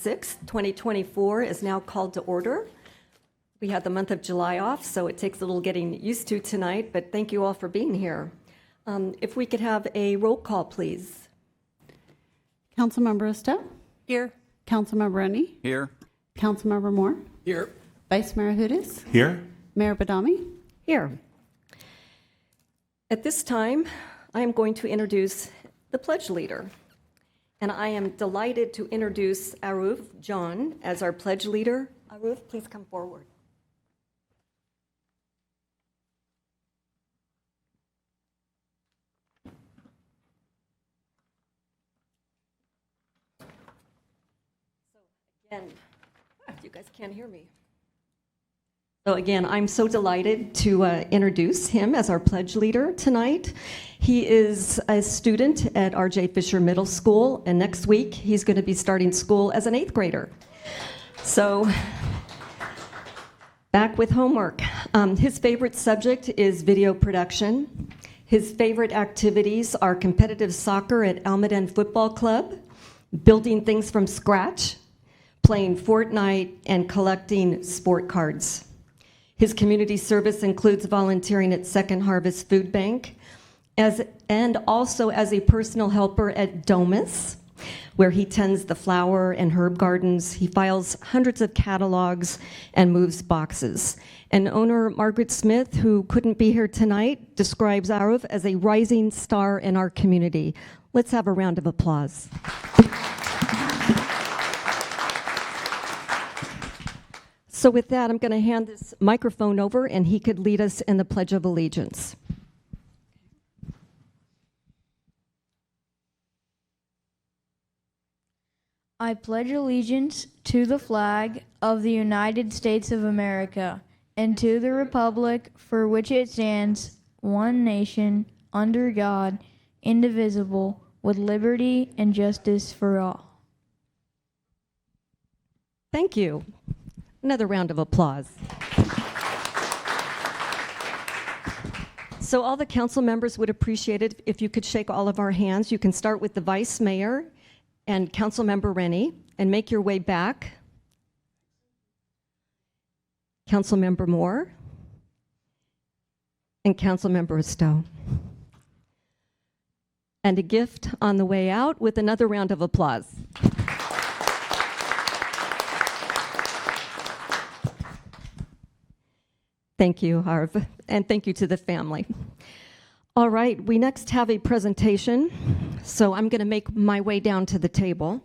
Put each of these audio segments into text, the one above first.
6th, 2024 is now called to order. We had the month of July off, so it takes a little getting used to tonight, but thank you all for being here. If we could have a roll call, please. Councilmember Esta? Here. Councilmember Rennie? Here. Councilmember Moore? Here. Vice Mayor Hudes? Here. Mayor Badami? Here. At this time, I am going to introduce the pledge leader. And I am delighted to introduce Aruf John as our pledge leader. Aruf, please come forward. Again, you guys can't hear me. So again, I'm so delighted to introduce him as our pledge leader tonight. He is a student at R.J. Fisher Middle School, and next week he's going to be starting school as an 8th grader. So back with homework. His favorite subject is video production. His favorite activities are competitive soccer at Almaden Football Club, building things from scratch, playing Fortnite, and collecting sport cards. His community service includes volunteering at Second Harvest Food Bank, and also as a personal helper at Domus, where he tends the flower and herb gardens. He files hundreds of catalogs and moves boxes. And owner Margaret Smith, who couldn't be here tonight, describes Aruf as a rising star in our community. Let's have a round of applause. So with that, I'm going to hand this microphone over, and he could lead us in the Pledge of Allegiance. I pledge allegiance to the flag of the United States of America and to the republic for which it stands, one nation, under God, indivisible, with liberty and justice for all. Thank you. Another round of applause. So all the council members would appreciate it if you could shake all of our hands. You can start with the Vice Mayor and Councilmember Rennie and make your way back. Councilmember Moore and Councilmember Stowe. And a gift on the way out with another round of applause. Thank you, Harv, and thank you to the family. All right, we next have a presentation, so I'm going to make my way down to the table.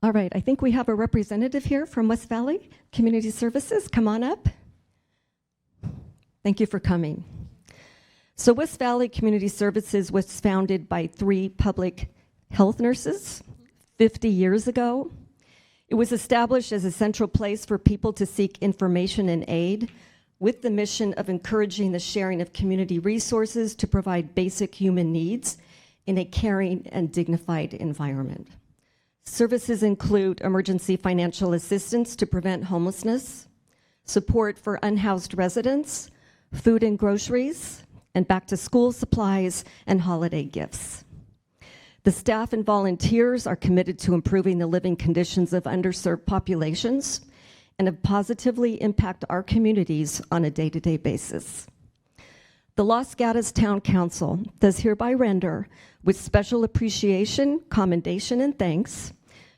All right, I think we have a representative here from West Valley Community Services. Come on up. Thank you for coming. So West Valley Community Services was founded by 3 public health nurses 50 years ago. It was established as a central place for people to seek information and aid with the mission of encouraging the sharing of community resources to provide basic human needs in a caring and dignified environment. Services include emergency financial assistance to prevent homelessness, support for unhoused residents, food and groceries, and back-to-school supplies and holiday gifts. The staff and volunteers are committed to improving the living conditions of underserved populations and have positively impacted our communities on a day-to-day basis. The Los Gatos Town Council does hereby render, with special appreciation, commendation, and thanks,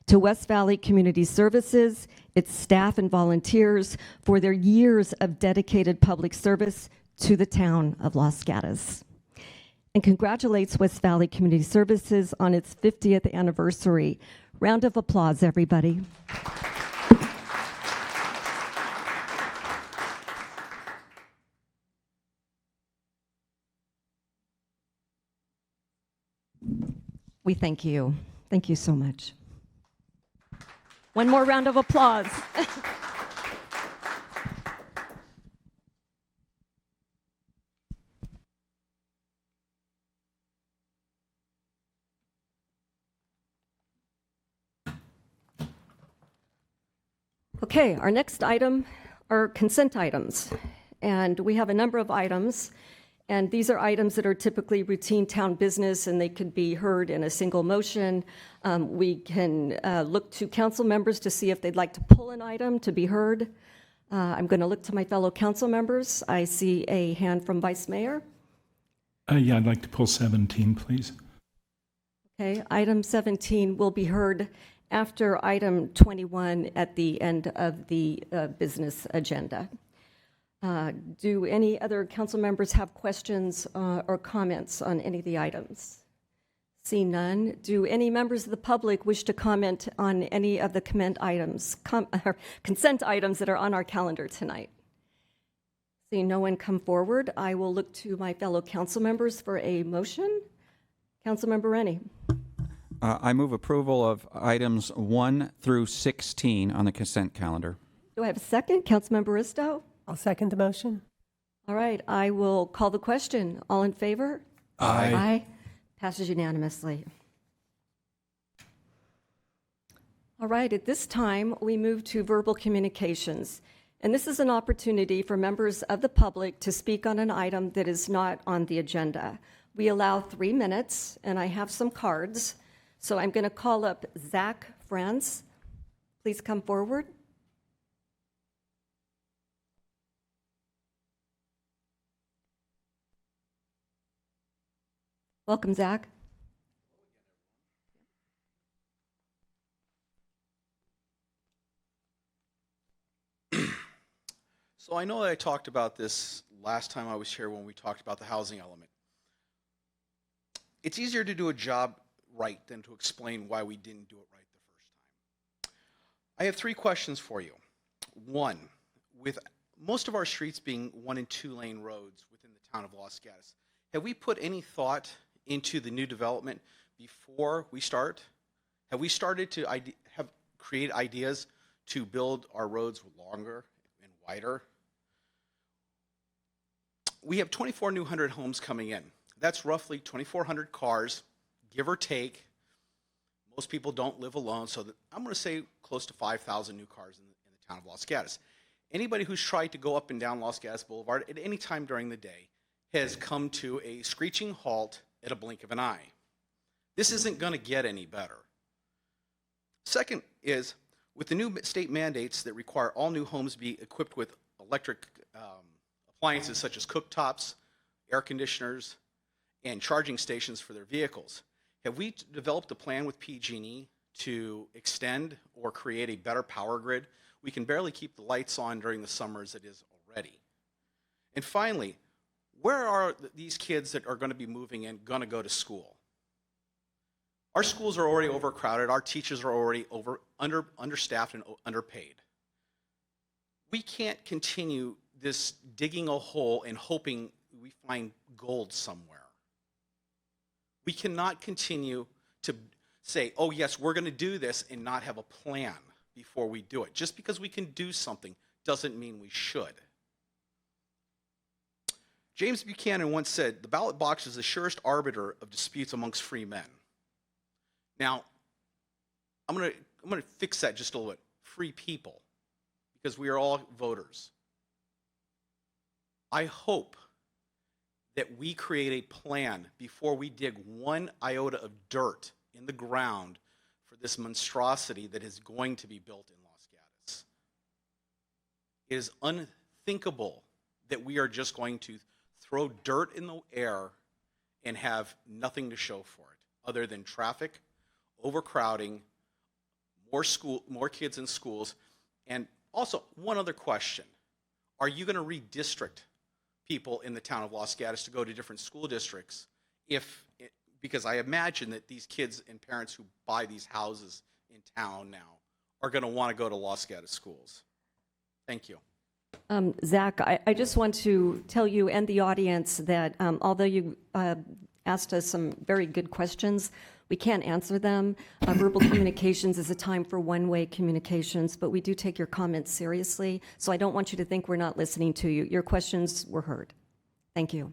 to West Valley Community Services, its staff and volunteers for their years of dedicated public service to the town of Los Gatos, and congratulates West Valley Community Services on its 50th anniversary. Round of applause, everybody. We thank you. Thank you so much. One more round of applause. Okay, our next item are consent items. And we have a number of items. And these are items that are typically routine town business, and they could be heard in a single motion. We can look to council members to see if they'd like to pull an item to be heard. I'm going to look to my fellow council members. I see a hand from Vice Mayor. Yeah, I'd like to pull 17, please. Okay, item 17 will be heard after item 21 at the end of the business agenda. Do any other council members have questions or comments on any of the items? See none. Do any members of the public wish to comment on any of the consent items that are on our calendar tonight? Seeing no one come forward, I will look to my fellow council members for a motion. Councilmember Rennie. I move approval of items 1 through 16 on the consent calendar. Do I have a second? Councilmember Risto? I'll second the motion. All right, I will call the question. All in favor? Aye. Aye. Passes unanimously. All right, at this time, we move to verbal communications. And this is an opportunity for members of the public to speak on an item that is not on the agenda. We allow 3 minutes, and I have some cards. So I'm going to call up Zach Franz. Please come forward. Welcome, Zach. So I know that I talked about this last time I was here when we talked about the housing element. It's easier to do a job right than to explain why we didn't do it right the first time. I have 3 questions for you. 1, with most of our streets being 1- and 2-lane roads within the town of Los Gatos, have we put any thought into the new development before we start? Have we started to create ideas to build our roads longer and wider? We have 24 new 100 homes coming in. That's roughly 2,400 cars, give or take. Most people don't live alone, so I'm going to say close to 5,000 new cars in the town of Los Gatos. Anybody who's tried to go up and down Los Gatos Boulevard at any time during the day has come to a screeching halt at a blink of an eye. This isn't going to get any better. Second is, with the new state mandates that require all new homes be equipped with electric appliances such as cooktops, air conditioners, and charging stations for their vehicles, have we developed a plan with PG&E to extend or create a better power grid? We can barely keep the lights on during the summer as it is already. And finally, where are these kids that are going to be moving in going to go to school? Our schools are already overcrowded. Our teachers are already understaffed and underpaid. We can't continue this digging a hole and hoping we find gold somewhere. We cannot continue to say, oh yes, we're going to do this and not have a plan before we do it. Just because we can do something doesn't mean we should. James Buchanan once said, the ballot box is the surest arbiter of disputes amongst free men. Now, I'm going to fix that just a little bit. Free people, because we are all voters. I hope that we create a plan before we dig 1 iota of dirt in the ground for this monstrosity that is going to be built in Los Gatos. It is unthinkable that we are just going to throw dirt in the air and have nothing to show for it other than traffic, overcrowding, more kids in schools. And also, one other question. Are you going to redistrict people in the town of Los Gatos to go to different school districts because I imagine that these kids and parents who buy these houses in town now are going to want to go to Los Gatos schools? Thank you. Zach, I just want to tell you and the audience that although you asked us some very good questions, we can't answer them. Verbal communications is a time for one-way communications, but we do take your comments seriously, so I don't want you to think we're not listening to you. Your questions were heard. Thank you.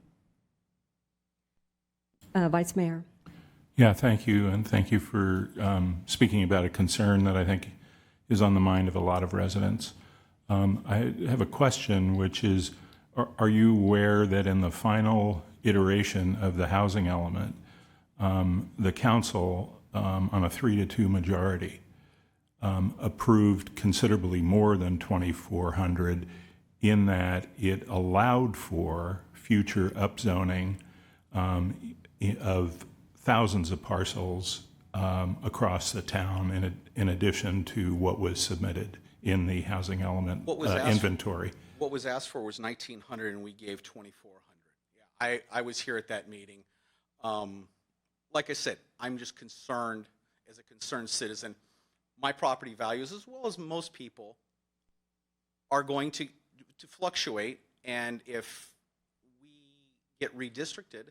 Vice Mayor. Yeah, thank you, and thank you for speaking about a concern that I think is on the mind of a lot of residents. I have a question, which is, are you aware that in the final iteration of the housing element, the council, on a 3-2 majority, approved considerably more than 2,400 in that it allowed for future upzoning of thousands of parcels across the town in addition to what was submitted in the housing element What was asked inventory. What was asked for was 1,900, and we gave 2,400. Yeah, I was here at that meeting. Like I said, I'm just concerned, as a concerned citizen, my property values, as well as most people, are going to fluctuate, and if we get redistricted,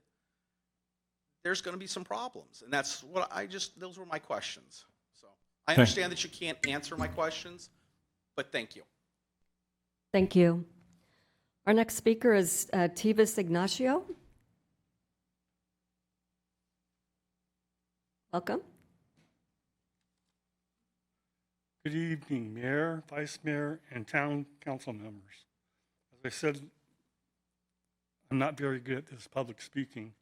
there's going to be some problems. And that's what those were my questions. So I understand that you can't answer my questions, but thank you. Thank you. Our next speaker is Tivis Ignacio. Welcome. Good evening, Mayor, Vice Mayor, and Town Council members. As I said, I'm not very good at this public speaking,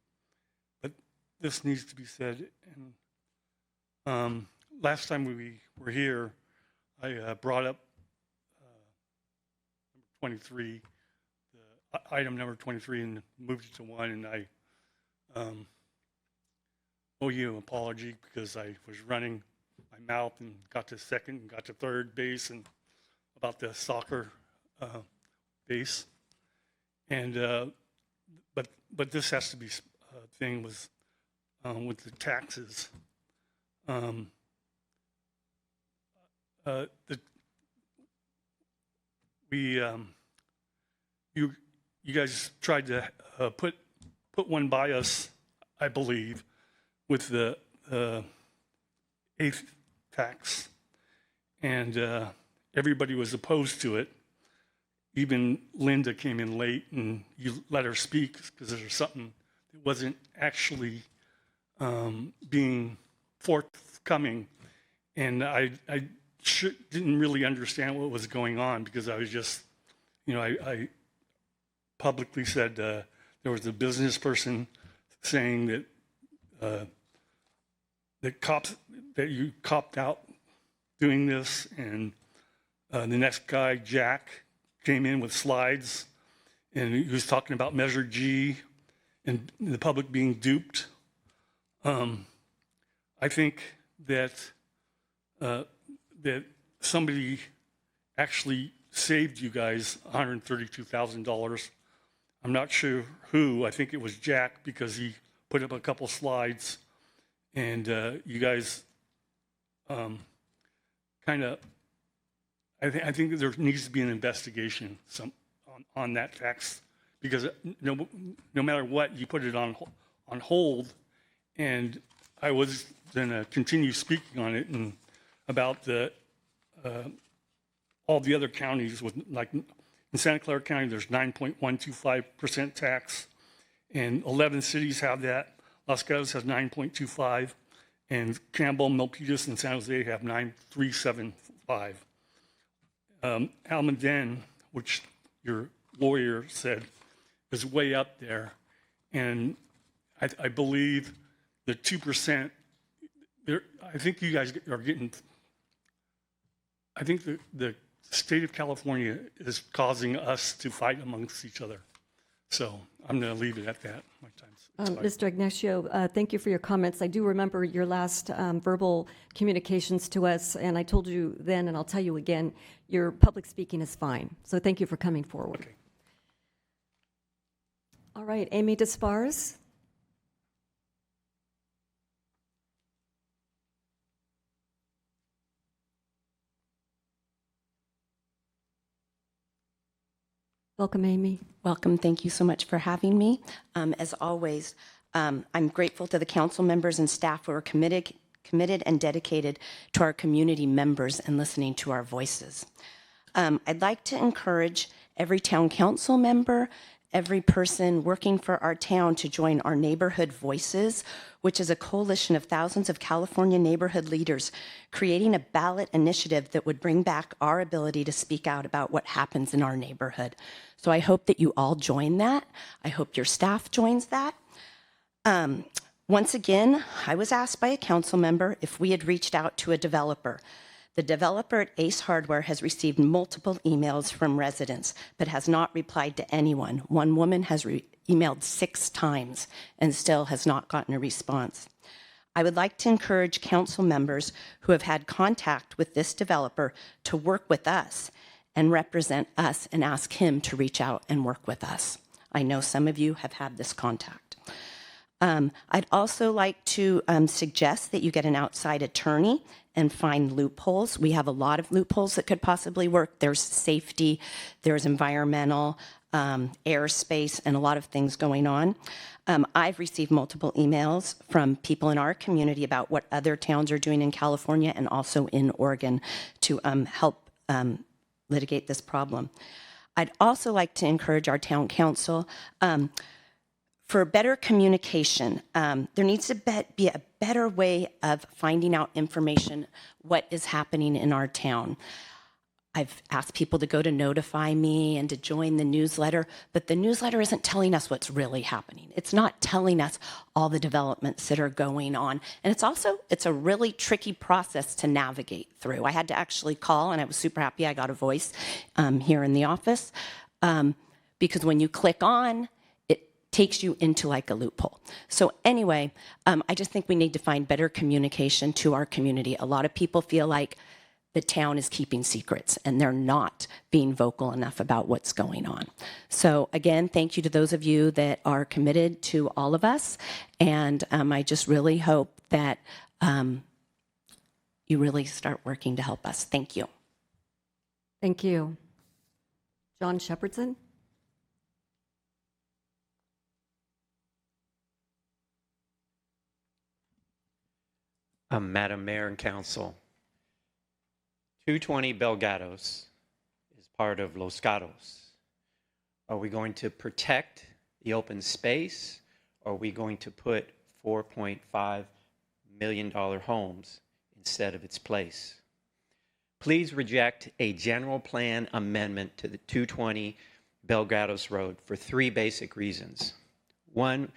but this needs to be said. And last time we were here, I brought up number 23, the item number 23, and moved it to 1. And I owe you an apology because I was running my mouth and got to second and got to third base and about the soccer base. And but this has to be thing with the taxes. You guys tried to put one by us, I believe, with the 8th tax, and everybody was opposed to it. Even Linda came in late, and you let her speak because there's something that wasn't actually being forthcoming, and I didn't really understand what was going on because I was just, I publicly said there was a business person saying that that you copped out doing this, and the next guy, Jack, came in with slides, and he was talking about Measure G and the public being duped. I think that that somebody actually saved you guys $132,000. I'm not sure who. I think it was Jack because he put up a couple slides, and you guys kind of. I think that there needs to be an investigation on that tax because no matter what, you put it on hold, and I was going to continue speaking on it and about all the other counties with, like in Santa Clara County, there's 9.125% tax, and 11 cities have that. Los Gatos has 9.25, and Campbell, Milpitas, and San Jose have 9.375. Almaden, which your lawyer said is way up there, and I believe the 2%. I think you guys are getting. I think the state of California is causing us to fight amongst each other. So I'm going to leave it at that. My time's expired. Mr. Ignacio, thank you for your comments. I do remember your last verbal communications to us, and I told you then, and I'll tell you again, your public speaking is fine. So thank you for coming forward. Okay. All right, Amy Despars. Welcome, Amy. Welcome. Thank you so much for having me. As always, I'm grateful to the council members and staff who are committed and dedicated to our community members and listening to our voices. I'd like to encourage every town council member every person working for our town to join our Neighborhood Voices, which is a coalition of thousands of California neighborhood leaders creating a ballot initiative that would bring back our ability to speak out about what happens in our neighborhood. So I hope that you all join that. I hope your staff joins that. Once again, I was asked by a council member if we had reached out to a developer. The developer at Ace Hardware has received multiple emails from residents, but has not replied to anyone. One woman has emailed 6 times and still has not gotten a response. I would like to encourage council members who have had contact with this developer to work with us and represent us and ask him to reach out and work with us. I know some of you have had this contact. I'd also like to suggest that you get an outside attorney and find loopholes. We have a lot of loopholes that could possibly work. There's safety, there's environmental, airspace, and a lot of things going on. I've received multiple emails from people in our community about what other towns are doing in California and also in Oregon to help litigate this problem. I'd also like to encourage our town council for better communication. There needs to be a better way of finding out information, what is happening in our town. I've asked people to go to Notify Me and to join the newsletter, but the newsletter isn't telling us what's really happening. It's not telling us all the developments that are going on. And it's a really tricky process to navigate through. I had to actually call, and I was super happy I got a voice here in the office, because when you click on, takes you into like a loophole. So anyway, I just think we need to find better communication to our community. A lot of people feel like the town is keeping secrets and they're not being vocal enough about what's going on. So again, thank you to those of you that are committed to all of us. And I just really hope that you really start working to help us. Thank you. Thank you. John Shepherdson? Madam Mayor and Council, 220 Gatos is part of Los Gatos. Are we going to protect the open space, or are we going to put $4.5 million homes instead of its place? Please reject a general plan amendment to the 220 Gatos Road for 3 basic reasons. 1,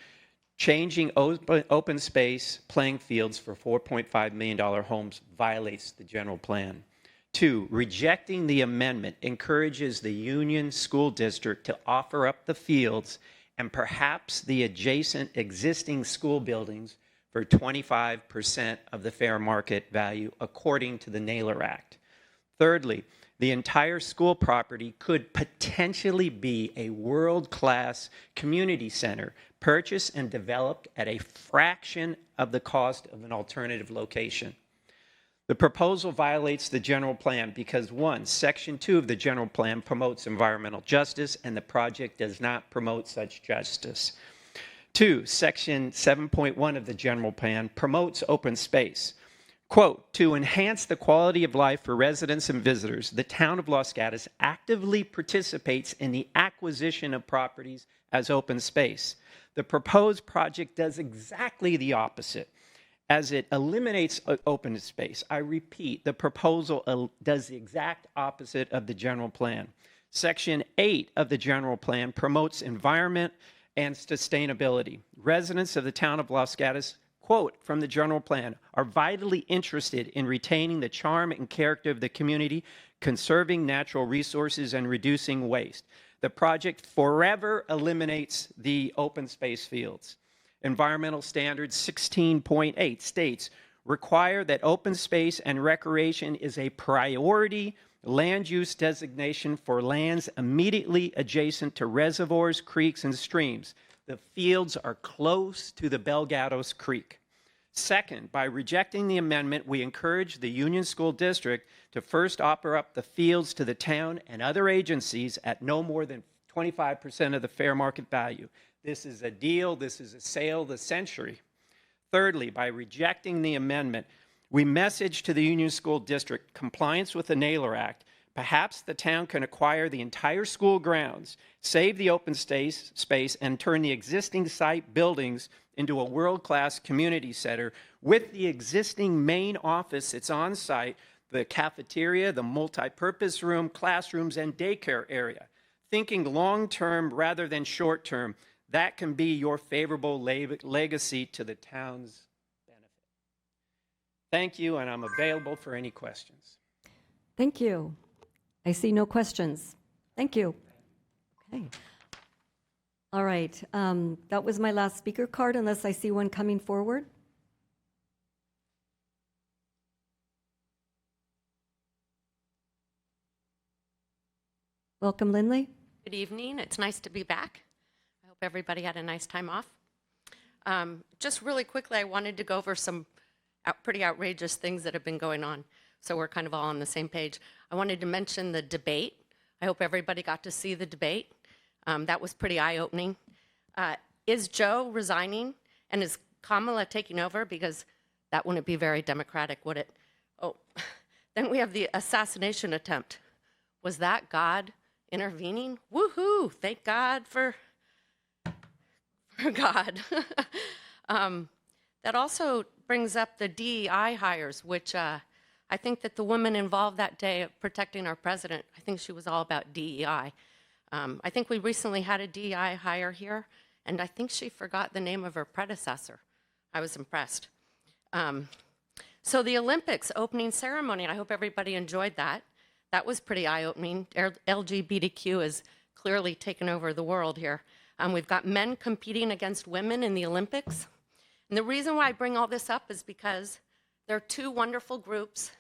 changing open space playing fields for $4.5 million homes violates the general plan. 2, rejecting the amendment encourages the Union School District to offer up the fields and perhaps the adjacent existing school buildings for 25% of the fair market value, according to the Naylor Act. Thirdly, the entire school property could potentially be a world-class community center purchased and developed at a fraction of the cost of an alternative location. The proposal violates the general plan because 1, Section 2 of the general plan promotes environmental justice, and the project does not promote such justice. 2, Section 7.1 of the general plan promotes open space. Quote, to enhance the quality of life for residents and visitors, the town of Los Gatos actively participates in the acquisition of properties as open space. The proposed project does exactly the opposite, as it eliminates open space. I repeat, the proposal does the exact opposite of the general plan. Section 8 of the general plan promotes environment and sustainability. Residents of the town of Los Gatos, quote from the general plan, are vitally interested in retaining the charm and character of the community, conserving natural resources, and reducing waste. The project forever eliminates the open space fields. Environmental Standards 16.8 states, require that open space and recreation is a priority land use designation for lands immediately adjacent to reservoirs, creeks, and streams. The fields are close to the Gatos Creek. Second, by rejecting the amendment, we encourage the Union School District to first offer up the fields to the town and other agencies at no more than 25% of the fair market value. This is a deal, this is a sale of the century. Thirdly, by rejecting the amendment, we message to the Union School District compliance with the Naylor Act Perhaps the town can acquire the entire school grounds, save the open space, and turn the existing site buildings into a world-class community center with the existing main office that's on site, the cafeteria, the multi-purpose room, classrooms, and daycare area. Thinking long-term rather than short-term, that can be your favorable legacy to the town's benefit. Thank you, and I'm available for any questions. Thank you. I see no questions. Thank you. Okay. All right. That was my last speaker card, unless I see one coming forward. Welcome, Lindley. Good evening. It's nice to be back. I hope everybody had a nice time off. Just really quickly, I wanted to go over some pretty outrageous things that have been going on, so we're kind of all on the same page. I wanted to mention the debate. I hope everybody got to see the debate. That was pretty eye-opening. Is Joe resigning, and is Kamala taking over? Because that wouldn't be very democratic, would it? Oh, then we have the assassination attempt. Was that God intervening? Woohoo! Thank God for God. That also brings up the DEI hires, which I think that the woman involved that day of protecting our president, I think she was all about DEI. I think we recently had a DEI hire here, and I think she forgot the name of her predecessor. I was impressed. So the Olympics opening ceremony, I hope everybody enjoyed that. That was pretty eye-opening. LGBTQ has clearly taken over the world here. We've got men competing against women in the Olympics. And the reason why I bring all this up is because there are two wonderful groups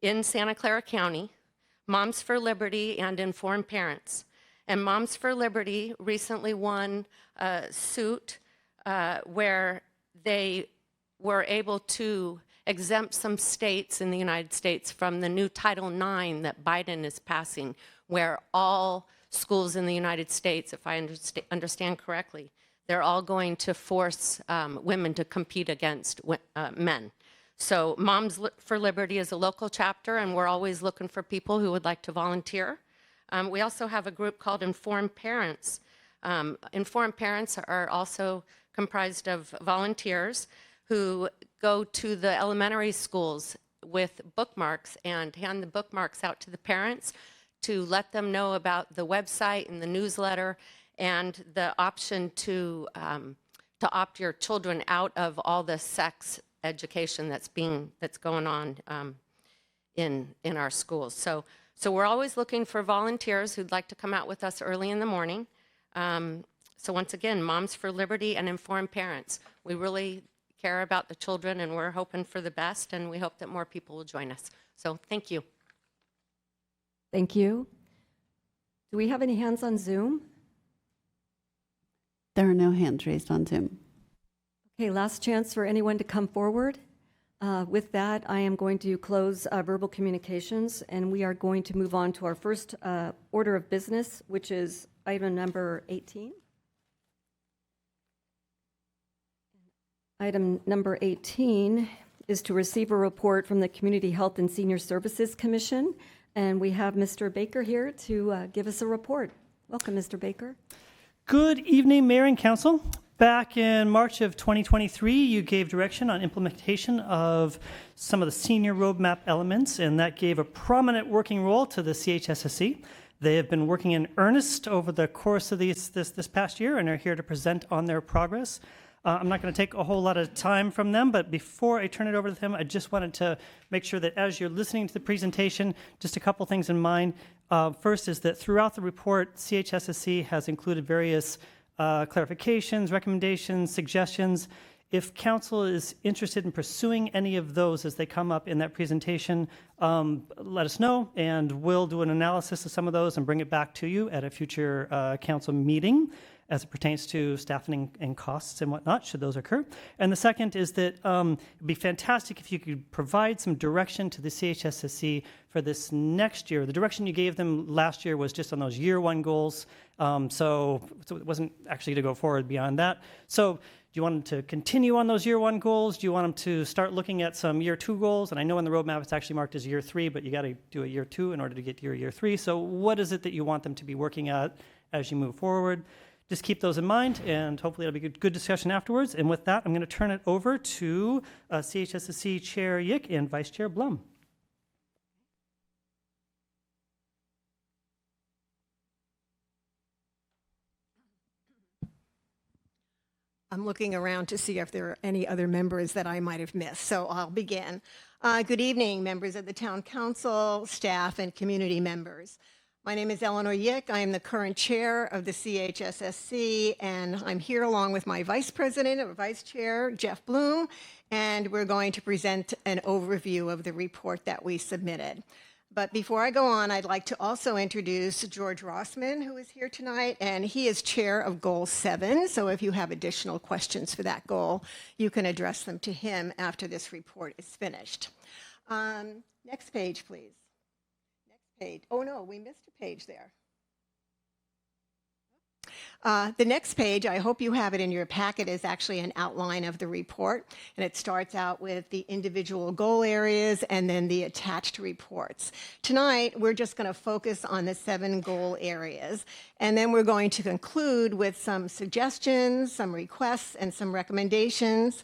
in Santa Clara County, Moms for Liberty and Informed Parents. And Moms for Liberty recently won a suit where they were able to exempt some states in the United States from the new Title IX that Biden is passing, where all schools in the United States, if I understand correctly, they're all going to force women to compete against men. So Moms for Liberty is a local chapter, and we're always looking for people who would like to volunteer. We also have a group called Informed Parents. Informed Parents are also comprised of volunteers who go to the elementary schools with bookmarks and hand the bookmarks out to the parents to let them know about the website and the newsletter and the option to opt your children out of all the sex education that's going on in our schools. So we're always looking for volunteers who'd like to come out with us early in the morning. So once again, Moms for Liberty and Informed Parents. We really care about the children, and we're hoping for the best, and we hope that more people will join us. So thank you. Thank you. Do we have any hands on Zoom? There are no hands raised on Zoom. Okay, last chance for anyone to come forward. With that, I am going to close verbal communications, and we are going to move on to our first order of business, which is item number 18. Item number 18 is to receive a report from the Community Health and Senior Services Commission, and we have Mr. Baker here to give us a report. Welcome, Mr. Baker. Good evening, Mayor and Council. Back in March of 2023, you gave direction on implementation of some of the senior roadmap elements, and that gave a prominent working role to the CHSSC. They have been working in earnest over the course of this past year and are here to present on their progress. I'm not going to take a whole lot of time from them, but before I turn it over to them, I just wanted to make sure that as you're listening to the presentation, just a couple things in mind. First is that throughout the report, CHSSC has included various clarifications, recommendations, suggestions. If council is interested in pursuing any of those as they come up in that presentation, let us know, and we'll do an analysis of some of those and bring it back to you at a future council meeting as it pertains to staffing and costs and whatnot, should those occur. And the second is that it'd be fantastic if you could provide some direction to the CHSSC for this next year. The direction you gave them last year was just on those year one goals, so it wasn't actually to go forward beyond that. So you want them to continue on those year 1 goals? Do you want them to start looking at some year 2 goals? And I know in the roadmap it's actually marked as year 3, but you got to do a year 2 in order to get to your year 3. So what is it that you want them to be working at as you move forward? Just keep those in mind, and hopefully it'll be a good discussion afterwards. And with that, I'm going to turn it over to CHSSC Chair Yick and Vice Chair Blum. I'm looking around to see if there are any other members that I might have missed, so I'll begin. Good evening, members of the Town Council, staff, and community members. My name is Eleanor Yick. I am the current chair of the CHSSC, and I'm here along with my vice president or vice chair, Jeff Bloom, and we're going to present an overview of the report that we submitted. But before I go on, I'd like to also introduce George Rossman, who is here tonight, and he is chair of Goal 7. So if you have additional questions for that goal, you can address them to him after this report is finished. Next page, please. Next page. Oh, no, we missed a page there. The next page, I hope you have it in your packet, is actually an outline of the report, and it starts out with the individual goal areas and then the attached reports. Tonight, we're just going to focus on the 7 goal areas, and then we're going to conclude with some suggestions, some requests, and some recommendations,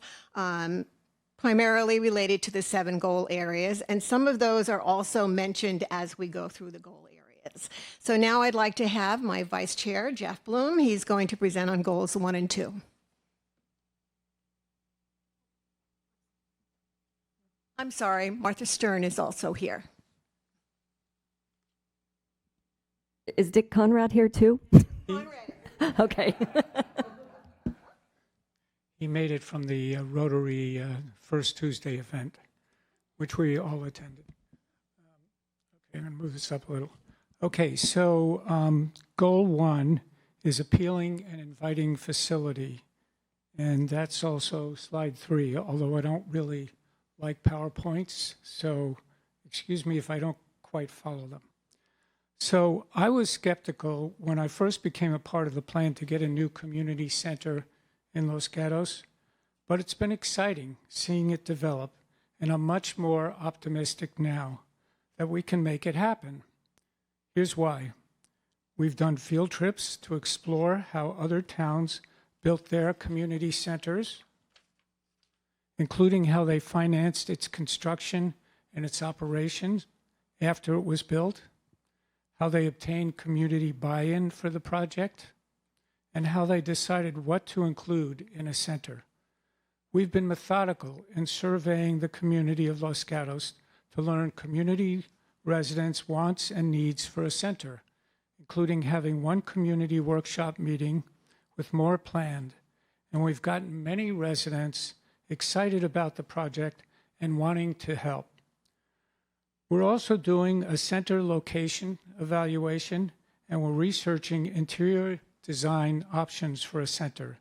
primarily related to the 7 goal areas, and some of those are also mentioned as we go through the goal areas. So now I'd like to have my vice chair, Jeff Bloom. He's going to present on goals 1 and 2. I'm sorry, Martha Stern is also here. Is Dick Conrad here too? Okay. He made it from the Rotary First Tuesday event, which we all attended. Okay, I'm going to move this up a little. Okay, so goal 1 is appealing and inviting facility. And that's also slide 3, although I don't really like PowerPoints, so excuse me if I don't quite follow them. So I was skeptical when I first became a part of the plan to get a new community center in Los Gatos, but it's been exciting seeing it develop, and I'm much more optimistic now that we can make it happen. Here's why. We've done field trips to explore how other towns built their community centers, including how they financed its construction and its operations after it was built, how they obtained community buy-in for the project, and how they decided what to include in a center. We've been methodical in surveying the community of Los Gatos to learn community residents' wants and needs for a center, including having one community workshop meeting with more planned. And we've gotten many residents excited about the project and wanting to help. We're also doing a center location evaluation, and we're researching interior design options for a center.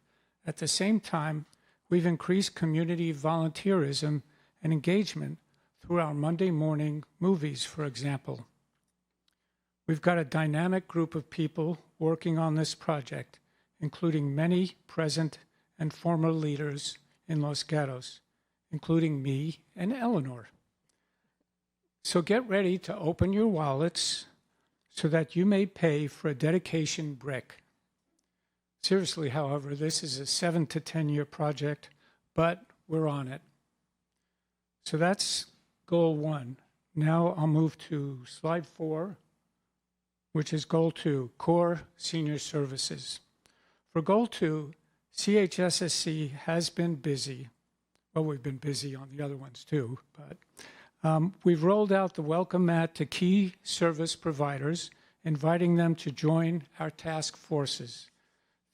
At the same time, we've increased community volunteerism and engagement through our Monday morning movies, for example. We've got a dynamic group of people working on this project, including many present and former leaders in Los Gatos, including me and Eleanor. So get ready to open your wallets so that you may pay for a dedication brick. Seriously, however, this is a 7 to 10 year project, but we're on it. So that's goal 1. Now I'll move to slide 4, which is goal 2, core senior services. For goal 2, CHSSC has been busy. Well, we've been busy on the other ones too, but we've rolled out the welcome mat to key service providers, inviting them to join our task forces.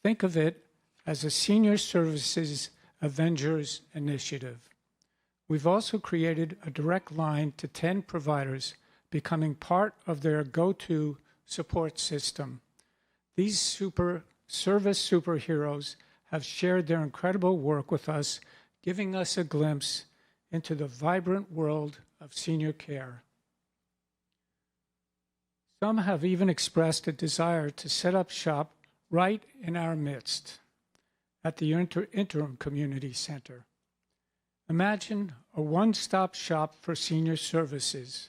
Think of it as a senior services Avengers initiative. We've also created a direct line to 10 providers, becoming part of their go-to support system. These service superheroes have shared their incredible work with us, giving us a glimpse into the vibrant world of senior care. Some have even expressed a desire to set up shop right in our midst. at the Interim Community Center. Imagine a one-stop shop for senior services.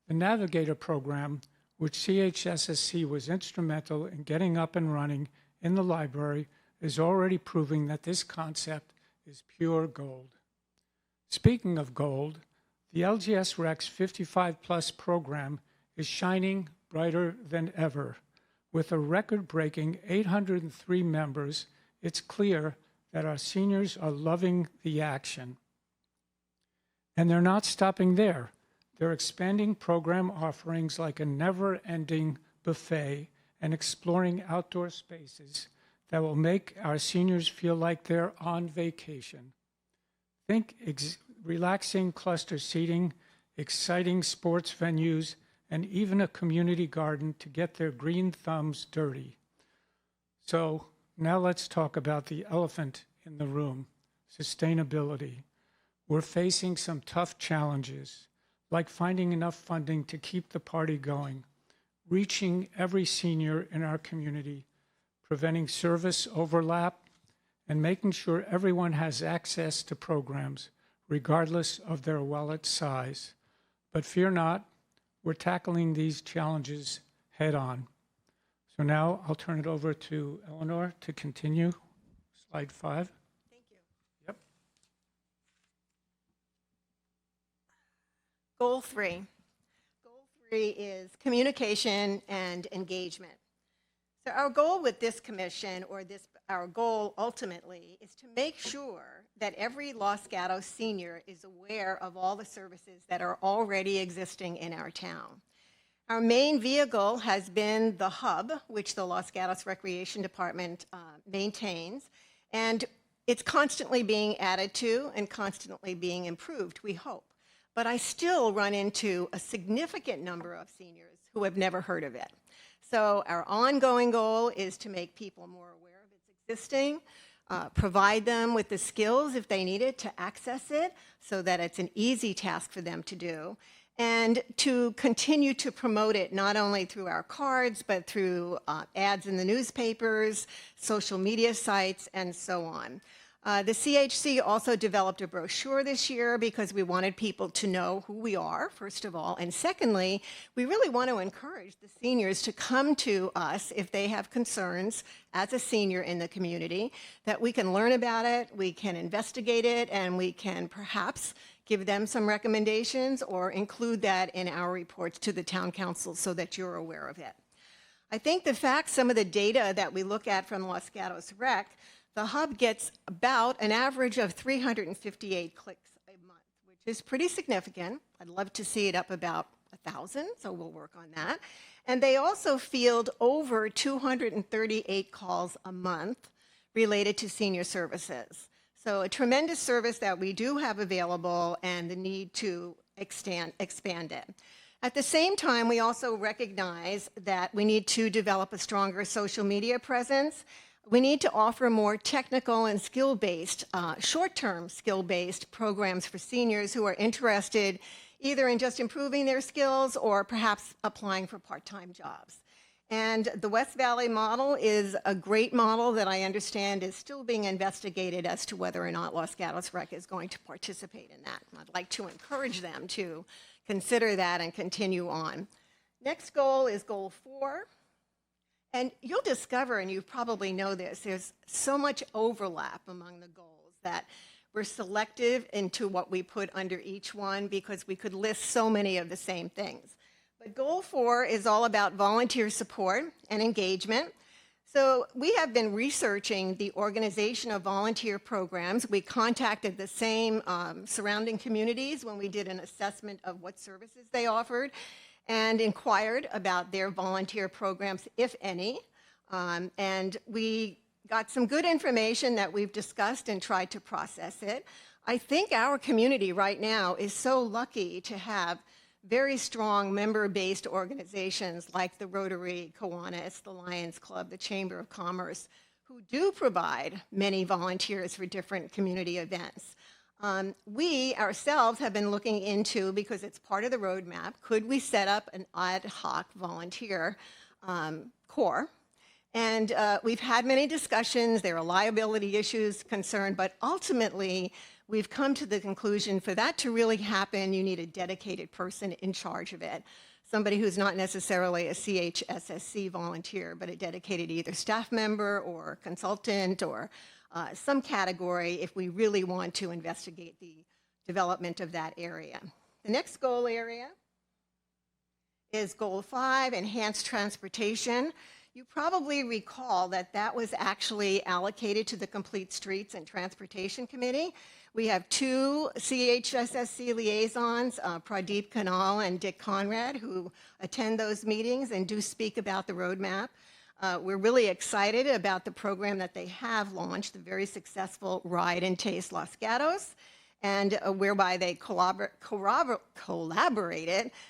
The Navigator program, which CHSSC was instrumental in getting up and running in the library, is already proving that this concept is pure gold. Speaking of gold, the LGS Rex 55+ program is shining brighter than ever. With a record-breaking 803 members, it's clear that our seniors are loving the action. And they're not stopping there. They're expanding program offerings like a never-ending buffet and exploring outdoor spaces that will make our seniors feel like they're on vacation. Think relaxing cluster seating, exciting sports venues, and even a community garden to get their green thumbs dirty. So now let's talk about the elephant in the room, sustainability. We're facing some tough challenges, like finding enough funding to keep the party going, reaching every senior in our community, preventing service overlap, and making sure everyone has access to programs, regardless of their wallet size. But fear not, we're tackling these challenges head on. So now I'll turn it over to Eleanor to continue. Slide 5. Thank you. Yep. Goal 3. Goal 3 is communication and engagement. So our goal with this commission, our goal ultimately, is to make sure that every Los Gatos senior is aware of all the services that are already existing in our town. Our main vehicle has been the hub, which the Los Gatos Recreation Department maintains, and it's constantly being added to and constantly being improved, we hope. But I still run into a significant number of seniors who have never heard of it. So our ongoing goal is to make people more aware of its existing, provide them with the skills if they need it to access it so that it's an easy task for them to do, and to continue to promote it not only through our cards, but through ads in the newspapers, social media sites, and so on. The CHC also developed a brochure this year because we wanted people to know who we are, first of all, and secondly, we really want to encourage the seniors to come to us if they have concerns as a senior in the community, that we can learn about it, we can investigate it, and we can perhaps give them some recommendations or include that in our reports to the town council so that you're aware of it. I think the fact, some of the data that we look at from Los Gatos Rec, the hub gets about an average of 358 clicks a month, which is pretty significant. I'd love to see it up about 1,000, so we'll work on that. And they also field over 238 calls a month related to senior services. So a tremendous service that we do have available and the need to expand it. At the same time, we also recognize that we need to develop a stronger social media presence. We need to offer more technical and skill-based, short-term skill-based programs for seniors who are interested either in just improving their skills or perhaps applying for part-time jobs. And the West Valley model is a great model that I understand is still being investigated as to whether or not Los Gatos Rec is going to participate in that. I'd like to encourage them to consider that and continue on. Next goal is goal 4. And you'll discover, and you probably know this, there's so much overlap among the goals that we're selective into what we put under each one because we could list so many of the same things. But goal 4 is all about volunteer support and engagement. So we have been researching the organization of volunteer programs. We contacted the same surrounding communities when we did an assessment of what services they offered and inquired about their volunteer programs, if any. And we got some good information that we've discussed and tried to process it. I think our community right now is so lucky to have very strong member-based organizations like the Rotary, Kiwanis, the Lions Club, the Chamber of Commerce, who do provide many volunteers for different community events. We ourselves have been looking into, because it's part of the roadmap, could we set up an ad hoc volunteer corps And we've had many discussions. There are liability issues concerned, but ultimately, we've come to the conclusion for that to really happen, you need a dedicated person in charge of it. Somebody who's not necessarily a CHSSC volunteer, but a dedicated either staff member or consultant or some category if we really want to investigate the development of that area. The next goal area is Goal 5, Enhanced Transportation. You probably recall that that was actually allocated to the Complete Streets and Transportation Committee. We have two CHSSC liaisons, Pradeep Kanal and Dick Conrad, who attend those meetings and do speak about the roadmap. We're really excited about the program that they have launched, the very successful Ride and Taste Los Gatos, and whereby they collaborated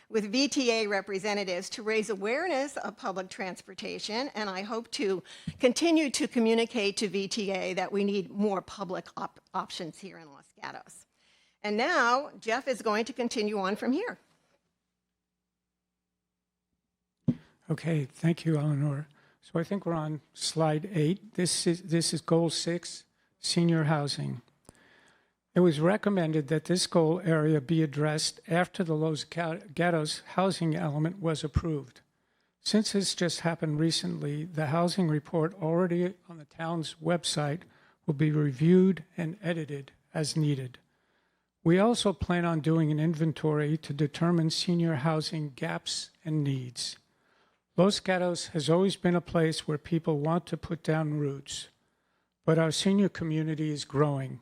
with VTA representatives to raise awareness of public transportation, and I hope to continue to communicate to VTA that we need more public options here in Los Gatos. And now, Jeff is going to continue on from here. Okay, thank you, Eleanor. So I think we're on slide 8. This is Goal 6, Senior Housing. It was recommended that this goal area be addressed after the Los Gatos housing element was approved. Since this just happened recently, the housing report already on the town's website will be reviewed and edited as needed. We also plan on doing an inventory to determine senior housing gaps and needs. Los Gatos has always been a place where people want to put down roots, but our senior community is growing.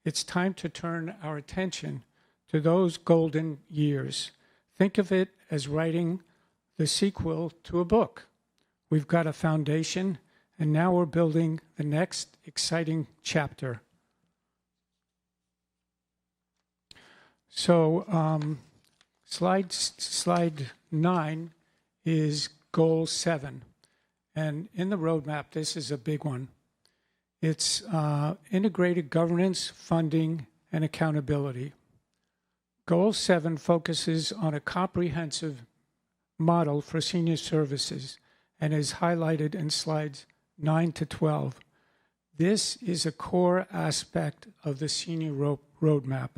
It's time to turn our attention to those golden years. Think of it as writing the sequel to a book. We've got a foundation, and now we're building the next exciting chapter. So slide 9 is Goal 7. And in the roadmap, this is a big one. It's integrated governance, funding, and accountability. Goal 7 focuses on a comprehensive model for senior services and is highlighted in slides 9 to 12. This is a core aspect of the senior roadmap,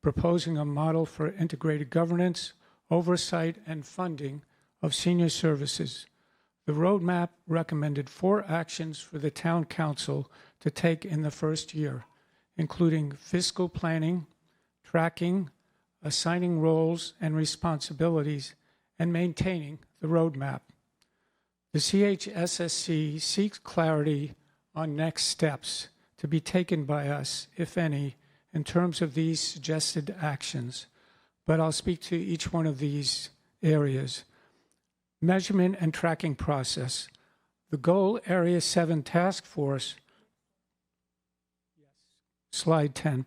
proposing a model for integrated governance, oversight, and funding of senior services. The roadmap recommended 4 actions for the town council to take in the first year, including fiscal planning, tracking, assigning roles and responsibilities, and maintaining the roadmap. The CHSSC seeks clarity on next steps to be taken by us, if any, in terms of these suggested actions, but I'll speak to each one of these areas. Measurement and tracking process. The Goal Area 7 Task Force, slide 10,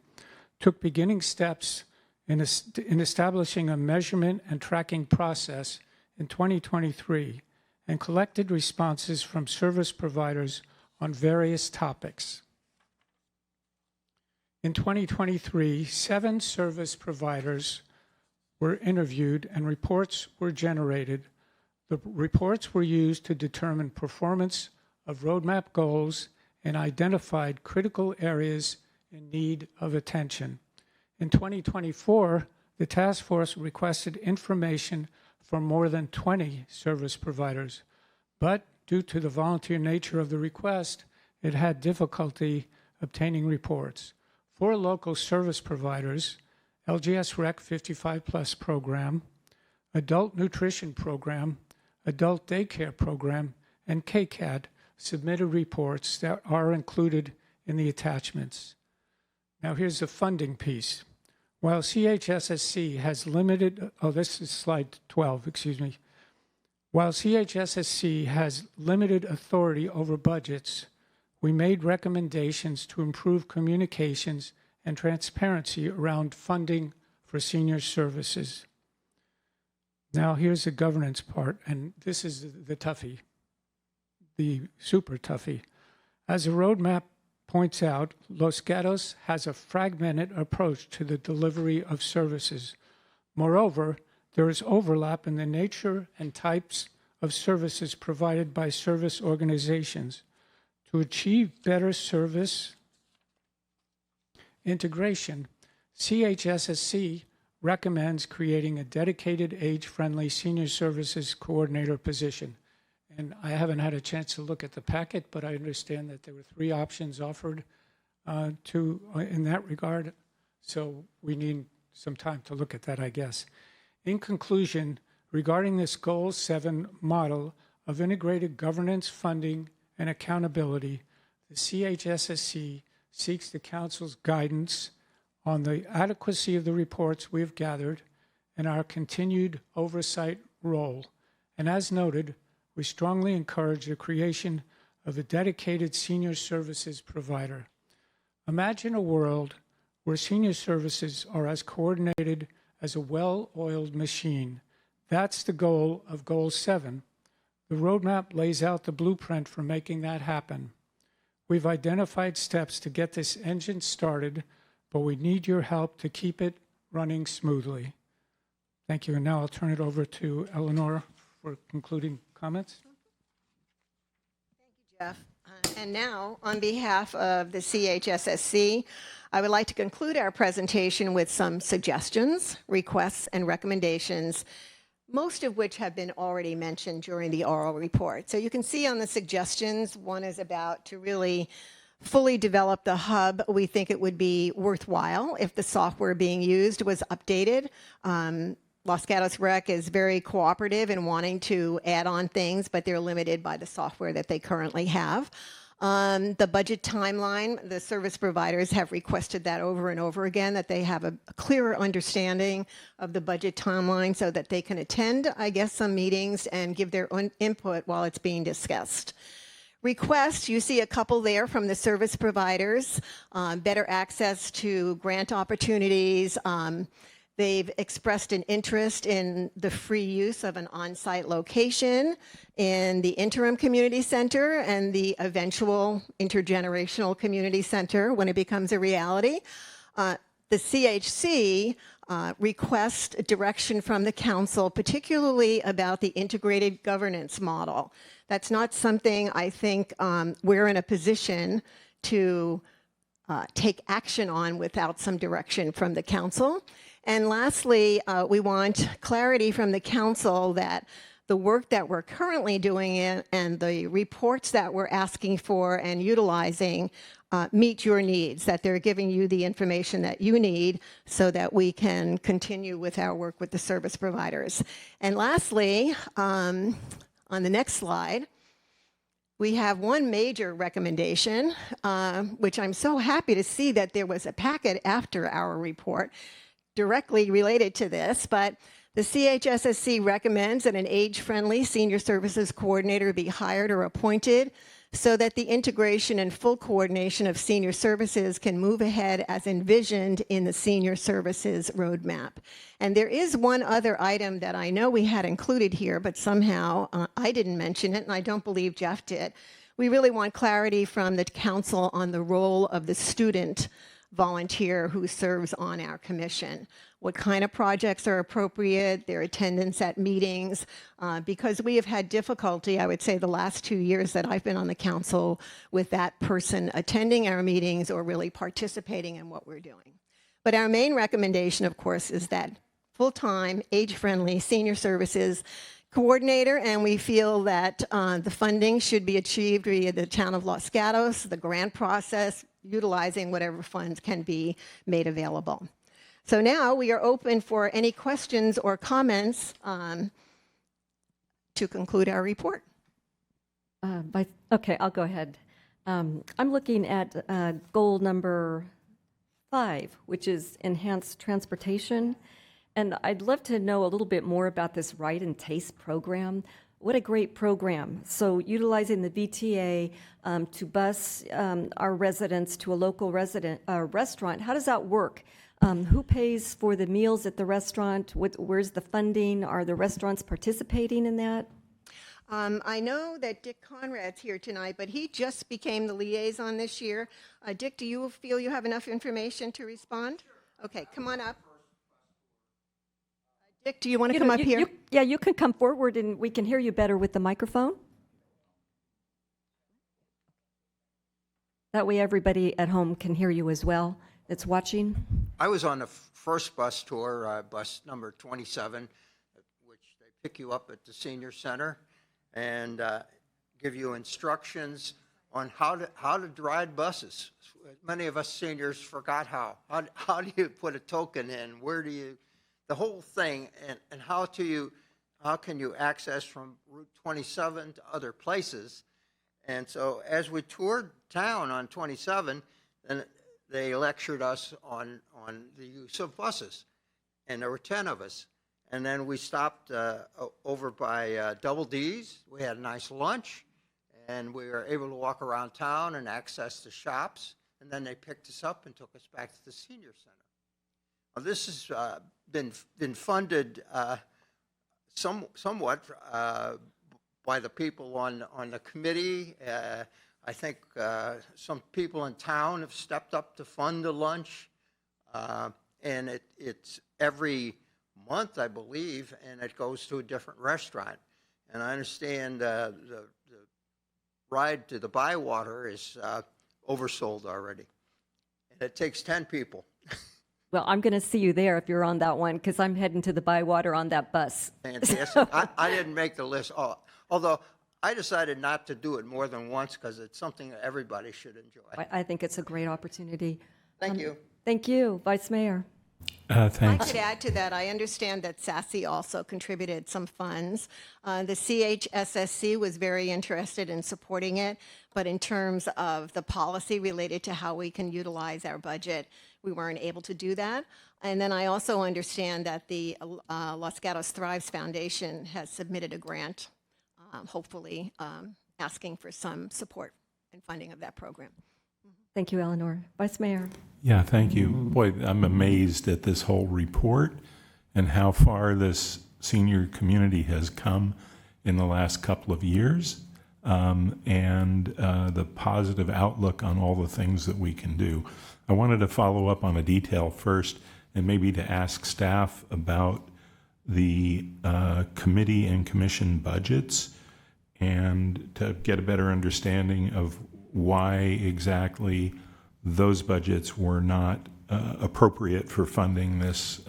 took beginning steps in establishing a measurement and tracking process in 2023 and collected responses from service providers on various topics. In 2023, 7 service providers were interviewed and reports were generated. The reports were used to determine performance of roadmap goals and identified critical areas in need of attention. In 2024, the task force requested information from more than 20 service providers, but due to the volunteer nature of the request, it had difficulty obtaining reports. 4 local service providers, LGS Rec 55+ program, Adult Nutrition Program, Adult Daycare Program, and KCAD submitted reports that are included in the attachments. Now here's the funding piece. While CHSSC has limited, this is slide 12, excuse me. While CHSSC has limited authority over budgets, we made recommendations to improve communications and transparency around funding for senior services. Now here's the governance part, and this is the toughie, the super toughie. As the roadmap points out, Los Gatos has a fragmented approach to the delivery of services. Moreover, there is overlap in the nature and types of services provided by service organizations. To achieve better service integration, CHSSC recommends creating a dedicated age-friendly senior services coordinator position. And I haven't had a chance to look at the packet, but I understand that there were 3 options offered in that regard. So we need some time to look at that, I guess. In conclusion, regarding this Goal 7 model of integrated governance, funding, and accountability, the CHSSC seeks the Council's guidance on the adequacy of the reports we have gathered and our continued oversight role. And as noted, we strongly encourage the creation of a dedicated senior services provider. Imagine a world where senior services are as coordinated as a well-oiled machine. That's the goal of Goal 7. The roadmap lays out the blueprint for making that happen. We've identified steps to get this engine started, but we need your help to keep it running smoothly. Thank you. And now I'll turn it over to Eleanor for concluding comments. Jeff. And now, on behalf of the CHSSC, I would like to conclude our presentation with some suggestions, requests, and recommendations, most of which have been already mentioned during the oral report. So you can see on the suggestions, one is about to really fully develop the hub. We think it would be worthwhile if the software being used was updated. Los Gatos Rec is very cooperative in wanting to add on things, but they're limited by the software that they currently have. The budget timeline, the service providers have requested that over and over again, that they have a clearer understanding of the budget timeline so that they can attend, I guess, some meetings and give their own input while it's being discussed. Requests, you see a couple there from the service providers, better access to grant opportunities. They've expressed an interest in the free use of an on-site location in the interim community center and the eventual intergenerational community center when it becomes a reality. The CHC requests direction from the council, particularly about the integrated governance model. That's not something I think we're in a position to take action on without some direction from the council. And lastly, we want clarity from the council that the work that we're currently doing and the reports that we're asking for and utilizing meet your needs, that they're giving you the information that you need so that we can continue with our work with the service providers. And lastly, on the next slide, we have one major recommendation, which I'm so happy to see that there was a packet after our report directly related to this, but the CHSSC recommends that an age-friendly senior services coordinator be hired or appointed so that the integration and full coordination of senior services can move ahead as envisioned in the senior services roadmap. And there is one other item that I know we had included here, but somehow I didn't mention it, and I don't believe Jeff did. We really want clarity from the council on the role of the student volunteer who serves on our commission. What kind of projects are appropriate, their attendance at meetings, because we have had difficulty, I would say, the last 2 years that I've been on the council with that person attending our meetings or really participating in what we're doing. But our main recommendation, of course, is that full-time, age-friendly senior services coordinator, and we feel that the funding should be achieved via the town of Los Gatos, the grant process, utilizing whatever funds can be made available. So now we are open for any questions or comments to conclude our report. Okay, I'll go ahead. I'm looking at goal number 5, which is enhanced transportation. And I'd love to know a little bit more about this Ride and Taste program. What a great program. So utilizing the VTA to bus our residents to a local restaurant, how does that work? Who pays for the meals at the restaurant? Where's the funding? Are the restaurants participating in that? I know that Dick Conrad's here tonight, but he just became the liaison this year. Dick, do you feel you have enough information to respond? Okay, come on up. Dick, do you want to come up here? Yeah, you can come forward and we can hear you better with the microphone. That way everybody at home can hear you as well that's watching. I was on the first bus tour, bus number 27, which they pick you up at the senior center and give you instructions on how to ride buses. Many of us seniors forgot how. How do you put a token in? Where do you, the whole thing, and how can you access from Route 27 to other places? And so as we toured town on 27, then they lectured us on the use of buses, and there were 10 of us. And then we stopped over by Double D's. We had a nice lunch, and we were able to walk around town and access the shops. And then they picked us up and took us back to the senior center. Now, this has been funded somewhat by the people on the committee. I think some people in town have stepped up to fund the lunch, and it's every month, I believe, and it goes to a different restaurant. And I understand the ride to the Bywater is oversold already, and it takes 10 people. Well, I'm going to see you there if you're on that one because I'm heading to the Bywater on that bus. Fantastic. I didn't make the list, although I decided not to do it more than once because it's something that everybody should enjoy. I think it's a great opportunity. Thank you. Thank you, Vice Mayor. Thanks. I could add to that. I understand that SASE also contributed some funds. The CHSSC was very interested in supporting it, but in terms of the policy related to how we can utilize our budget, we weren't able to do that. And then I also understand that the Los Gatos Thrives Foundation has submitted a grant, hopefully asking for some support and funding of that program. Thank you, Eleanor. Vice Mayor. Yeah, thank you. Boy, I'm amazed at this whole report and how far this senior community has come in the last couple of years, and the positive outlook on all the things that we can do. I wanted to follow up on a detail first and maybe to ask staff about the committee and commission budgets and to get a better understanding of why exactly those budgets were not appropriate for funding this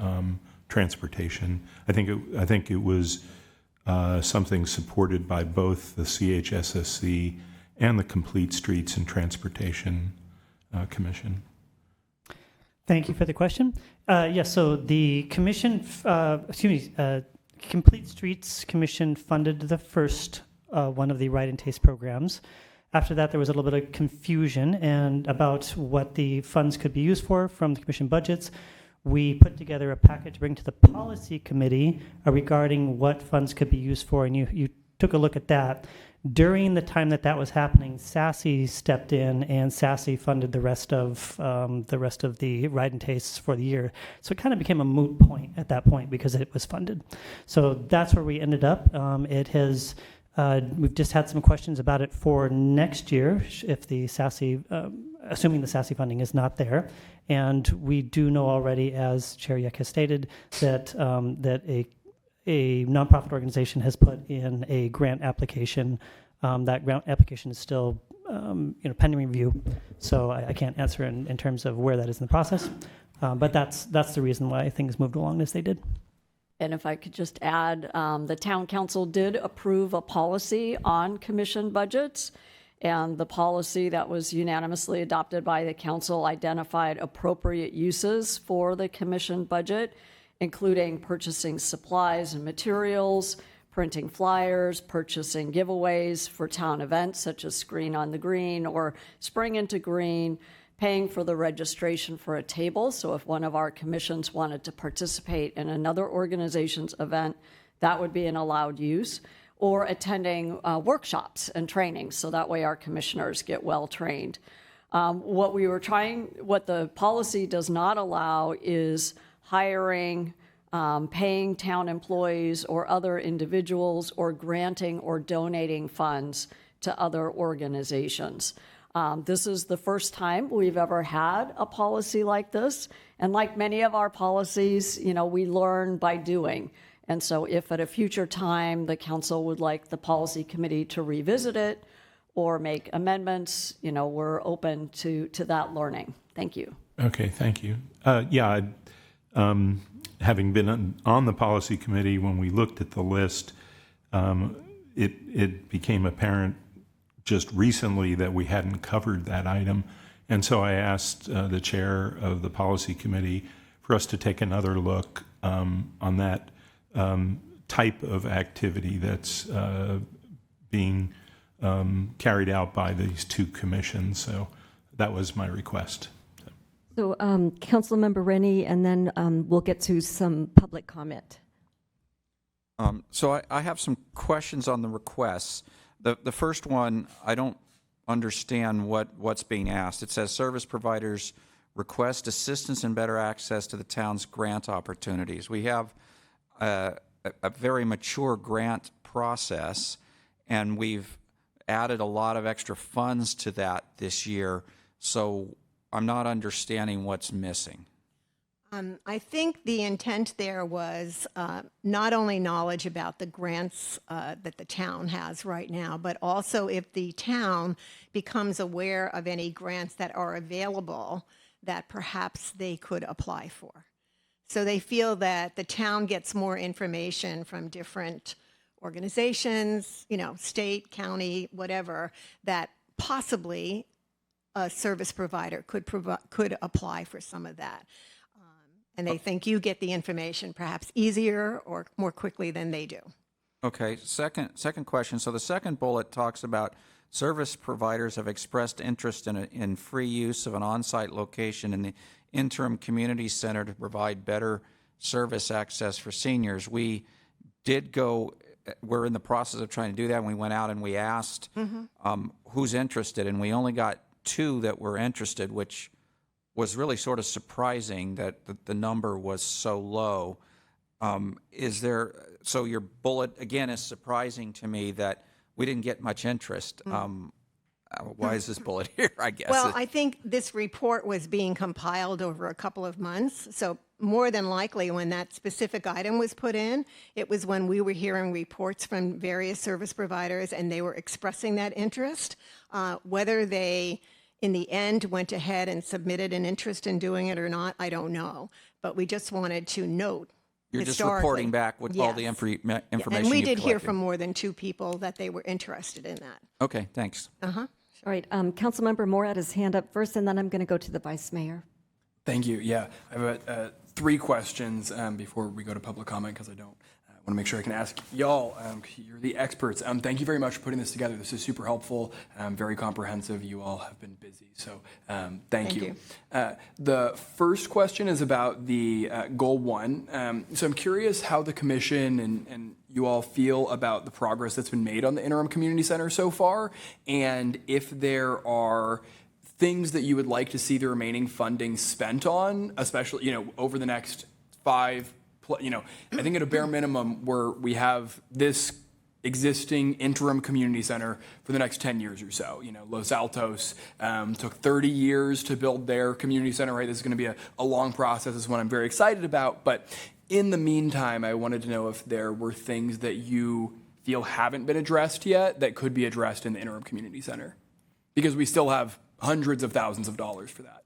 transportation. I think it was something supported by both the CHSSC and the Complete Streets and Transportation Commission. Thank you for the question. Yes, so the commission, Complete Streets Commission funded the first one of the Ride and Taste programs. After that, there was a little bit of confusion and about what the funds could be used for from the commission budgets. We put together a package to bring to the policy committee regarding what funds could be used for, and you took a look at that. During the time that was happening, SASE stepped in, and SASE funded the rest of the Ride and Tastes for the year. So it kind of became a moot point at that point because it was funded. So that's where we ended up. We've just had some questions about it for next year, if the SASE, assuming the SASE funding is not there. And we do know already, as Chair Yek has stated, that a nonprofit organization has put in a grant application. That grant application is still pending review, so I can't answer in terms of where that is in the process. But that's the reason why things moved along as they did. And if I could just add, the town council did approve a policy on commission budgets, and the policy that was unanimously adopted by the council identified appropriate uses for the commission budget, including purchasing supplies and materials, printing flyers, purchasing giveaways for town events such as Screen on the Green or Spring into Green, paying for the registration for a table. So if one of our commissions wanted to participate in another organization's event, that would be an allowed use, or attending workshops and trainings. So that way our commissioners get well trained. What the policy does not allow is hiring, paying town employees or other individuals, or granting or donating funds to other organizations. This is the first time we've ever had a policy like this. And like many of our policies, we learn by doing. And so if at a future time the council would like the policy committee to revisit it or make amendments, we're open to that learning. Thank you. Okay, thank you. Having been on the policy committee, when we looked at the list, it became apparent just recently that we hadn't covered that item. And so I asked the chair of the policy committee for us to take another look on that type of activity that's being carried out by these two commissions. So that was my request. So Councilmember Rennie, and then we'll get to some public comment. So I have some questions on the requests. The first one, I don't understand what's being asked. It says service providers request assistance and better access to the town's grant opportunities. We have a very mature grant process, and we've added a lot of extra funds to that this year. So I'm not understanding what's missing. I think the intent there was not only knowledge about the grants that the town has right now, but also if the town becomes aware of any grants that are available that perhaps they could apply for. So they feel that the town gets more information from different organizations, state, county, whatever, that possibly a service provider could apply for some of that. And they think you get the information perhaps easier or more quickly than they do. Okay, second question. So the second bullet talks about service providers have expressed interest in free use of an on-site location in the interim community center to provide better service access for seniors. We're in the process of trying to do that, and we went out and we asked who's interested, and we only got 2 that were interested, which was really sort of surprising that the number was so low. So your bullet, again, is surprising to me that we didn't get much interest. Why is this bullet here, I guess? Well, I think this report was being compiled over a couple of months. So more than likely when that specific item was put in, it was when we were hearing reports from various service providers and they were expressing that interest. Whether they, in the end, went ahead and submitted an interest in doing it or not, I don't know. But we just wanted to note. You're just reporting back with all the information And we you've did hear collected. from more than 2 people that they were interested in that. Okay, thanks. All right, Councilmember Moore had his hand up first, and then I'm going to go to the Vice Mayor. Thank you. Yeah, I have 3 questions before we go to public comment, because I don't want to make sure I can ask y'all. You're the experts. Thank you very much for putting this together. This is super helpful, very comprehensive. You all have been busy, so thank you. The first question is about the Goal 1. So I'm curious how the commission and you all feel about the progress that's been made on the interim community center so far, and if there are things that you would like to see the remaining funding spent on, especially over the next 5. I think at a bare minimum we have this existing interim community center for the next 10 years or so. Los Altos took 30 years to build their community center, right? This is going to be a long process. This is one I'm very excited about. But in the meantime, I wanted to know if there were things that you feel haven't been addressed yet that could be addressed in the interim community center, because we still have hundreds of thousands of dollars for that.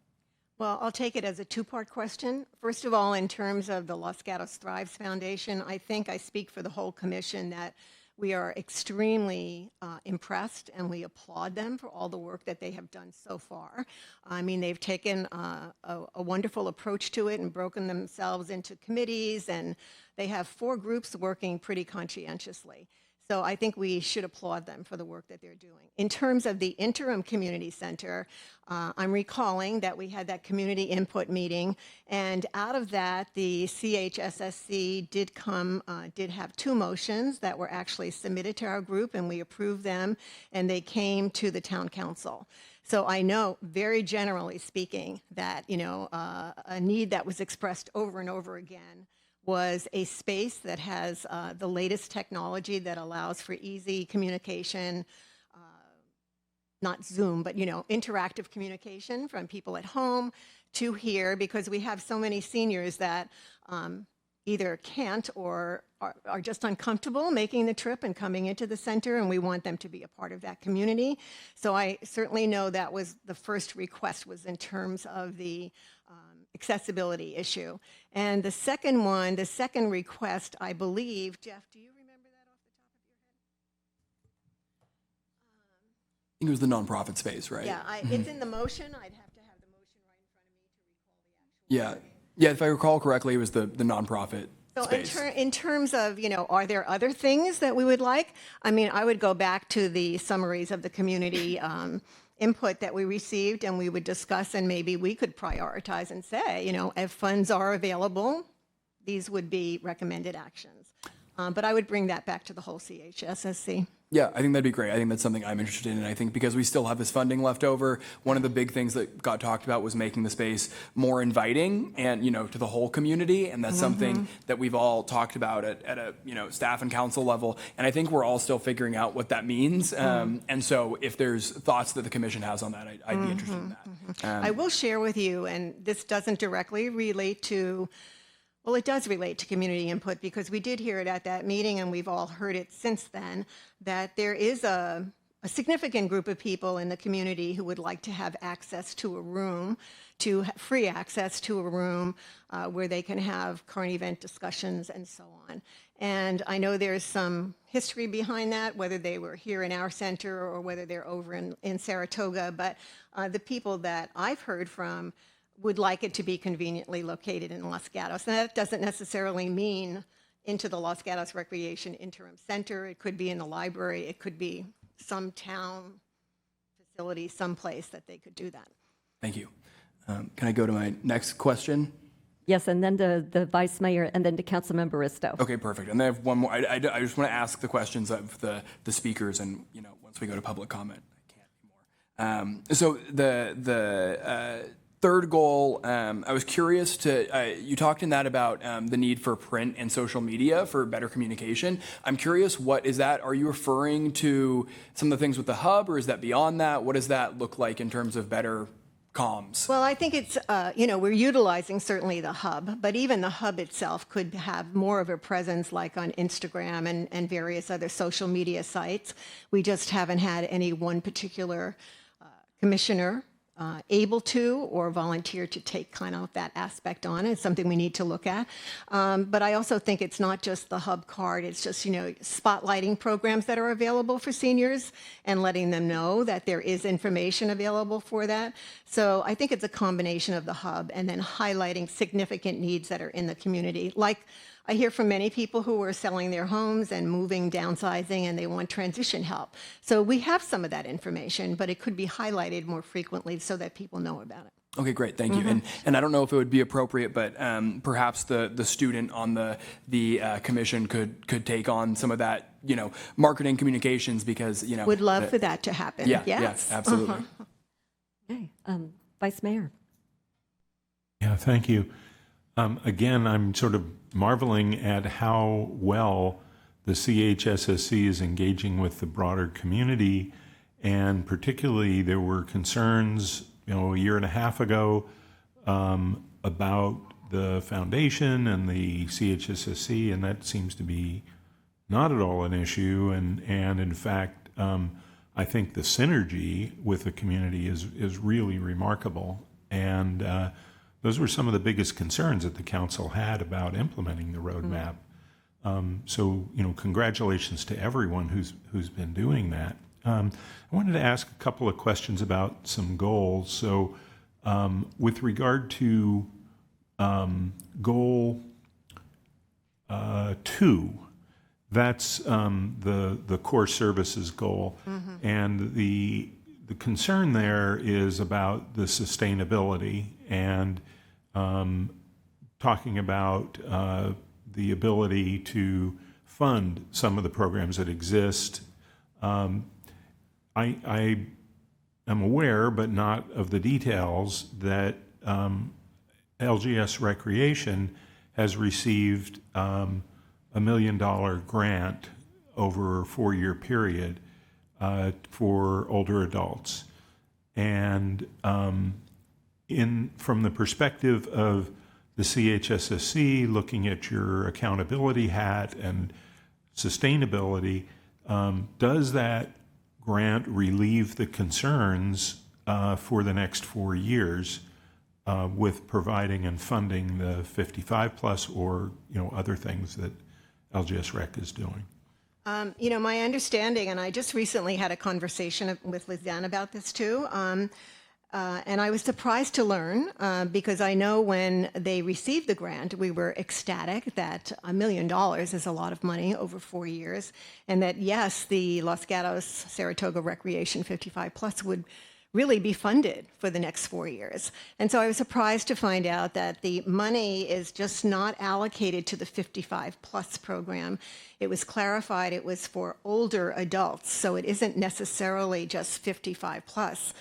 Well, I'll take it as a 2-part question. First of all, in terms of the Los Gatos Thrives Foundation, I think I speak for the whole commission that we are extremely impressed, and we applaud them for all the work that they have done so far. I mean, they've taken a wonderful approach to it and broken themselves into committees, and they have 4 groups working pretty conscientiously. So I think we should applaud them for the work that they're doing. In terms of the interim community center, I'm recalling that we had that community input meeting, and out of that, the CHSSC did have 2 motions that were actually submitted to our group, and we approved them, and they came to the town council. So I know, very generally speaking, that a need that was expressed over and over again was a space that has the latest technology that allows for easy communication, not Zoom, but, interactive communication from people at home to here, because we have so many seniors that either can't or are just uncomfortable making the trip and coming into the center, and we want them to be a part of that community. So I certainly know that was the first request, was in terms of the accessibility issue. And the second request, I believe, Jeff, do you remember that off the top of your head? I think it was the nonprofit space, right? Yeah, it's in the motion. I'd have to have the motion right in front of me to recall the actual. Yeah, if I recall correctly, it was the nonprofit So space. in terms of, are there other things that we would like? I mean, I would go back to the summaries of the community input that we received, and we would discuss, and maybe we could prioritize and say, if funds are available, these would be recommended actions. But I would bring that back to the whole CHSSC. Yeah, I think that'd be great. I think that's something I'm interested in. And I think because we still have this funding left over, one of the big things that got talked about was making the space more inviting and, to the whole community. And that's something that we've all talked about at a, staff and council level. And I think we're all still figuring out what that means. And so if there's thoughts that the commission has on that, I'd be interested in that. I will share with you, and this doesn't directly relate to, well, it does relate to community input, because we did hear it at that meeting, and we've all heard it since then, that there is a significant group of people in the community who would like to have access to a room, free access to a room where they can have current event discussions and so on. And I know there's some history behind that, whether they were here in our center or whether they're over in Saratoga, but the people that I've heard from would like it to be conveniently located in Los Gatos. And that doesn't necessarily mean into the Los Gatos Recreation Interim Center. It could be in the library. It could be some town facility, someplace that they could do that. Thank you. Can I go to my next question? Yes, and then to the vice mayor, and then to Councilmember Risto. Okay, perfect. And then I have one more. I just want to ask the questions of the speakers, and once we go to public comment, I can't anymore. So the third goal, I was curious to, you talked in that about the need for print and social media for better communication. I'm curious, what is that? Are you referring to some of the things with the hub, or is that beyond that? What does that look like in terms of better comms? Well, I think it's, we're utilizing certainly the hub, but even the hub itself could have more of a presence, like on Instagram and various other social media sites. We just haven't had any one particular commissioner able to or volunteer to take kind of that aspect on. It's something we need to look at. But I also think it's not just the hub card. It's just, spotlighting programs that are available for seniors and letting them know that there is information available for that. So I think it's a combination of the hub and then highlighting significant needs that are in the community. Like I hear from many people who are selling their homes and moving, downsizing, and they want transition help. So we have some of that information, but it could be highlighted more frequently so that people know about it. Okay, great, thank you. And I don't know if it would be appropriate, but perhaps the student on the commission could take on some of that, marketing communications, because would love for that to happen. Yeah, yes. yeah, absolutely. Okay, Vice Mayor. Yeah, thank you. Again, I'm sort of marveling at how well the CHSSC is engaging with the broader community, and particularly there were concerns, a year and a half ago about the foundation and the CHSSC, and that seems to be not at all an issue. And in fact, I think the synergy with the community is really remarkable. And those were some of the biggest concerns that the council had about implementing the roadmap. So, congratulations to everyone who's been doing that. I wanted to ask a couple of questions about some goals. So, with regard to goal 2, that's the core services goal, and the concern there is about the sustainability and talking about the ability to fund some of the programs that exist. I am aware, but not of the details, that LGS Recreation has received $1 million grant over a 4-year period for older adults. And from the perspective of the CHSSC, looking at your accountability hat and sustainability, does that grant relieve the concerns for the next 4 years with providing and funding the 55 plus or other things that LGS Rec is doing? My understanding, and I just recently had a conversation with Lizanne about this too, and I was surprised to learn because I know when they received the grant, we were ecstatic that $1 million is a lot of money over 4 years, and that yes, the Los Gatos Saratoga Recreation 55 Plus would really be funded for the next 4 years. And so I was surprised to find out that the money is just not allocated to the 55 plus program. It was clarified it was for older adults, so it isn't necessarily just 55 plus.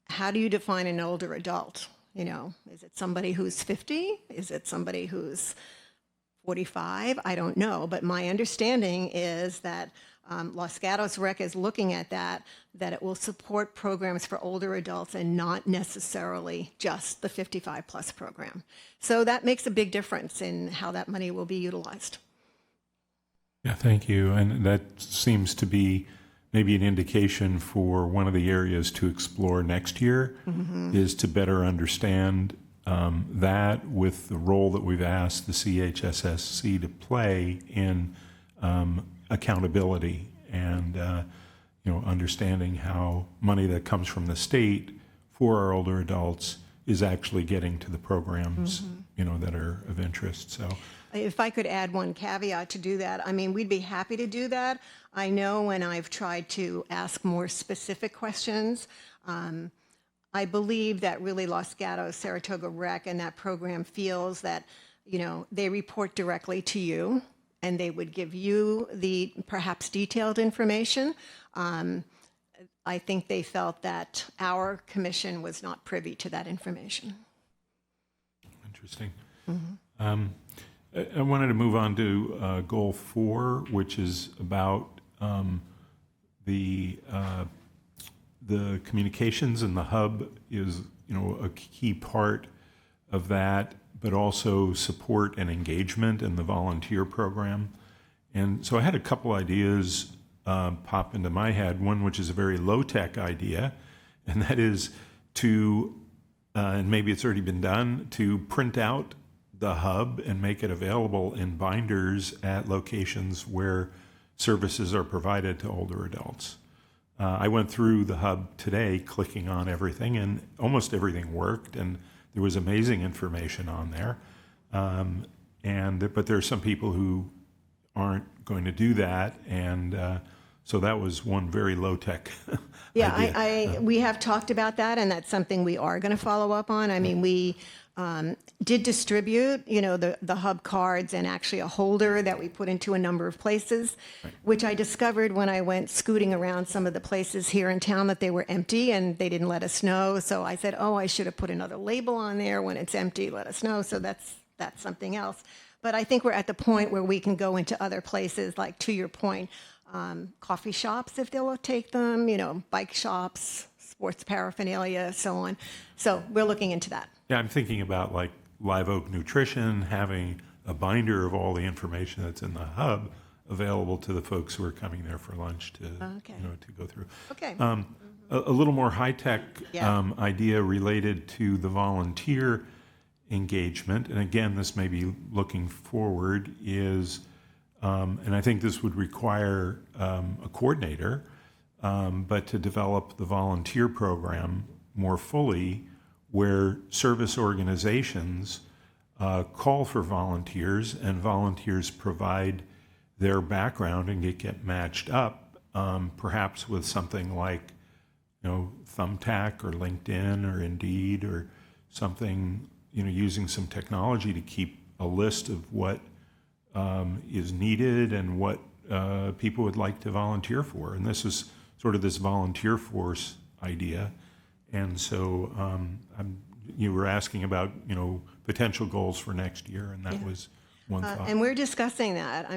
How do you define an older adult? Is it somebody who's 50? Is it somebody who's 45? I don't know, but my understanding is that Los Gatos Rec is looking at that it will support programs for older adults and not necessarily just the 55 plus program. So that makes a big difference in how that money will be utilized. Yeah, thank you. And that seems to be maybe an indication for one of the areas to explore next year is to better understand that with the role that we've asked the CHSSC to play in accountability and understanding how money that comes from the state for our older adults is actually getting to the programs that are of interest. So if I could add one caveat to do that, we'd be happy to do that. I know when I've tried to ask more specific questions, I believe that really Los Gatos Saratoga Rec and that program feels that they report directly to you and they would give you the perhaps detailed information. I think they felt that our commission was not privy to that information. Interesting. I wanted to move on to goal 4, which is about the communications, and the hub is a key part of that, but also support and engagement in the volunteer program. And so I had a couple ideas pop into my head, one which is a very low-tech idea, and that is to, and maybe it's already been done, to print out the hub and make it available in binders at locations where services are provided to older adults. I went through the hub today clicking on everything, and almost everything worked, and there was amazing information on there. But there are some people who aren't going to do that, and so that was one very low-tech idea. We have talked about that, and that's something we are going to follow up on. We did distribute, the hub cards and actually a holder that we put into a number of places, which I discovered when I went scooting around some of the places here in town that they were empty and they didn't let us know. So I said, I should have put another label on there. When it's empty, let us know. So that's something else. But I think we're at the point where we can go into other places, like to your point, coffee shops, if they'll take them, bike shops, sports paraphernalia, so on. So we're looking into that. Yeah, I'm thinking about like Live Oak Nutrition having a binder of all the information that's in the hub available to the folks who are coming there for lunch to to go through. Okay. A little more high-tech idea related to the volunteer engagement, and again, this may be looking forward, is, and I think this would require a coordinator, but to develop the volunteer program more fully, where service organizations call for volunteers, and volunteers provide their background and get matched up, perhaps with something like, Thumbtack or LinkedIn or Indeed or something, using some technology to keep a list of what is needed and what people would like to volunteer for. And this is sort of this volunteer force idea. And so you were asking about, potential goals for next year, and that was one thought. And we're discussing that.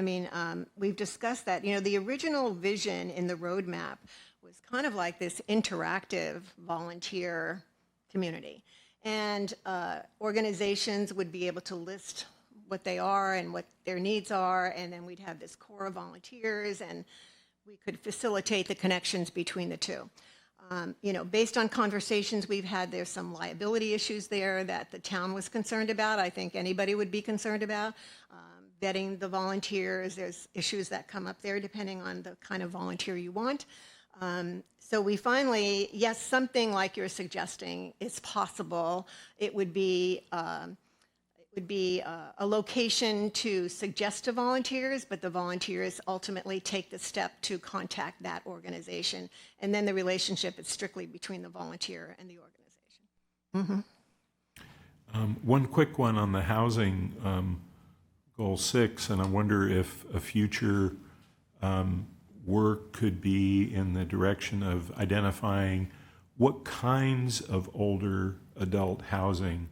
We've discussed that. The original vision in the roadmap was kind of like this interactive volunteer community. And organizations would be able to list what they are and what their needs are, and then we'd have this core of volunteers, and we could facilitate the connections between the two. Based on conversations we've had, there's some liability issues there that the town was concerned about. I think anybody would be concerned about. Vetting the volunteers, there's issues that come up there depending on the kind of volunteer you want. So we finally, yes, something like you're suggesting is possible. It would be a location to suggest to volunteers, but the volunteers ultimately take the step to contact that organization. And then the relationship is strictly between the volunteer and the organization. One quick one on the housing, goal 6, and I wonder if a future work could be in the direction of identifying what kinds of older adult housing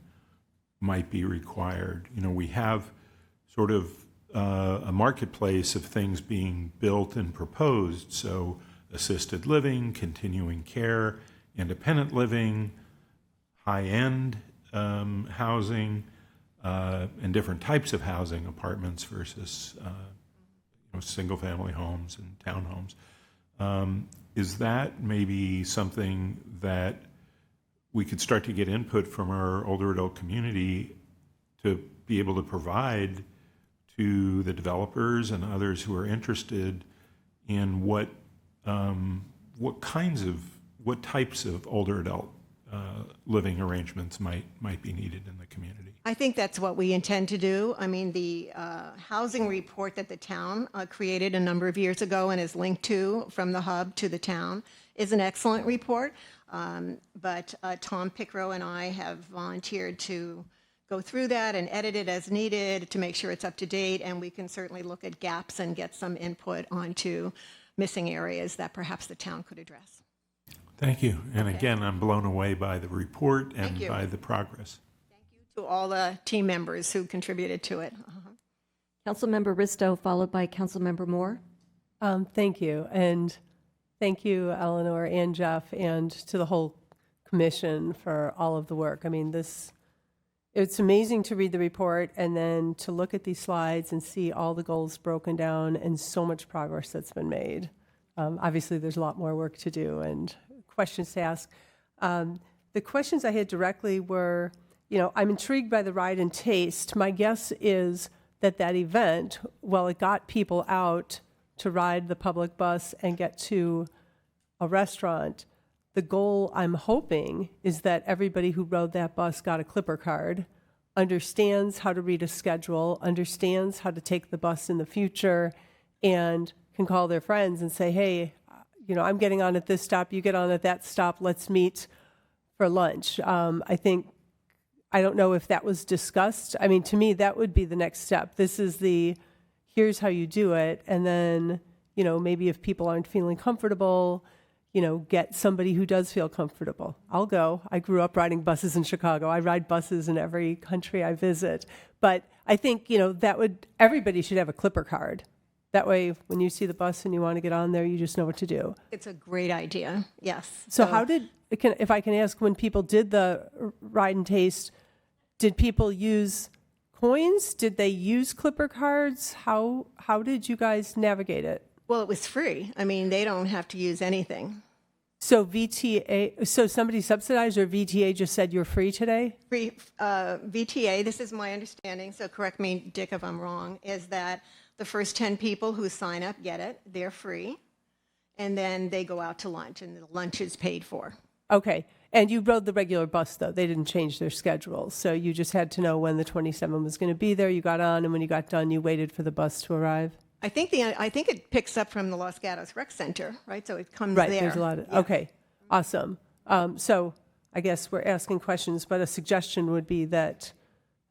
might be required. We have sort of a marketplace of things being built and proposed, so assisted living, continuing care, independent living, high-end housing, and different types of housing, apartments versus single-family homes and townhomes. Is that maybe something that we could start to get input from our older adult community to be able to provide to the developers and others who are interested in what types of older adult living arrangements might be needed in the community? I think that's what we intend to do. I mean, the housing report that the town created a number of years ago and is linked to from the hub to the town is an excellent report. But Tom Pickrow and I have volunteered to go through that and edit it as needed to make sure it's up to date, and we can certainly look at gaps and get some input onto missing areas that perhaps the town could address. Thank you. And again, I'm blown away by the report and Thank you. by the progress. To all the team members who contributed to it. Councilmember Risto, followed by Councilmember Moore. Thank you. And thank you, Eleanor and Jeff, and to the whole commission for all of the work. I mean, it's amazing to read the report and then to look at these slides and see all the goals broken down and so much progress that's been made. Obviously, there's a lot more work to do and questions to ask. The questions I had directly were, I'm intrigued by the ride and taste. My guess is that event, while it got people out to ride the public bus and get to a restaurant, the goal, I'm hoping, is that everybody who rode that bus got a Clipper card, understands how to read a schedule, understands how to take the bus in the future, and can call their friends and say, hey, I'm getting on at this stop, you get on at that stop, let's meet for lunch. I don't know if that was discussed. I mean, to me, that would be the next step. This is here's how you do it. And then, maybe if people aren't feeling comfortable, get somebody who does feel comfortable. I'll go. I grew up riding buses in Chicago. I ride buses in every country I visit. But I think, everybody should have a Clipper card. That way, when you see the bus and you want to get on there, you just know what to do. It's a great idea, yes. So if I can ask, when people did the ride and taste, did people use coins? Did they use Clipper cards? How did you guys navigate it? Well, it was free. I mean, they don't have to use anything. So somebody subsidized, or VTA just said you're free today? Free, VTA, this is my understanding, so correct me, Dick, if I'm wrong, is that the first 10 people who sign up get it. They're free. And then they go out to lunch, and the lunch is paid for. Okay. And you rode the regular bus, though. They didn't change their schedule. So you just had to know when the 27 was going to be there. You got on, and when you got done, you waited for the bus to arrive? I think it picks up from the Los Gatos Rec Center, right? So it comes right, there. There's a lot of, okay, awesome. So I guess we're asking questions, but a suggestion would be that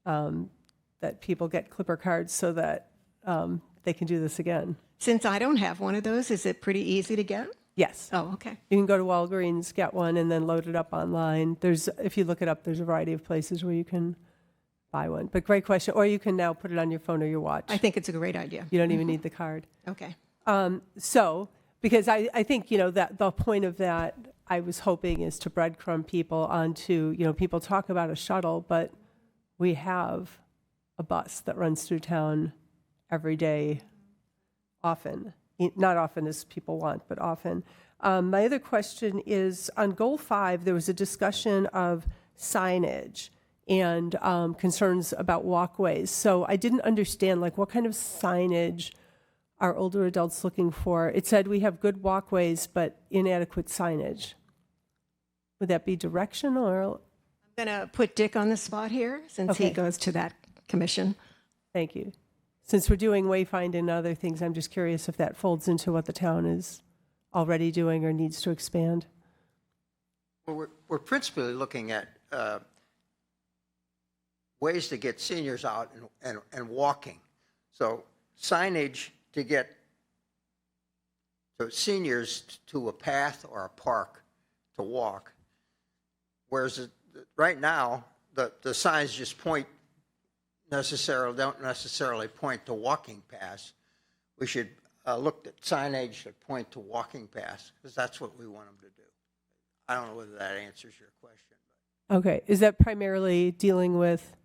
that people get Clipper cards so that they can do this again. Since I don't have one of those, is it pretty easy to get? Yes. Oh, okay. You can go to Walgreens, get one, and then load it up online. If you look it up, there's a variety of places where you can buy one. But great question. Or you can now put it on your phone or your watch. I think it's a great idea. You don't even need the card. Okay. So because I think, that the point of that, I was hoping, is to breadcrumb people onto, people talk about a shuttle, but we have a bus that runs through town every day, often. Not often as people want, but often. My other question is, on Goal 5, there was a discussion of signage and concerns about walkways. So I didn't understand, what kind of signage are older adults looking for? It said we have good walkways, but inadequate signage. Would that be directional? Or? I'm going to put Dick on the spot here, since he goes to that commission. Thank you. Since we're doing wayfinding and other things, I'm just curious if that folds into what the town is already doing or needs to expand. Well, we're principally looking at ways to get seniors out and walking. So signage to get seniors to a path or a park to walk. Whereas right now, the signs just don't necessarily point to walking paths. We should look at signage that point to walking paths, because that's what we want them to do. I don't know whether that answers your question. Okay. Is that primarily dealing with,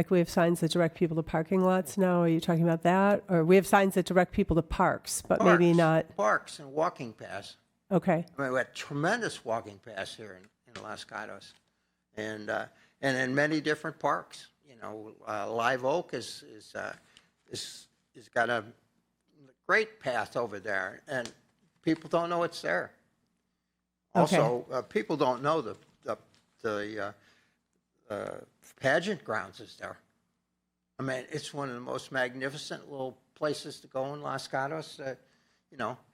we have signs that direct people to parking lots now? Are you talking about that? Or we have signs that direct people to parks, but maybe not? Parks and walking paths. Okay. I mean, we had tremendous walking paths here in Los Gatos, and in many different parks. Live Oak is got a great path over there, and people don't know it's there. Also, people don't know the pageant grounds is there. I mean, it's one of the most magnificent little places to go in Los Gatos.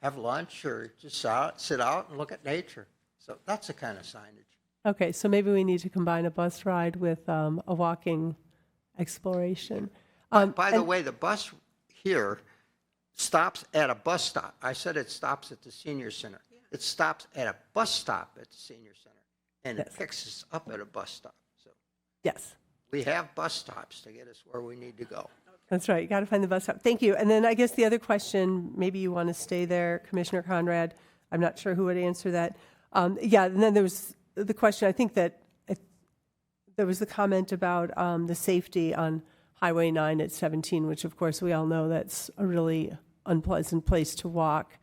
Have lunch or just sit out and look at nature. So that's the kind of signage. Okay, so maybe we need to combine a bus ride with a walking exploration. By the way, the bus here stops at a bus stop. I said it stops at the senior center. Yeah. It stops at a bus stop at the senior center, and it picks us up at a bus stop. So yes, we have bus stops to get us where we need to go. That's right. You got to find the bus stop. Thank you. And then I guess the other question, maybe you want to stay there, Commissioner Conrad. I'm not sure who would answer that. And then there was the question, I think that there was the comment about the safety on Highway 9 at 17, which of course we all know that's a really unpleasant place to walk.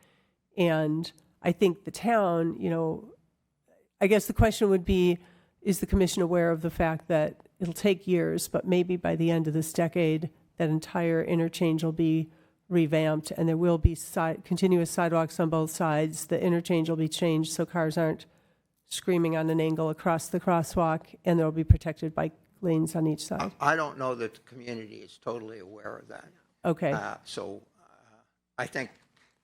And I think the town, I guess the question would be, is the commission aware of the fact that it'll take years, but maybe by the end of this decade, that entire interchange will be revamped and there will be continuous sidewalks on both sides. The interchange will be changed so cars aren't screaming on an angle across the crosswalk, and there will be protected bike lanes on each side. I don't know that the community is totally aware of that. Okay. So I think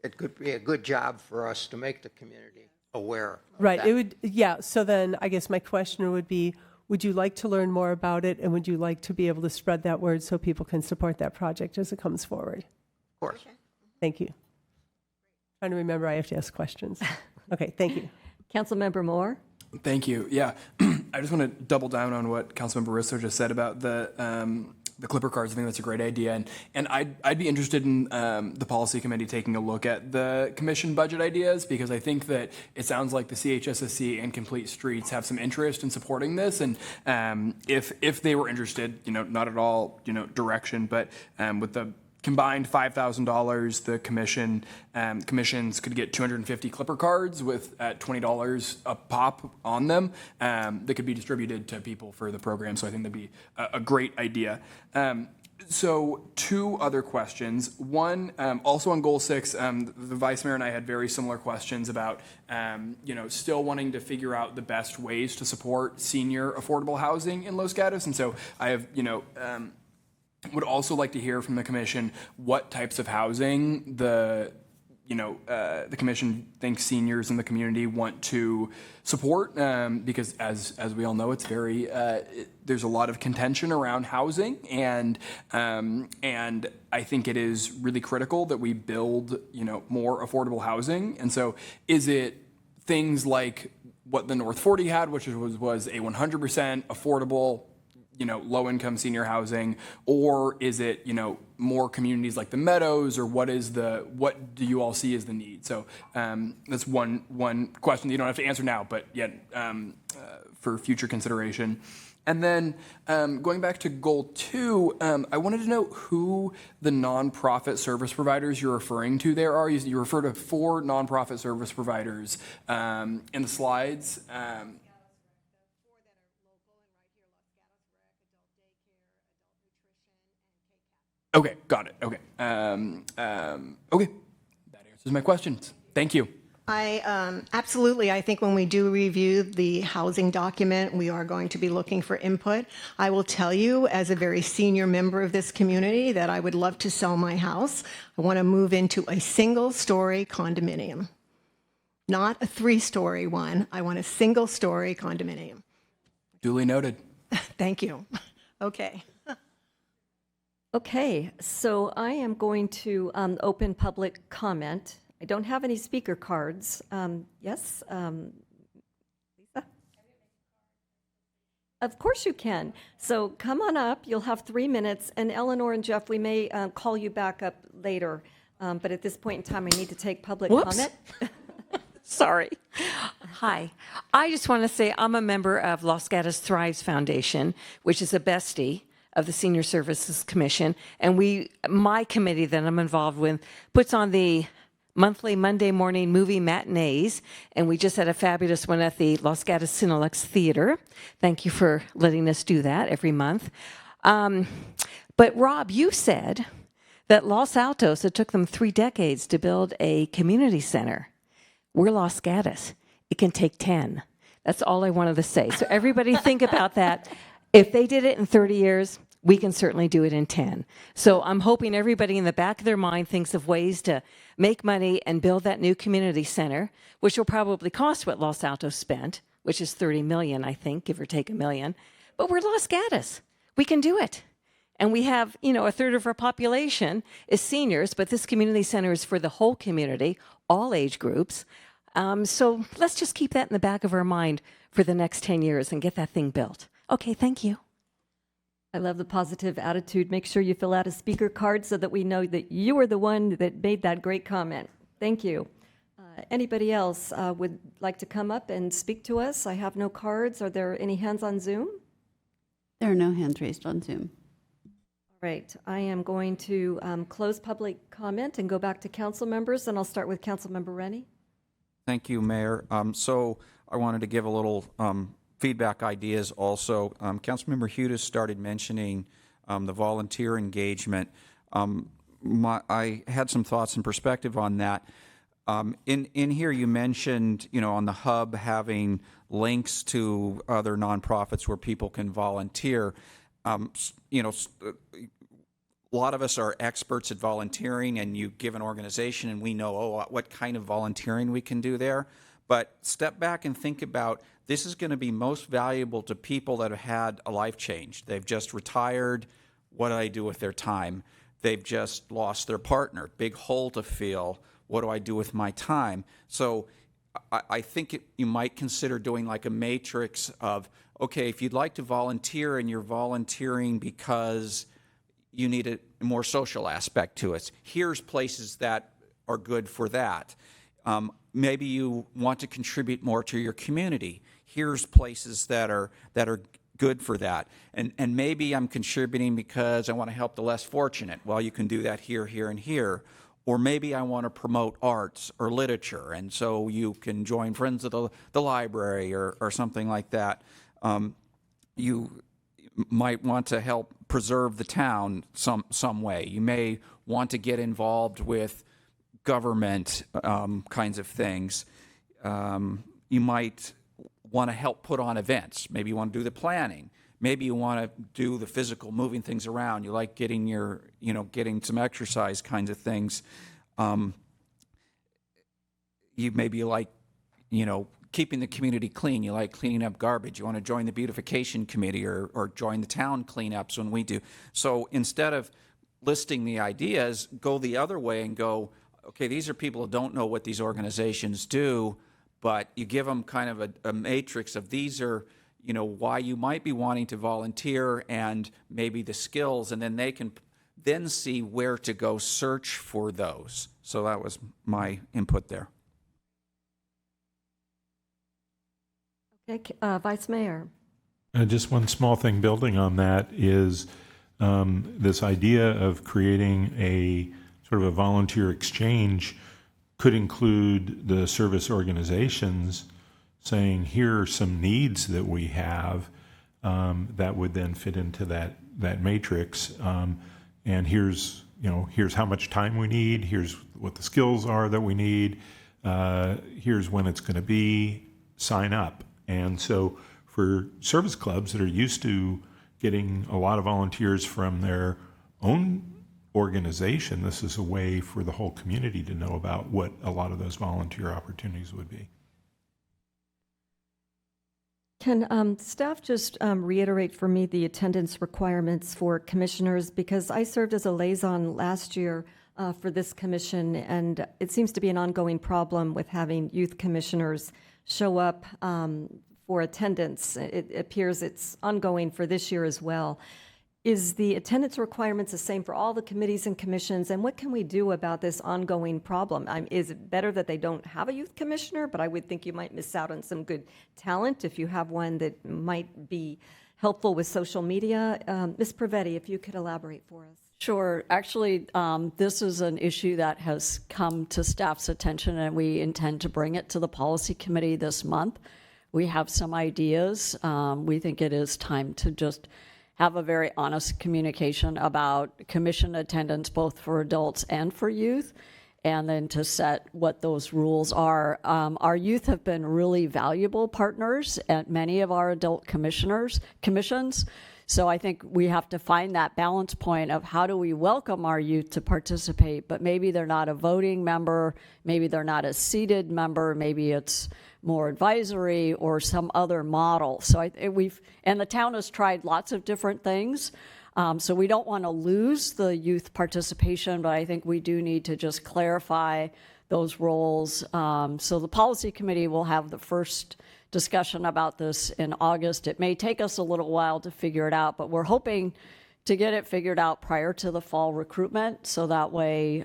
it could be a good job for us to make the community aware of right. that. It would. Yeah. So then I guess my question would be, would you like to learn more about it, and would you like to be able to spread that word so people can support that project as it comes forward? Of course. Okay. Thank you. Trying to remember I have to ask questions. Okay, thank you. Councilmember Moore? Thank you. Yeah, I just want to double down on what Councilmember Risso just said about the Clipper cards. I think that's a great idea, and I'd be interested in the policy committee taking a look at the commission budget ideas, because I think that it sounds like the CHSSC and Complete Streets have some interest in supporting this, and if they were interested, not at all, direction, but with the combined $5,000, the commissions could get 250 Clipper cards with at $20 a pop on them that could be distributed to people for the program. So I think that'd be a great idea. So two other questions. One, also on Goal 6, the Vice Mayor and I had very similar questions about, still wanting to figure out the best ways to support senior affordable housing in Los Gatos. And so I have, would also like to hear from the commission what types of housing the commission thinks seniors in the community want to support, because as we all know, it's very there's a lot of contention around housing, and I think it is really critical that we build more affordable housing. And so, is it things like what the North 40 had, which was a 100% affordable low-income senior housing, or is it, more communities like the Meadows, or what do you all see as the need? So that's one question that you don't have to answer now, but yet for future consideration. And then going back to goal 2, I wanted to know who the nonprofit service providers you're referring to there are. You refer to 4 nonprofit service providers in the slides. Okay, got it. Okay. Okay, that answers my questions. Thank you. Absolutely. I think when we do review the housing document, we are going to be looking for input. I will tell you, as a very senior member of this community, that I would love to sell my house. I want to move into a single-story condominium, not a 3-story one. I want a single-story condominium. Duly noted. Thank you. Okay. Okay, so I am going to open public comment. I don't have any speaker cards. Yes, Lisa? Of course you can. So come on up. You'll have 3 minutes. And Eleanor and Jeff, we may call you back up later. But at this point in time, I need to take public comment. Sorry. Hi. I just want to say I'm a member of Los Gatos Thrives Foundation, which is a bestie of the Senior Services Commission. And my committee that I'm involved with puts on the monthly Monday morning movie matinees, and we just had a fabulous one at the Los Gatos Cinelux Theater. Thank you for letting us do that every month. But Rob, you said that Los Altos, it took them 3 decades to build a community center. We're Los Gatos. It can take 10. That's all I wanted to say. So everybody think about that. If they did it in 30 years, we can certainly do it in 10. So I'm hoping everybody in the back of their mind thinks of ways to make money and build that new community center, which will probably cost what Los Altos spent, which is $30 million, I think, give or take $1 million. But we're Los Gatos. We can do it. And we have, a third of our population is seniors, but this community center is for the whole community, all age groups. So let's just keep that in the back of our mind for the next 10 years and get that thing built. Okay, thank you. I love the positive attitude. Make sure you fill out a speaker card so that we know that you were the one that made that great comment. Thank you. Anybody else would like to come up and speak to us? I have no cards. Are there any hands on Zoom? There are no hands raised on Zoom. All right. I am going to close public comment and go back to council members, and I'll start with Councilmember Rennie. Thank you, Mayor. So I wanted to give a little feedback ideas also. Councilmember Hudis started mentioning the volunteer engagement. I had some thoughts and perspective on that. In here you mentioned, on the hub having links to other nonprofits where people can volunteer. A lot of us are experts at volunteering, and you give an organization and we know, what kind of volunteering we can do there. But step back and think about, this is going to be most valuable to people that have had a life change. They've just retired. What do I do with their time? They've just lost their partner. Big hole to fill. What do I do with my time? So I think you might consider doing like a matrix of, okay, if you'd like to volunteer and you're volunteering because you need a more social aspect to it, here's places that are good for that. Maybe you want to contribute more to your community. Here's places that are good for that. And maybe I'm contributing because I want to help the less fortunate. Well, you can do that here, here, and here. Or maybe I want to promote arts or literature, and so you can join Friends of the Library or something like that. You might want to help preserve the town some way. You may want to get involved with government kinds of things. You might want to help put on events. Maybe you want to do the planning. Maybe you want to do the physical, moving things around. You like getting getting some exercise kinds of things. You maybe like, keeping the community clean. You like cleaning up garbage. You want to join the beautification committee or join the town cleanups when we do. So instead of listing the ideas, go the other way and go, okay, these are people who don't know what these organizations do, but you give them kind of a matrix of these are, why you might be wanting to volunteer and maybe the skills, and then then see where to go search for those. So that was my input there. Okay, Vice Mayor. Just one small thing building on that is this idea of creating a sort of a volunteer exchange could include the service organizations saying, here are some needs that we have that would then fit into that matrix. And here's how much time we need. Here's what the skills are that we need. Here's when it's going to be. Sign up. And so for service clubs that are used to getting a lot of volunteers from their own organization, this is a way for the whole community to know about what a lot of those volunteer opportunities would be. Can staff just reiterate for me the attendance requirements for commissioners? Because I served as a liaison last year for this commission, and it seems to be an ongoing problem with having youth commissioners show up for attendance. It appears it's ongoing for this year as well. Is the attendance requirements the same for all the committees and commissions? And what can we do about this ongoing problem? Is it better that they don't have a youth commissioner? But I would think you might miss out on some good talent if you have one that might be helpful with social media. Ms. Pravetti, if you could elaborate for us. Sure. Actually, this is an issue that has come to staff's attention, and we intend to bring it to the policy committee this month. We have some ideas. We think it is time to just have a very honest communication about commission attendance, both for adults and for youth, and then to set what those rules are. Our youth have been really valuable partners at many of our adult commissions. So I think we have to find that balance point of how do we welcome our youth to participate, but maybe they're not a voting member, maybe they're not a seated member, maybe it's more advisory or some other model. So and the town has tried lots of different things. So we don't want to lose the youth participation, but I think we do need to just clarify those roles. So the policy committee will have the first discussion about this in August. It may take us a little while to figure it out, but we're hoping to get it figured out prior to the fall recruitment. So that way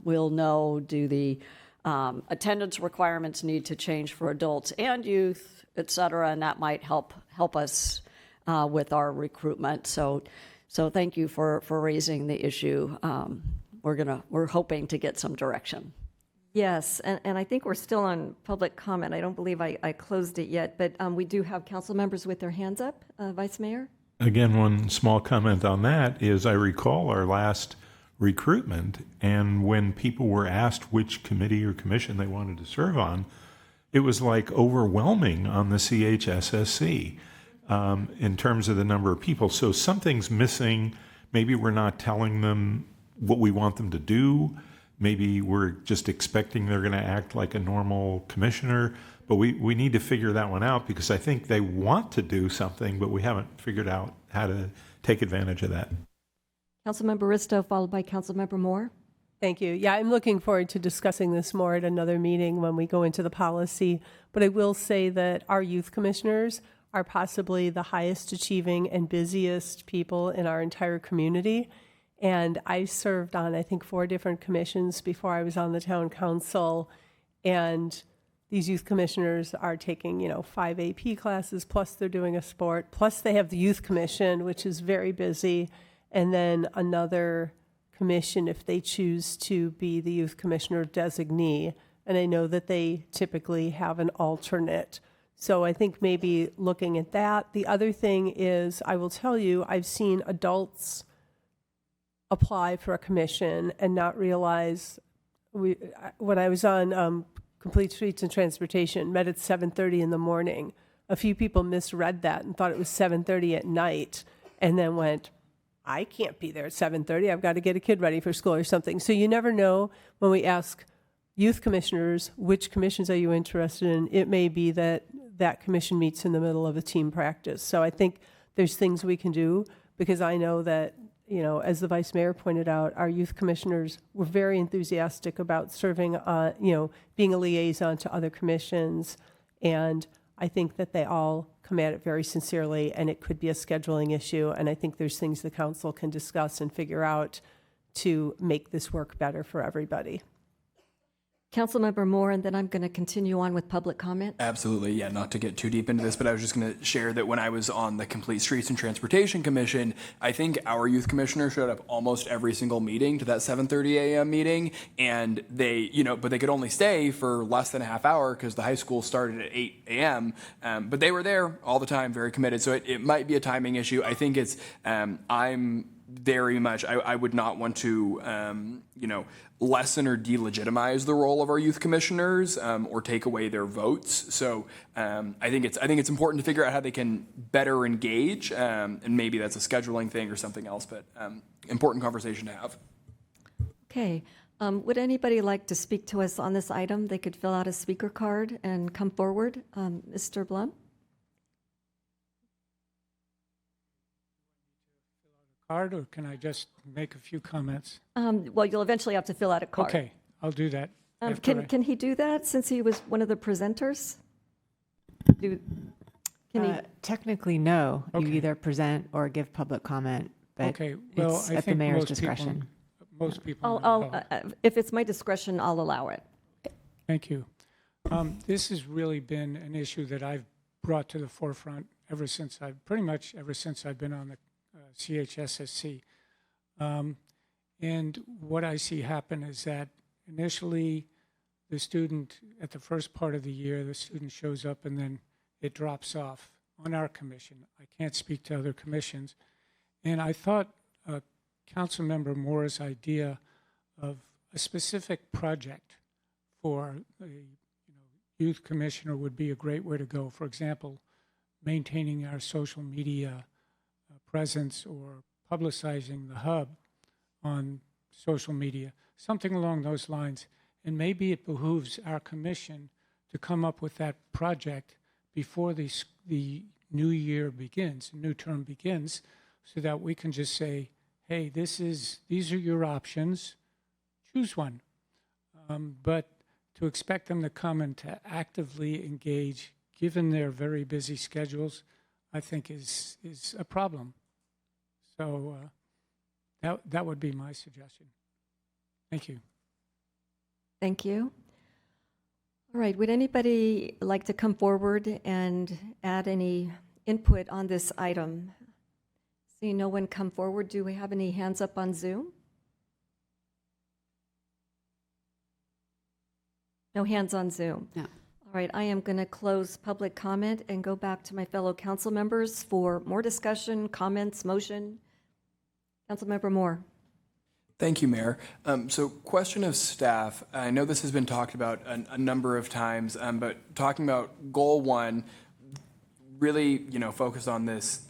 we'll know, do the attendance requirements need to change for adults and youth, et cetera, and that might help us with our recruitment. So thank you for raising the issue. We're hoping to get some direction. Yes, and I think we're still on public comment. I don't believe I closed it yet, but we do have council members with their hands up. Vice Mayor? Again, one small comment on that is I recall our last recruitment, and when people were asked which committee or commission they wanted to serve on, it was like overwhelming on the CHSSC in terms of the number of people. So something's missing. Maybe we're not telling them what we want them to do. Maybe we're just expecting they're going to act like a normal commissioner. But we need to figure that one out, because I think they want to do something, but we haven't figured out how to take advantage of that. Councilmember Risto, followed by Councilmember Moore. Thank you. Yeah, I'm looking forward to discussing this more at another meeting when we go into the policy. But I will say that our youth commissioners are possibly the highest achieving and busiest people in our entire community. And I served on, I think, 4 different commissions before I was on the town council. And these youth commissioners are taking, 5 AP classes, plus they're doing a sport, plus they have the youth commission, which is very busy, and then another commission if they choose to be the youth commissioner designee. And I know that they typically have an alternate. So I think maybe looking at that. The other thing is, I will tell you, I've seen adults apply for a commission and not realize, when I was on Complete Streets and Transportation, met at 7:30 in the morning. A few people misread that and thought it was 7:30 at night, and then went, I can't be there at 7:30. I've got to get a kid ready for school or something. So you never know when we ask youth commissioners, which commissions are you interested in? It may be that that commission meets in the middle of a team practice. So I think there's things we can do, because I know that, as the vice mayor pointed out, our youth commissioners were very enthusiastic about serving, being a liaison to other commissions. And I think that they all come at it very sincerely, and it could be a scheduling issue. And I think there's things the council can discuss and figure out to make this work better for everybody. Councilmember Moore, and then I'm going to continue on with public comment. Absolutely, yeah, not to get too deep into this, but I was just going to share that when I was on the Complete Streets and Transportation Commission, I think our youth commissioner showed up almost every single meeting to that 7:30 a.m. meeting, and they, but they could only stay for less than a half hour because the high school started at 8 a.m., but they were there all the time, very committed, so it might be a timing issue. I think it's, I'm very much, I would not want to, lessen or delegitimize the role of our youth commissioners or take away their votes. So I think it's important to figure out how they can better engage, and maybe that's a scheduling thing or something else, but important conversation to have. Okay. Would anybody like to speak to us on this item? They could fill out a speaker card and come forward. Mr. Blum? Card, or can I just make a few comments? Well, you'll eventually have to fill out a card. Okay, I'll do that. Can he do that since he was one of the presenters? Technically, no. You either present or give public comment, but okay, well, it's I at the think mayor's discretion. Most people. If it's my discretion, I'll allow it. Thank you. This has really been an issue that I've brought to the forefront ever since I've been on the CHSSC. And what I see happen is that initially the student, at the first part of the year, the student shows up and then it drops off on our commission. I can't speak to other commissions. And I thought Councilmember Moore's idea of a specific project for the youth commissioner would be a great way to go. For example, maintaining our social media presence or publicizing the hub on social media, something along those lines. And maybe it behooves our commission to come up with that project before the new year begins, new term begins, so that we can just say, hey, these are your options, choose one. But to expect them to come and to actively engage, given their very busy schedules, I think is a problem. So that would be my suggestion. Thank you. Thank you. All right, would anybody like to come forward and add any input on this item? Seeing no one come forward, do we have any hands up on Zoom? No hands on Zoom? No. All right, I am going to close public comment and go back to my fellow council members for more discussion, comments, motion. Councilmember Moore. Thank you, Mayor. So question of staff. I know this has been talked about a number of times, but talking about goal one, really, focused on this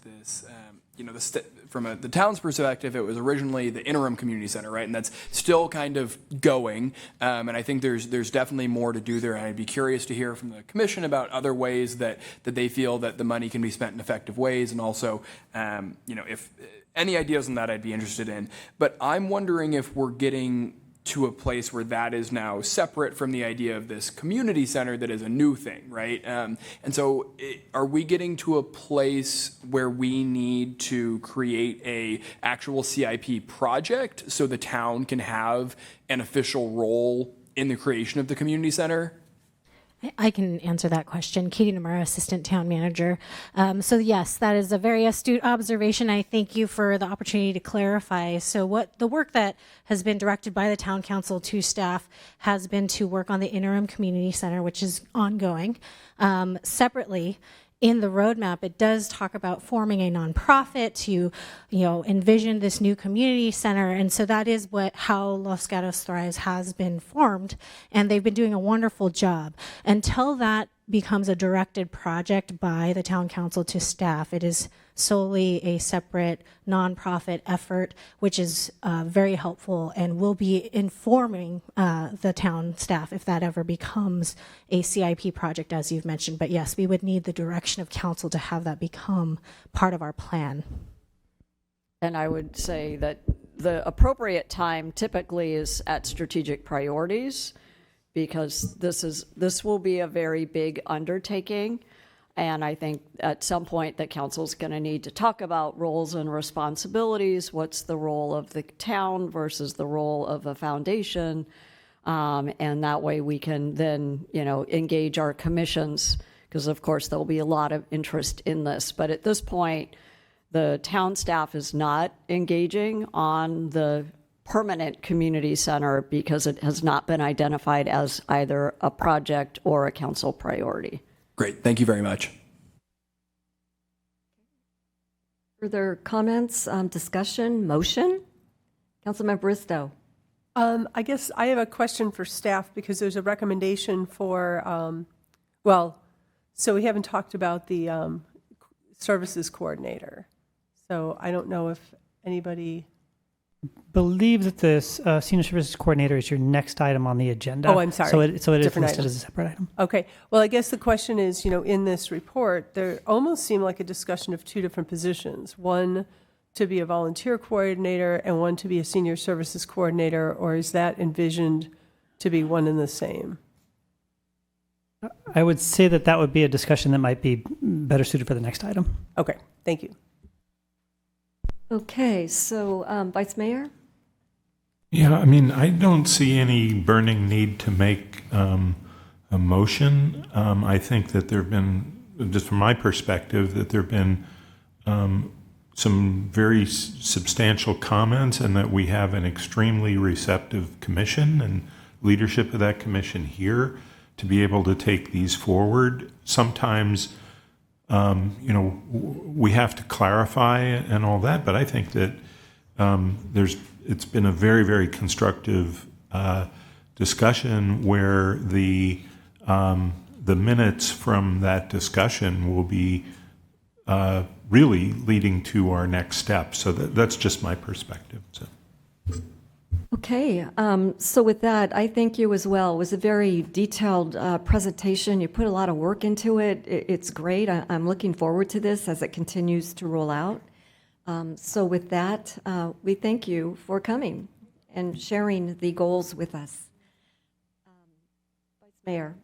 from the town's perspective, it was originally the interim community center, right? And that's still kind of going. And I think there's definitely more to do there. And I'd be curious to hear from the commission about other ways that they feel that the money can be spent in effective ways. And also, if any ideas on that, I'd be interested in. But I'm wondering if we're getting to a place where that is now separate from the idea of this community center that is a new thing, right? And so are we getting to a place where we need to create a actual CIP project so the town can have an official role in the creation of the community center? I can answer that question. Katie Namura, Assistant Town Manager. So yes, that is a very astute observation. I thank you for the opportunity to clarify. So what the work that has been directed by the Town Council to staff has been to work on the interim community center, which is ongoing. Separately, in the roadmap, it does talk about forming a nonprofit to, envision this new community center. And so that is how Los Gatos Thrives has been formed. And they've been doing a wonderful job. Until that becomes a directed project by the town council to staff, it is solely a separate nonprofit effort, which is very helpful and will be informing the town staff if that ever becomes a CIP project, as you've mentioned. But yes, we would need the direction of council to have that become part of our plan. And I would say that the appropriate time typically is at strategic priorities, because this will be a very big undertaking. And I think at some point the council's going to need to talk about roles and responsibilities. What's the role of the town versus the role of a foundation? And that way we can then, engage our commissions, because of course there'll be a lot of interest in this. But at this point, the town staff is not engaging on the permanent community center because it has not been identified as either a project or a council priority. Great. Thank you very much. Further comments, discussion, motion? Councilmember Bristow. I guess I have a question for staff because there's a recommendation for, so we haven't talked about the services coordinator. So I don't know if anybody. Believe that this senior services coordinator is your next item on the agenda. Oh, I'm sorry. So it is Different listed item. as a separate item. Okay. Well, I guess the question is, in this report, there almost seemed like a discussion of two different positions. One to be a volunteer coordinator and one to be a senior services coordinator, or is that envisioned to be one and the same? I would say that would be a discussion that might be better suited for the next item. Okay. Thank you. Okay, so Vice Mayor? Yeah, I mean, I don't see any burning need to make a motion. I think that there have been, just from my perspective, that there have been some very substantial comments, and that we have an extremely receptive commission and leadership of that commission here to be able to take these forward. Sometimes, we have to clarify and all that, but I think that it's been a very, very constructive discussion where the minutes from that discussion will be really leading to our next step. So that's just my perspective. So. Okay, so with that, I thank you as well. It was a very detailed presentation. You put a lot of work into it. It's great. I'm looking forward to this as it continues to roll out. So with that, we thank you for coming and sharing the goals with us. Vice Mayor.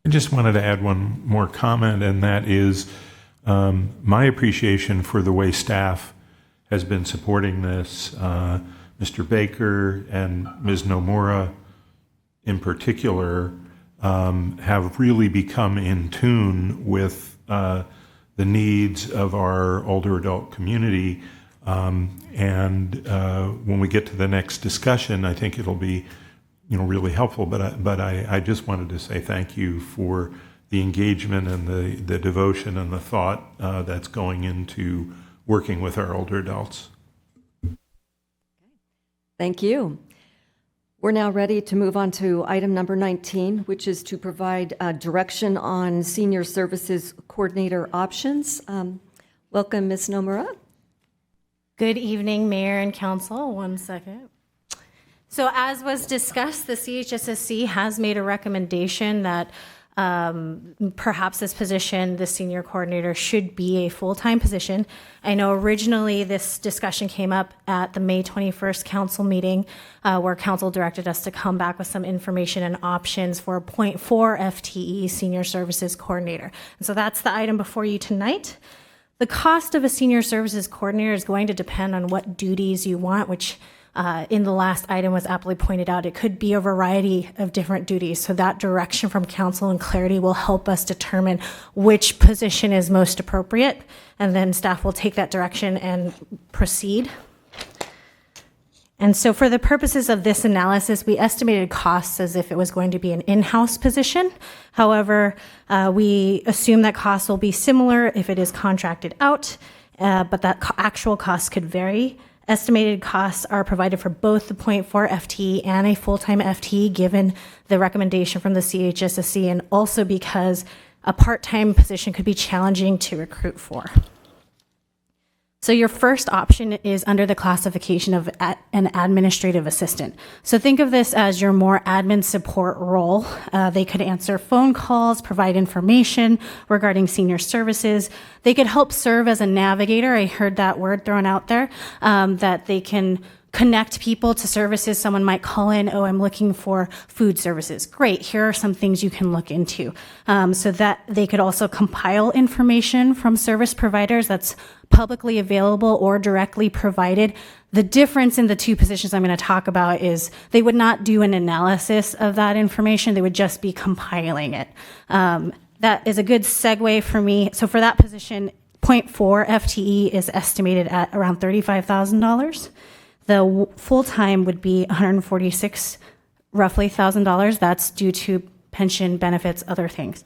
I just wanted to add one more comment, and that is my appreciation for the way staff has been supporting this. Mr. Baker and Ms. Nomura in particular have really become in tune with the needs of our older adult community. And when we get to the next discussion, I think it'll be really helpful. But I just wanted to say thank you for the engagement and the devotion and the thought that's going into working with our older adults. Thank you. We're now ready to move on to item number 19, which is to provide direction on senior services coordinator options. Welcome, Ms. Nomura. Good evening, Mayor and Council. One second. So as was discussed, the CHSSC has made a recommendation that perhaps this position, the senior coordinator, should be a full-time position. I know originally this discussion came up at the May 21st council meeting where council directed us to come back with some information and options for a 0.4 FTE senior services coordinator. And so that's the item before you tonight. The cost of a senior services coordinator is going to depend on what duties you want, which in the last item was aptly pointed out. It could be a variety of different duties. So that direction from council and clarity will help us determine which position is most appropriate. And then staff will take that direction and proceed. And so for the purposes of this analysis, we estimated costs as if it was going to be an in-house position. However, we assume that costs will be similar if it is contracted out, but that actual costs could vary. Estimated costs are provided for both the 0.4 FTE and a full-time FTE given the recommendation from the CHSSC, and also because a part-time position could be challenging to recruit for. So your first option is under the classification of an administrative assistant. So think of this as your more admin support role. They could answer phone calls, provide information regarding senior services. They could help serve as a navigator. I heard that word thrown out there, that they can connect people to services. Someone might call in, oh, I'm looking for food services. Great, here are some things you can look into. So that they could also compile information from service providers that's publicly available or directly provided. The difference in the two positions I'm going to talk about is they would not do an analysis of that information. They would just be compiling it. That is a good segue for me. So for that position, 0.4 FTE is estimated at around $35,000. The full-time would be $146, roughly $1,000. That's due to pension benefits, other things.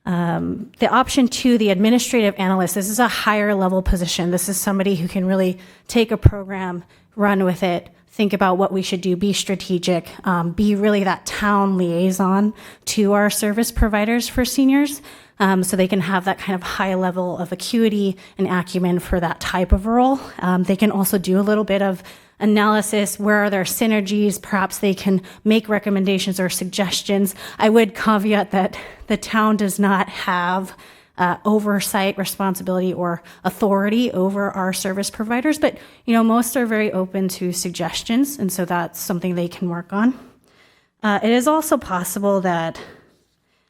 The option 2, the administrative analyst, this is a higher level position. This is somebody who can really take a program, run with it, think about what we should do, be strategic, be really that town liaison to our service providers for seniors, so they can have that kind of high level of acuity and acumen for that type of role. They can also do a little bit of analysis. Where are their synergies? Perhaps they can make recommendations or suggestions. I would caveat that the town does not have oversight, responsibility, or authority over our service providers, but most are very open to suggestions, and so that's something they can work on. It is also possible that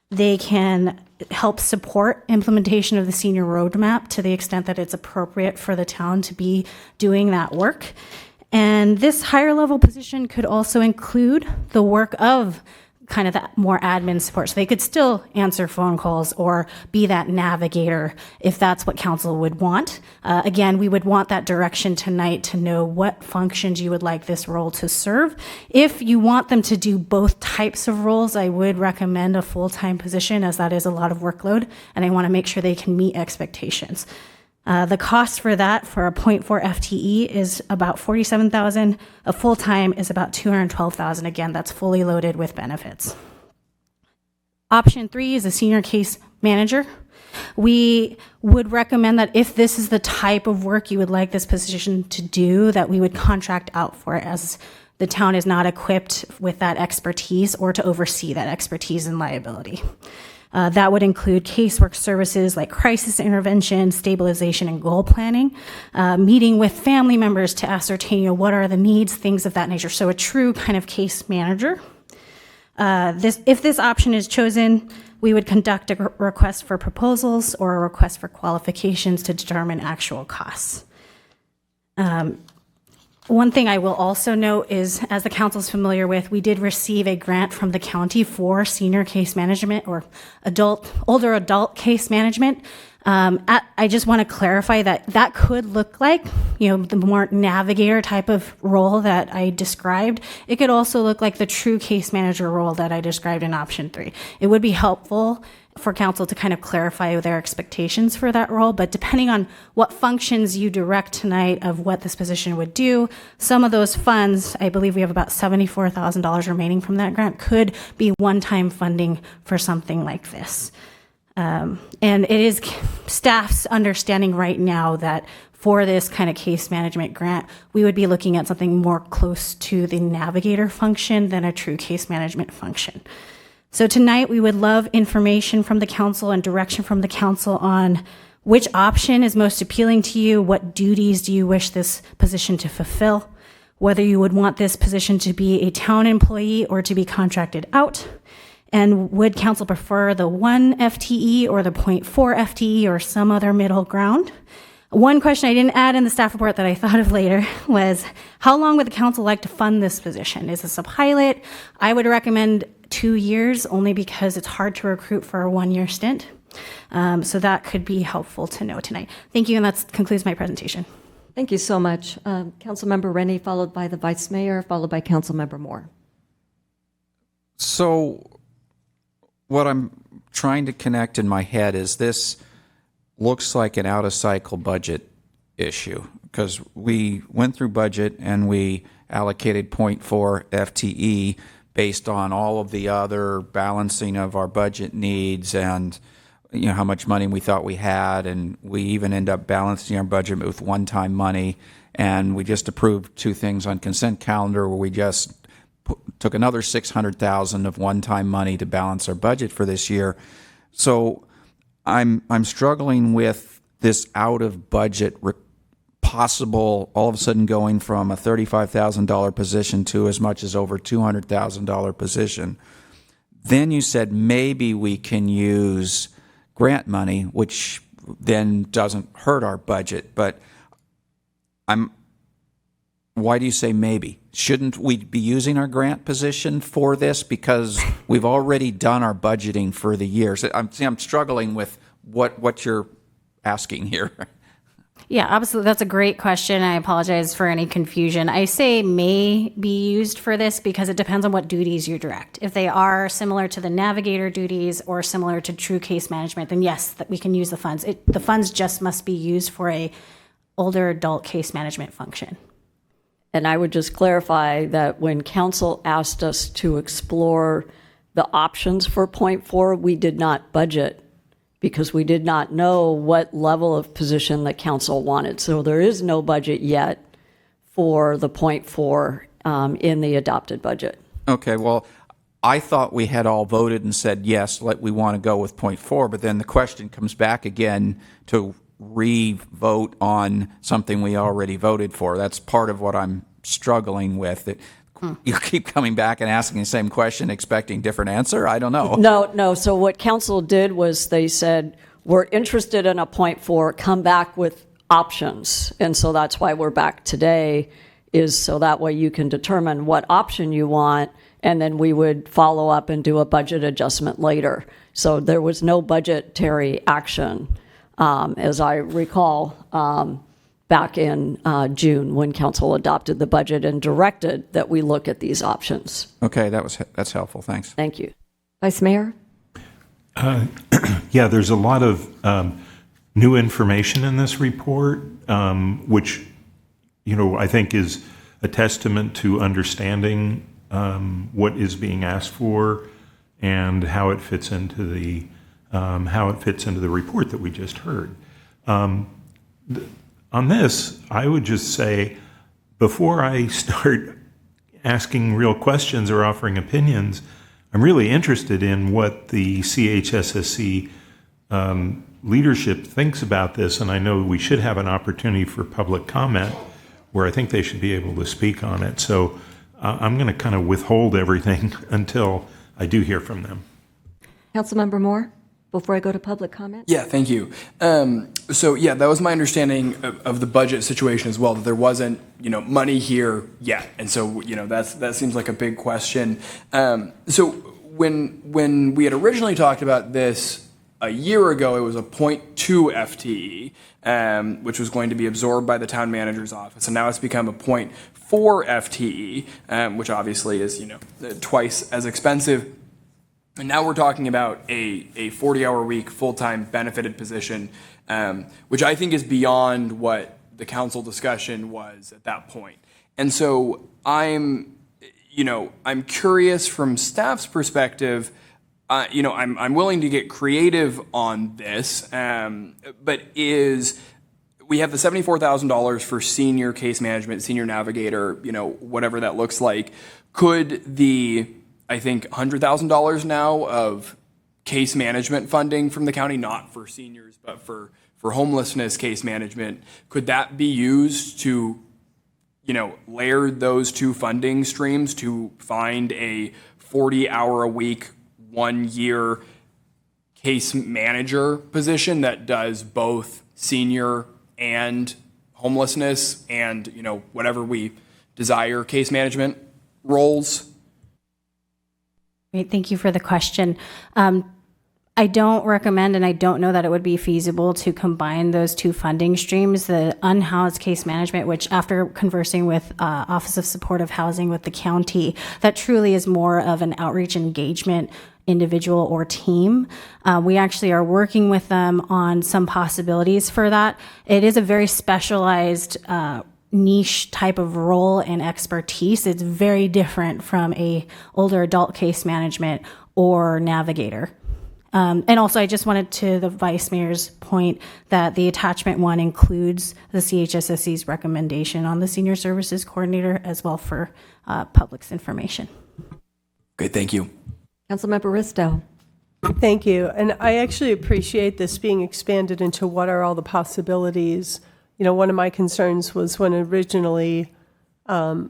they can help support implementation of the senior roadmap to the extent that it's appropriate for the town to be doing that work. And this higher level position could also include the work of kind of that more admin support. So they could still answer phone calls or be that navigator if that's what council would want. Again, we would want that direction tonight to know what functions you would like this role to serve. If you want them to do both types of roles, I would recommend a full-time position, as that is a lot of workload, and I want to make sure they can meet expectations. The cost for that for a 0.4 FTE is about $47,000. A full-time is about $212,000. Again, that's fully loaded with benefits. Option 3 is a senior case manager. We would recommend that if this is the type of work you would like this position to do, that we would contract out for it, as the town is not equipped with that expertise or to oversee that expertise and liability. That would include casework services like crisis intervention, stabilization, and goal planning, meeting with family members to ascertain what are the needs, things of that nature. So a true kind of case manager. If this option is chosen, we would conduct a request for proposals or a request for qualifications to determine actual costs. One thing I will also note is, as the council is familiar with, we did receive a grant from the county for senior case management or older adult case management. I just want to clarify that that could look like, the more navigator type of role that I described. It could also look like the true case manager role that I described in option 3. It would be helpful for council to kind of clarify their expectations for that role, but depending on what functions you direct tonight of what this position would do, some of those funds, I believe we have about $74,000 remaining from that grant, could be one-time funding for something like this. And it is staff's understanding right now that for this kind of case management grant, we would be looking at something more close to the navigator function than a true case management function. So tonight we would love information from the council and direction from the council on which option is most appealing to you, what duties do you wish this position to fulfill, whether you would want this position to be a town employee or to be contracted out, and would council prefer the 1 FTE or the 0.4 FTE or some other middle ground? One question I didn't add in the staff report that I thought of later was, how long would the council like to fund this position? Is this a pilot? I would recommend 2 years, only because it's hard to recruit for a 1-year stint. So that could be helpful to know tonight. Thank you, and that concludes my presentation. Thank you so much. Councilmember Rennie, followed by the Vice Mayor, followed by Councilmember Moore. So what I'm trying to connect in my head is this looks like an out-of-cycle budget issue, because we went through budget and we allocated 0.4 FTE based on all of the other balancing of our budget needs and how much money we thought we had, and we even end up balancing our budget with one-time money, and we just approved 2 things on consent calendar where we just took another $600,000 of one-time money to balance our budget for this year. So I'm struggling with this out-of-budget possible all of a sudden going from a $35,000 position to as much as over $200,000 position. Then you said maybe we can use grant money, which then doesn't hurt our budget. But why do you say maybe? Shouldn't we be using our grant position for this? Because we've already done our budgeting for the year. So I'm struggling with what you're asking here. Yeah, absolutely. That's a great question. I apologize for any confusion. I say may be used for this because it depends on what duties you direct. If they are similar to the navigator duties or similar to true case management, then yes, that we can use the funds. The funds just must be used for a older adult case management function. And I would just clarify that when council asked us to explore the options for point 4, we did not budget because we did not know what level of position the council wanted. So there is no budget yet for the point 4 in the adopted budget. Okay, well, I thought we had all voted and said, yes, we want to go with point 4, but then the question comes back again to re-vote on something we already voted for. That's part of what I'm struggling with. That you keep coming back and asking the same question, expecting different answer? I don't know. No. So what council did was they said, we're interested in a point 4, come back with options. And so that's why we're back today, is so that way you can determine what option you want, and then we would follow up and do a budget adjustment later. So there was no budgetary action, as I recall, back in June when council adopted the budget and directed that we look at these options. Okay, that's helpful. Thanks. Thank you. Vice Mayor? Yeah, there's a lot of new information in this report, which, I think is a testament to understanding what is being asked for and how it fits into the report that we just heard. On this, I would just say, before I start asking real questions or offering opinions, I'm really interested in what the CHSSC leadership thinks about this, and I know we should have an opportunity for public comment where I think they should be able to speak on it. So I'm going to kind of withhold everything until I do hear from them. Councilmember Moore, before I go to public comment? Yeah, thank you. So yeah, that was my understanding of the budget situation as well, that there wasn't, money here yet. And so, that seems like a big question. So when we had originally talked about this a year ago, it was a 0.2 FTE, which was going to be absorbed by the town manager's office. And now it's become a 0.4 FTE, which obviously is, twice as expensive. And now we're talking about a 40-hour week full-time benefited position, which I think is beyond what the council discussion was at that point. And so I'm curious from staff's perspective. I'm willing to get creative on this, but we have the $74,000 for senior case management, senior navigator, whatever that looks like. Could the I think $100,000 now of case management funding from the county, not for seniors, but for homelessness case management, could that be used to, layer those two funding streams to find a 40-hour-a-week, 1-year case manager position that does both senior and homelessness and, whatever we desire case management roles? Great, thank you for the question. I don't recommend, and I don't know that it would be feasible to combine those two funding streams. The unhoused case management, which after conversing with Office of Supportive Housing with the county, that truly is more of an outreach engagement individual or team. We actually are working with them on some possibilities for that. It is a very specialized niche type of role and expertise. It's very different from a older adult case management or navigator. And also, I just wanted to the Vice Mayor's point that the attachment 1 includes the CHSSC's recommendation on the Senior Services Coordinator as well for public's information. Great, thank you. Councilmember Risto. Thank you. And I actually appreciate this being expanded into what are all the possibilities one of my concerns was when originally a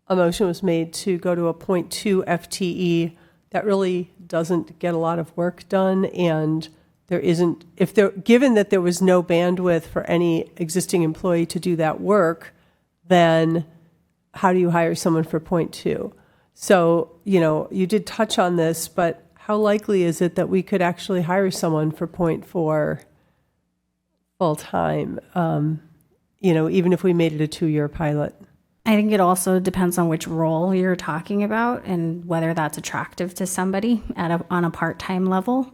motion was made to go to a 0.2 FTE, that really doesn't get a lot of work done, and there isn't, given that there was no bandwidth for any existing employee to do that work, then how do you hire someone for 0.2? So, you did touch on this, but how likely is it that we could actually hire someone for 0.4 full-time, even if we made it a 2-year pilot? I think it also depends on which role you're talking about and whether that's attractive to somebody on a part-time level.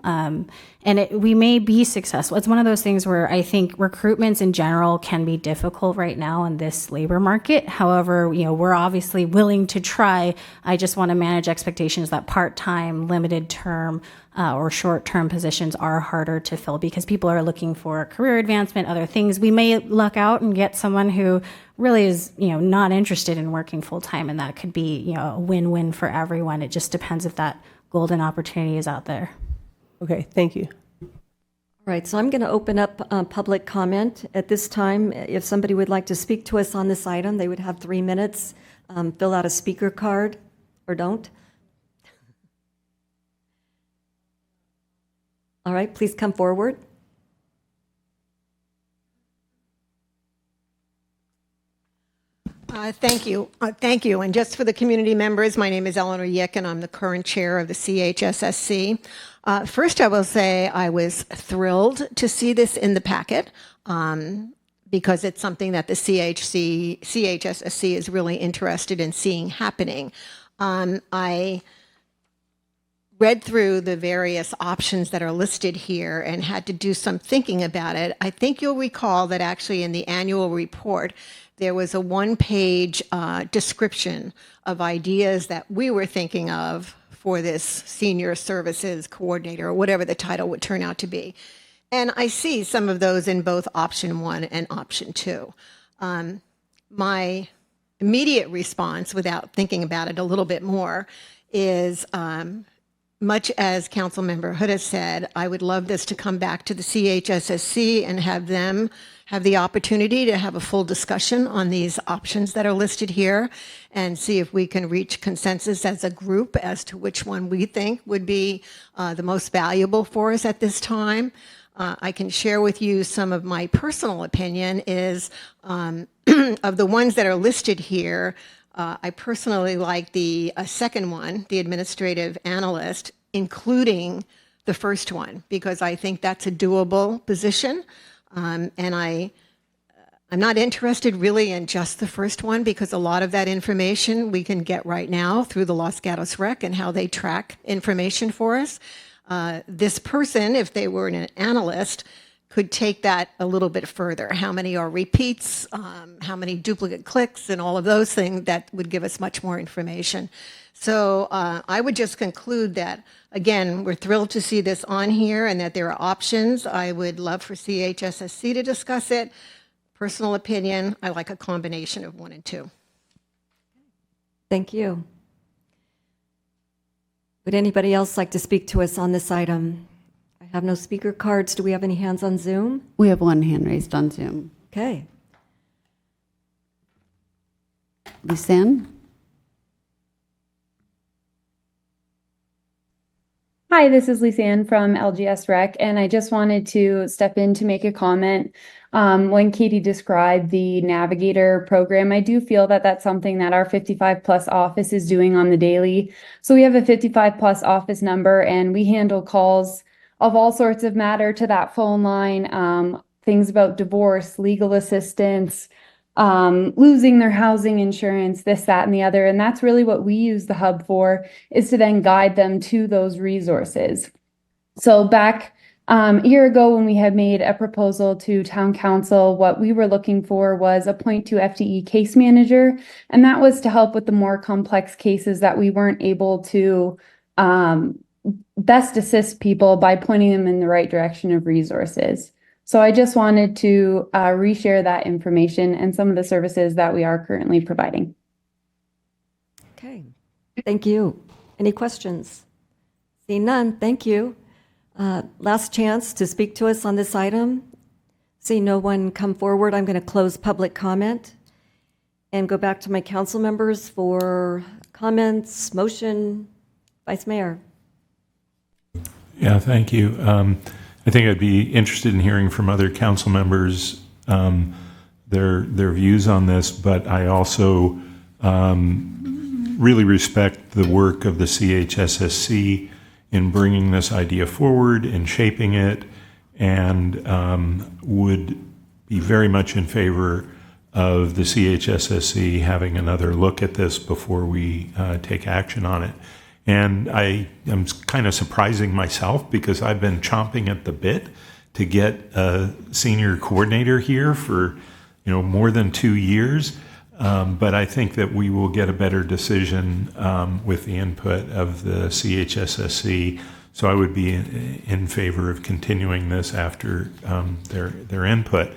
We may be successful. It's one of those things where I think recruitments in general can be difficult right now in this labor market. However, we're obviously willing to try. I just want to manage expectations that part-time, limited term, or short-term positions are harder to fill because people are looking for career advancement, other things. We may luck out and get someone who really is, not interested in working full-time, and that could be, a win-win for everyone. It just depends if that golden opportunity is out there. Okay, thank you. All right, so I'm going to open up public comment at this time. If somebody would like to speak to us on this item, they would have 3 minutes. Fill out a speaker card or don't. All right, please come forward. Thank you. Thank you. And just for the community members, my name is Eleanor Yick, and I'm the current chair of the CHSSC. First, I will say I was thrilled to see this in the packet because it's something that the CHSSC is really interested in seeing happening. I read through the various options that are listed here and had to do some thinking about it. I think you'll recall that actually in the annual report, there was a 1-page description of ideas that we were thinking of for this senior services coordinator, or whatever the title would turn out to be. And I see some of those in both option 1 and option 2. My immediate response, without thinking about it a little bit more, is much as Councilmember Hood has said, I would love this to come back to the CHSSC and have them have the opportunity to have a full discussion on these options that are listed here and see if we can reach consensus as a group as to which one we think would be the most valuable for us at this time. I can share with you some of my personal opinion is of the ones that are listed here, I personally like the second one, the administrative analyst, including the first one, because I think that's a doable position. And I'm not interested really in just the first one because a lot of that information we can get right now through the Los Gatos Rec and how they track information for us. This person, if they were an analyst, could take that a little bit further. How many are repeats, how many duplicate clicks, and all of those things that would give us much more information. So I would just conclude that, again, we're thrilled to see this on here and that there are options. I would love for CHSSC to discuss it. Personal opinion, I like a combination of 1 and 2. Thank you. Would anybody else like to speak to us on this item? I have no speaker cards. Do we have any hands on Zoom? We have 1 hand raised on Zoom. Okay. Lisanne? Hi, this is Lisanne from LGS Rec, and I just wanted to step in to make a comment. When Katie described the Navigator program, I do feel that that's something that our 55 plus office is doing on the daily. So we have a 55 plus office number, and we handle calls of all sorts of matter to that phone line, things about divorce, legal assistance, losing their housing insurance, this, that, and the other. And that's really what we use the hub for, is to then guide them to those resources. So back a year ago, when we had made a proposal to town council, what we were looking for was a 0.2 FTE case manager. And that was to help with the more complex cases that we weren't able to best assist people by pointing them in the right direction of resources. So I just wanted to reshare that information and some of the services that we are currently providing. Okay, thank you. Any questions? Seeing none, thank you. Last chance to speak to us on this item. See no one come forward, I'm going to close public comment and go back to my council members for comments, motion. Vice Mayor. Yeah, thank you. I think I'd be interested in hearing from other council members their views on this, but I also really respect the work of the CHSSC in bringing this idea forward and shaping it, and would be very much in favor of the CHSSC having another look at this before we take action on it. And I am kind of surprising myself because I've been chomping at the bit to get a senior coordinator here for more than 2 years. But I think that we will get a better decision with the input of the CHSSC. So I would be in favor of continuing this after their input.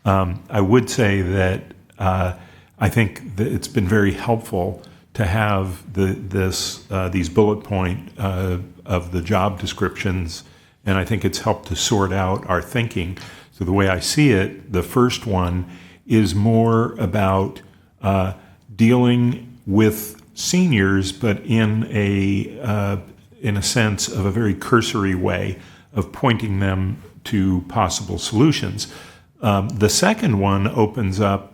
I would say that I think that it's been very helpful to have these bullet point of the job descriptions, and I think it's helped to sort out our thinking. So the way I see it, the first one is more about dealing with seniors, but in a sense of a very cursory way of pointing them to possible solutions. The second one opens up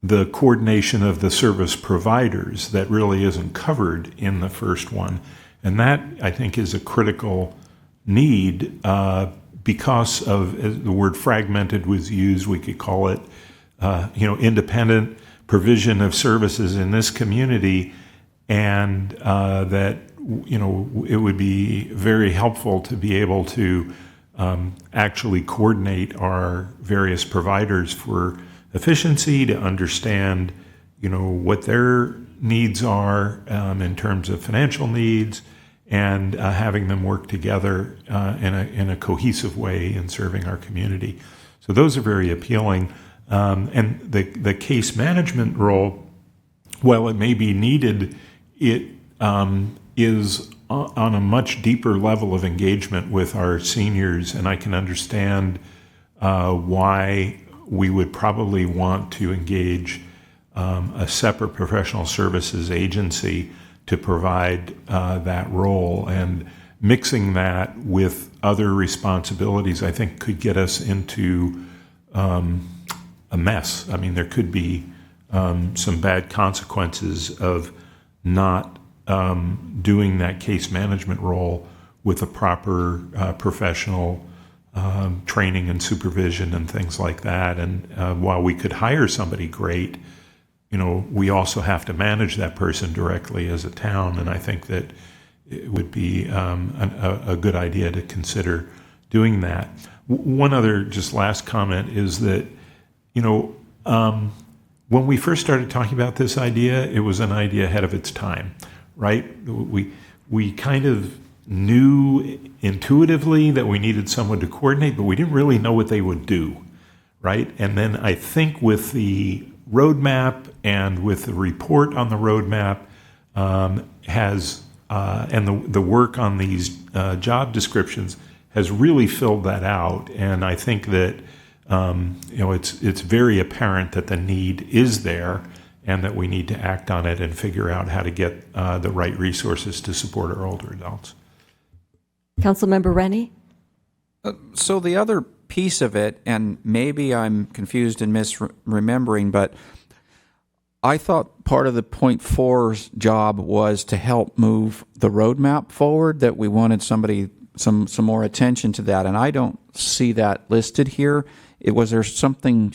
the coordination of the service providers that really isn't covered in the first one. And that, I think, is a critical need because of, as the word fragmented was used, we could call it, independent provision of services in this community, and that, it would be very helpful to be able to actually coordinate our various providers for efficiency, to understand, what their needs are in terms of financial needs, and having them work together in a cohesive way in serving our community. So those are very appealing. And the case management role, while it may be needed, it is on a much deeper level of engagement with our seniors, and I can understand why we would probably want to engage a separate professional services agency to provide that role. And mixing that with other responsibilities, I think, could get us into a mess. I mean, there could be some bad consequences of not doing that case management role with a proper professional training and supervision and things like that. And while we could hire somebody great, we also have to manage that person directly as a town. And I think that it would be a good idea to consider doing that. One other just last comment is that, when we first started talking about this idea, it was an idea ahead of its time, right? We kind of knew intuitively that we needed someone to coordinate, but we didn't really know what they would do, right? And then I think with the roadmap and with the report on the roadmap and the work on these job descriptions has really filled that out. And I think that it's very apparent that the need is there, and that we need to act on it and figure out how to get the right resources to support our older adults. Councilmember Rennie? So the other piece of it, and maybe I'm confused and misremembering, but I thought part of the point four's job was to help move the roadmap forward, that we wanted somebody, some more attention to that, and I don't see that listed here. Was there something,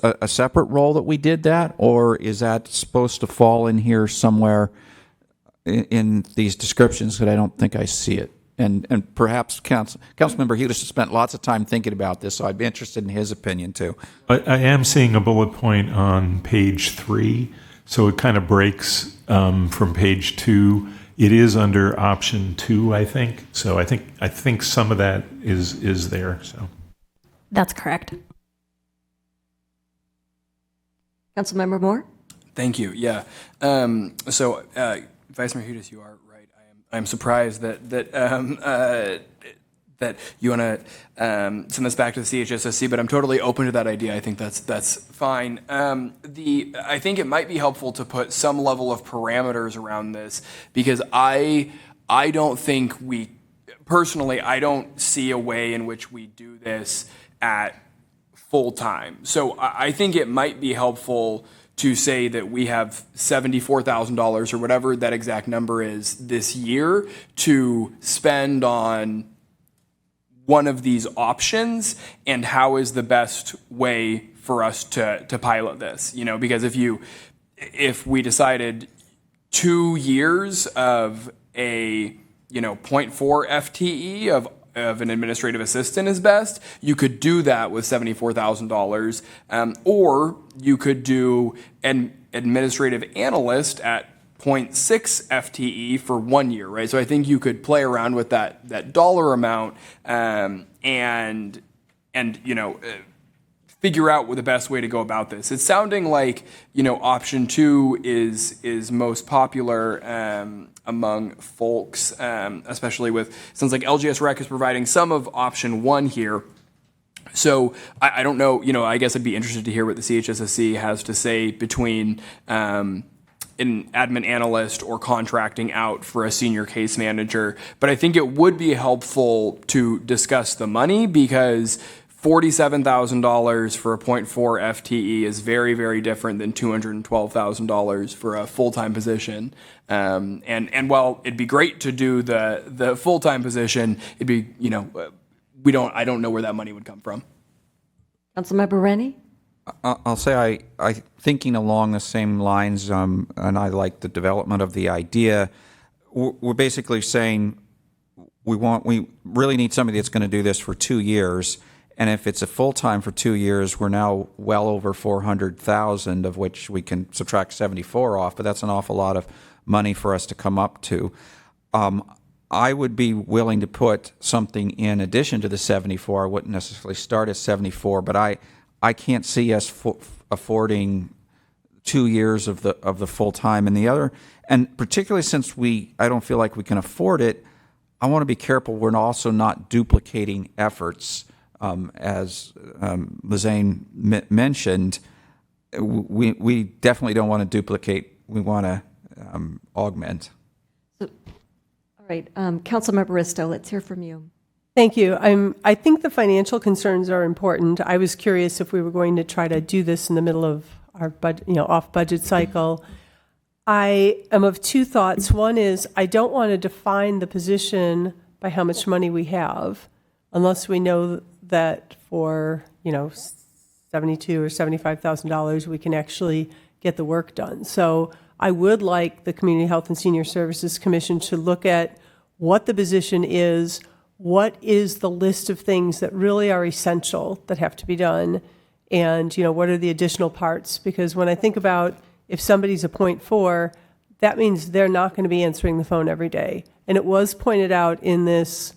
a separate role that we did that, or is that supposed to fall in here somewhere in these descriptions that I don't think I see it? And perhaps Councilmember Hughes has spent lots of time thinking about this, so I'd be interested in his opinion too. I am seeing a bullet point on page 3, so it kind of breaks from page 2. It is under option 2, I think. So I think some of that is there. So that's correct. Councilmember Moore? Thank you. Yeah. So Vice Mayor Hughes, you are right. I'm surprised that that you want to send this back to the CHSSC, but I'm totally open to that idea. I think that's fine. I think it might be helpful to put some level of parameters around this, because I don't think personally, I don't see a way in which we do this at full time. So I think it might be helpful to say that we have $74,000 or whatever that exact number is this year to spend on one of these options, and how is the best way for us to pilot this, because if we decided 2 years of a 0.4 FTE of an administrative assistant is best, you could do that with $74,000, or you could do an administrative analyst at 0.6 FTE for 1 year, right? So I think you could play around with that dollar amount and figure out what the best way to go about this. It's sounding like option 2 is most popular among folks, especially sounds like LGS Rec is providing some of option 1 here. So I don't know, I guess I'd be interested to hear what the CHSSC has to say between an admin analyst or contracting out for a senior case manager. But I think it would be helpful to discuss the money, because $47,000 for a 0.4 FTE is very, very different than $212,000 for a full-time position. And while it'd be great to do the full-time position, it'd be, I don't know where that money would come from. Councilmember Rennie? I'll say I thinking along the same lines, and I like the development of the idea. We're basically saying we really need somebody that's going to do this for 2 years, and if it's a full time for 2 years, we're now well over 400,000, of which we can subtract 74 off. But that's an awful lot of money for us to come up to. I would be willing to put something in addition to the 74. I wouldn't necessarily start at 74, but I can't see us affording 2 years of the full time, and particularly since I don't feel like we can afford it. I want to be careful we're also not duplicating efforts, as Lisanne mentioned. We definitely don't want to duplicate. We want to augment. All right, Councilmember Risto, let's hear from you. Thank you. I think the financial concerns are important. I was curious if we were going to try to do this in the middle of our off budget cycle. I am of two thoughts. One is I don't want to define the position by how much money we have, unless we know that for $72,000 or $75,000 we can actually get the work done. So I would like the Community Health and Senior Services Commission to look at what the position is. What is the list of things that really are essential that have to be done? And, what are the additional parts? Because when I think about if somebody's a 0.4, that means they're not going to be answering the phone every day. And it was pointed out in this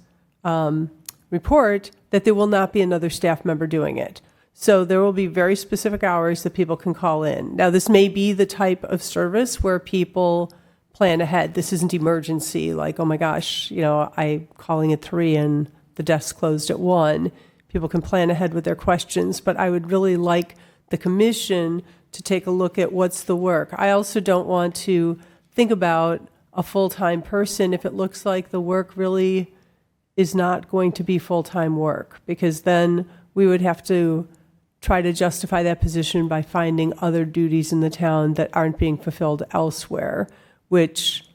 report that there will not be another staff member doing it. So there will be very specific hours that people can call in. Now, this may be the type of service where people plan ahead. This isn't emergency, like, oh my gosh, I'm calling at 3 and the desk closed at 1. People can plan ahead with their questions, but I would really like the commission to take a look at what's the work. I also don't want to think about a full-time person if it looks like the work really is not going to be full-time work, because then we would have to try to justify that position by finding other duties in the town that aren't being fulfilled elsewhere, which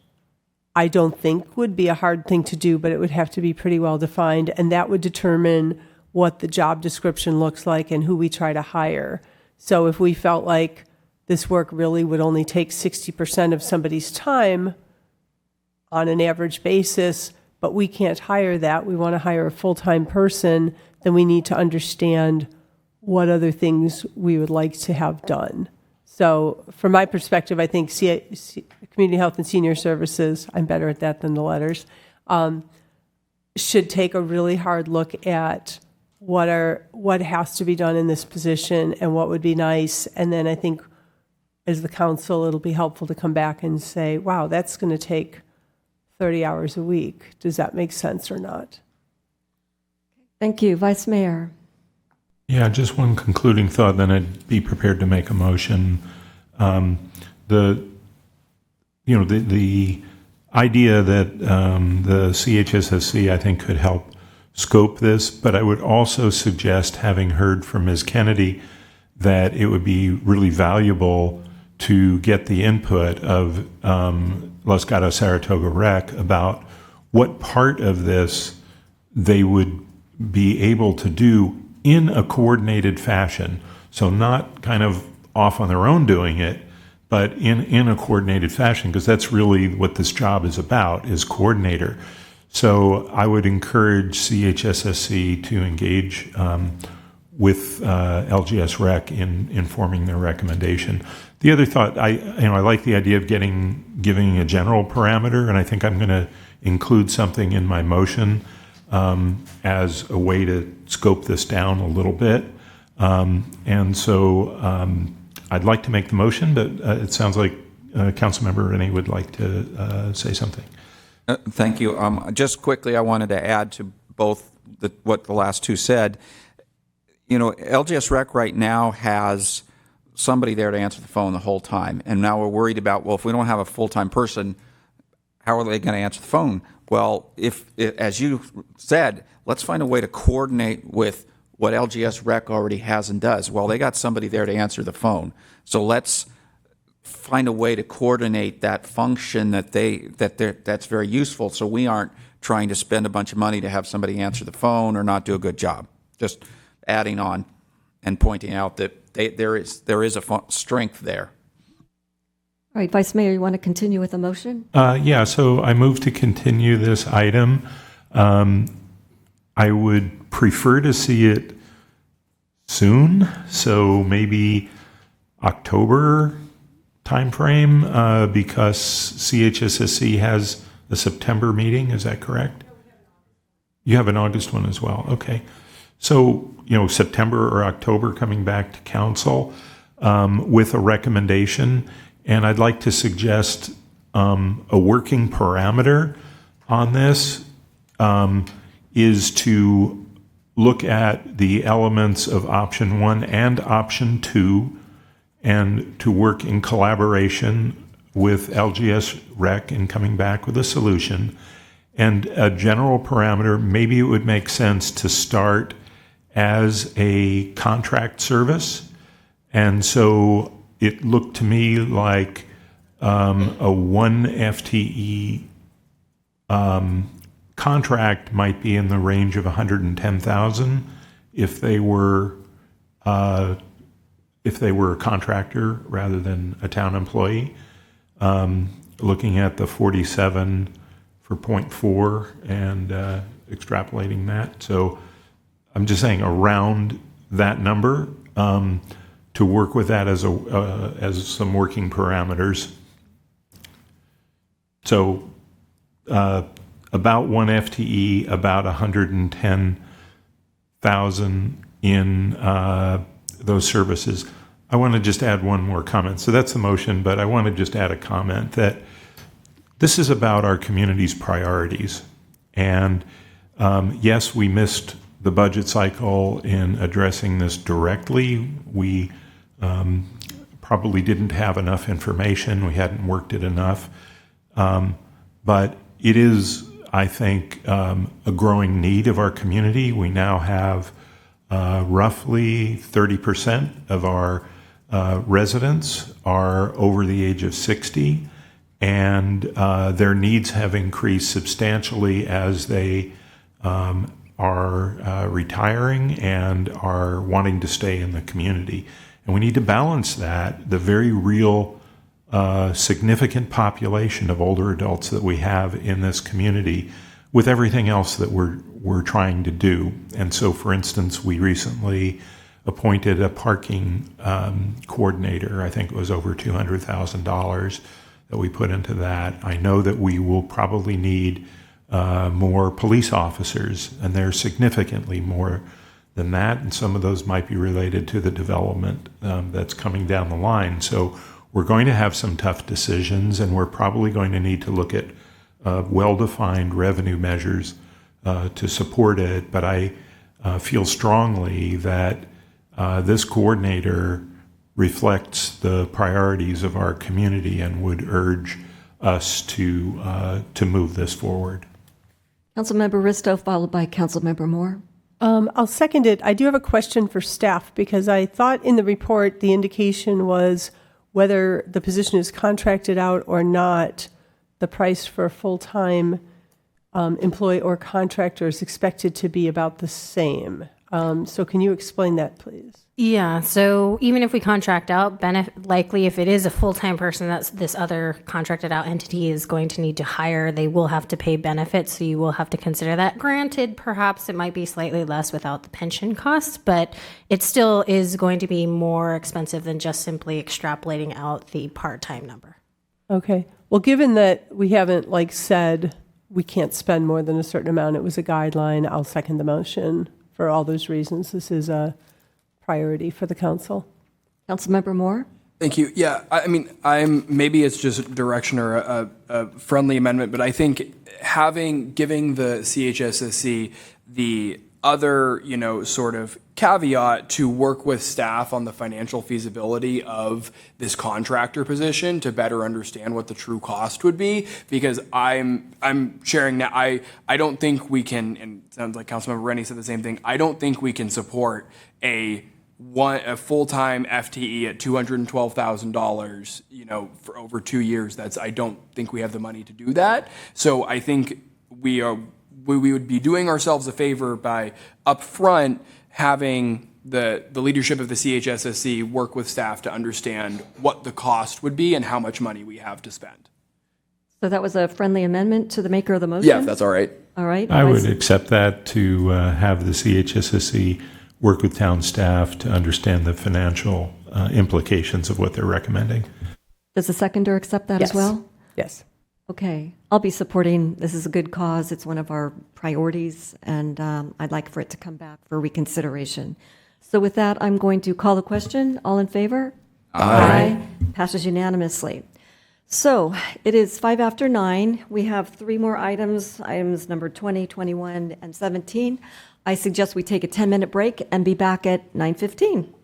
I don't think would be a hard thing to do, but it would have to be pretty well defined, and that would determine what the job description looks like and who we try to hire. So if we felt like this work really would only take 60% of somebody's time on an average basis, but we can't hire that, we want to hire a full-time person, then we need to understand what other things we would like to have done. So from my perspective, I think Community Health and Senior Services, I'm better at that than the letters, should take a really hard look at what has to be done in this position and what would be nice. And then I think as the council, it'll be helpful to come back and say, wow, that's going to take 30 hours a week. Does that make sense or not? Thank you. Vice Mayor. Yeah, just one concluding thought, then I'd be prepared to make a motion. The idea that the CHSSC, I think, could help scope this, but I would also suggest, having heard from Ms. Kennedy, that it would be really valuable to get the input of Los Gatos Saratoga Rec about what part of this they would be able to do in a coordinated fashion. So not kind of off on their own doing it, but in a coordinated fashion, because that's really what this job is about, is coordinator. So I would encourage CHSSC to engage with LGS Rec in forming their recommendation. The other thought, I like the idea of giving a general parameter, and I think I'm going to include something in my motion as a way to scope this down a little bit. And so I'd like to make the motion, but it sounds like Councilmember Rennie would like to say something. Thank you. Just quickly, I wanted to add to both what the last two said. You know, LGS Rec right now has somebody there to answer the phone the whole time. And now we're worried about, well, if we don't have a full-time person, how are they going to answer the phone? Well, as you said, let's find a way to coordinate with what LGS Rec already has and does. Well, they got somebody there to answer the phone. So let's find a way to coordinate that function that's very useful, so we aren't trying to spend a bunch of money to have somebody answer the phone or not do a good job. Just adding on and pointing out that there is a strength there. All right, Vice Mayor, you want to continue with the motion? Yeah, so I move to continue this item. I would prefer to see it soon, so maybe October timeframe, because CHSSC has a September meeting. Is that correct? You have an August one as well. Okay. So, September or October coming back to council with a recommendation. And I'd like to suggest a working parameter on this is to look at the elements of option 1 and option 2 and to work in collaboration with LGS Rec in coming back with a solution. And a general parameter, maybe it would make sense to start as a contract service. And so it looked to me like a 1 FTE contract might be in the range of $110,000 if they were a contractor rather than a town employee. Looking at the 47 for 0.4 and extrapolating that. So I'm just saying around that number to work with that as some working parameters. So about 1 FTE, about 110,000 in those services. I want to just add one more comment. So that's the motion, but I want to just add a comment that this is about our community's priorities. And yes, we missed the budget cycle in addressing this directly. We probably didn't have enough information. We hadn't worked it enough. But it is, I think, a growing need of our community. We now have roughly 30% of our residents are over the age of 60, and their needs have increased substantially as they are retiring and are wanting to stay in the community. And we need to balance that, the very real significant population of older adults that we have in this community, with everything else that we're trying to do. And so, for instance, we recently appointed a parking coordinator. I think it was over $200,000 that we put into that. I know that we will probably need more police officers, and they're significantly more than that, and some of those might be related to the development that's coming down the line. So we're going to have some tough decisions, and we're probably going to need to look at well-defined revenue measures to support it. But I feel strongly that this coordinator reflects the priorities of our community and would urge us to move this forward. Councilmember Risto, followed by Councilmember Moore. I'll second it. I do have a question for staff because I thought in the report the indication was whether the position is contracted out or not, the price for a full-time employee or contractor is expected to be about the same. So can you explain that, please? Yeah, so even if we contract out, likely if it is a full-time person that this other contracted out entity is going to need to hire, they will have to pay benefits, so you will have to consider that. Granted, perhaps it might be slightly less without the pension costs, but it still is going to be more expensive than just simply extrapolating out the part-time number. Okay. Well, given that we haven't said we can't spend more than a certain amount, it was a guideline, I'll second the motion for all those reasons. This is a priority for the council. Councilmember Moore? Thank you. Yeah, I mean, maybe it's just direction or a friendly amendment, but I think giving the CHSSC the other, sort of caveat to work with staff on the financial feasibility of this contractor position to better understand what the true cost would be, because I'm sharing that I don't think we can, and it sounds like Councilmember Rennie said the same thing, I don't think we can support a full-time FTE at $212,000, for over 2 years. I don't think we have the money to do that. So I think we would be doing ourselves a favor by upfront having the leadership of the CHSSC work with staff to understand what the cost would be and how much money we have to spend. So that was a friendly amendment to the maker of the motion? Yeah, if that's all right. All right. I would accept that, to have the CHSSC work with town staff to understand the financial implications of what they're recommending. Does the seconder accept that as well? Yes. Okay. I'll be supporting. This is a good cause. It's one of our priorities, and I'd like for it to come back for reconsideration. So with that, I'm going to call the question. All in favor? Aye. Passes unanimously. So it is 5 after 9. We have 3 more items number 20, 21, and 17. I suggest we take a 10-minute break and be back at 9:15.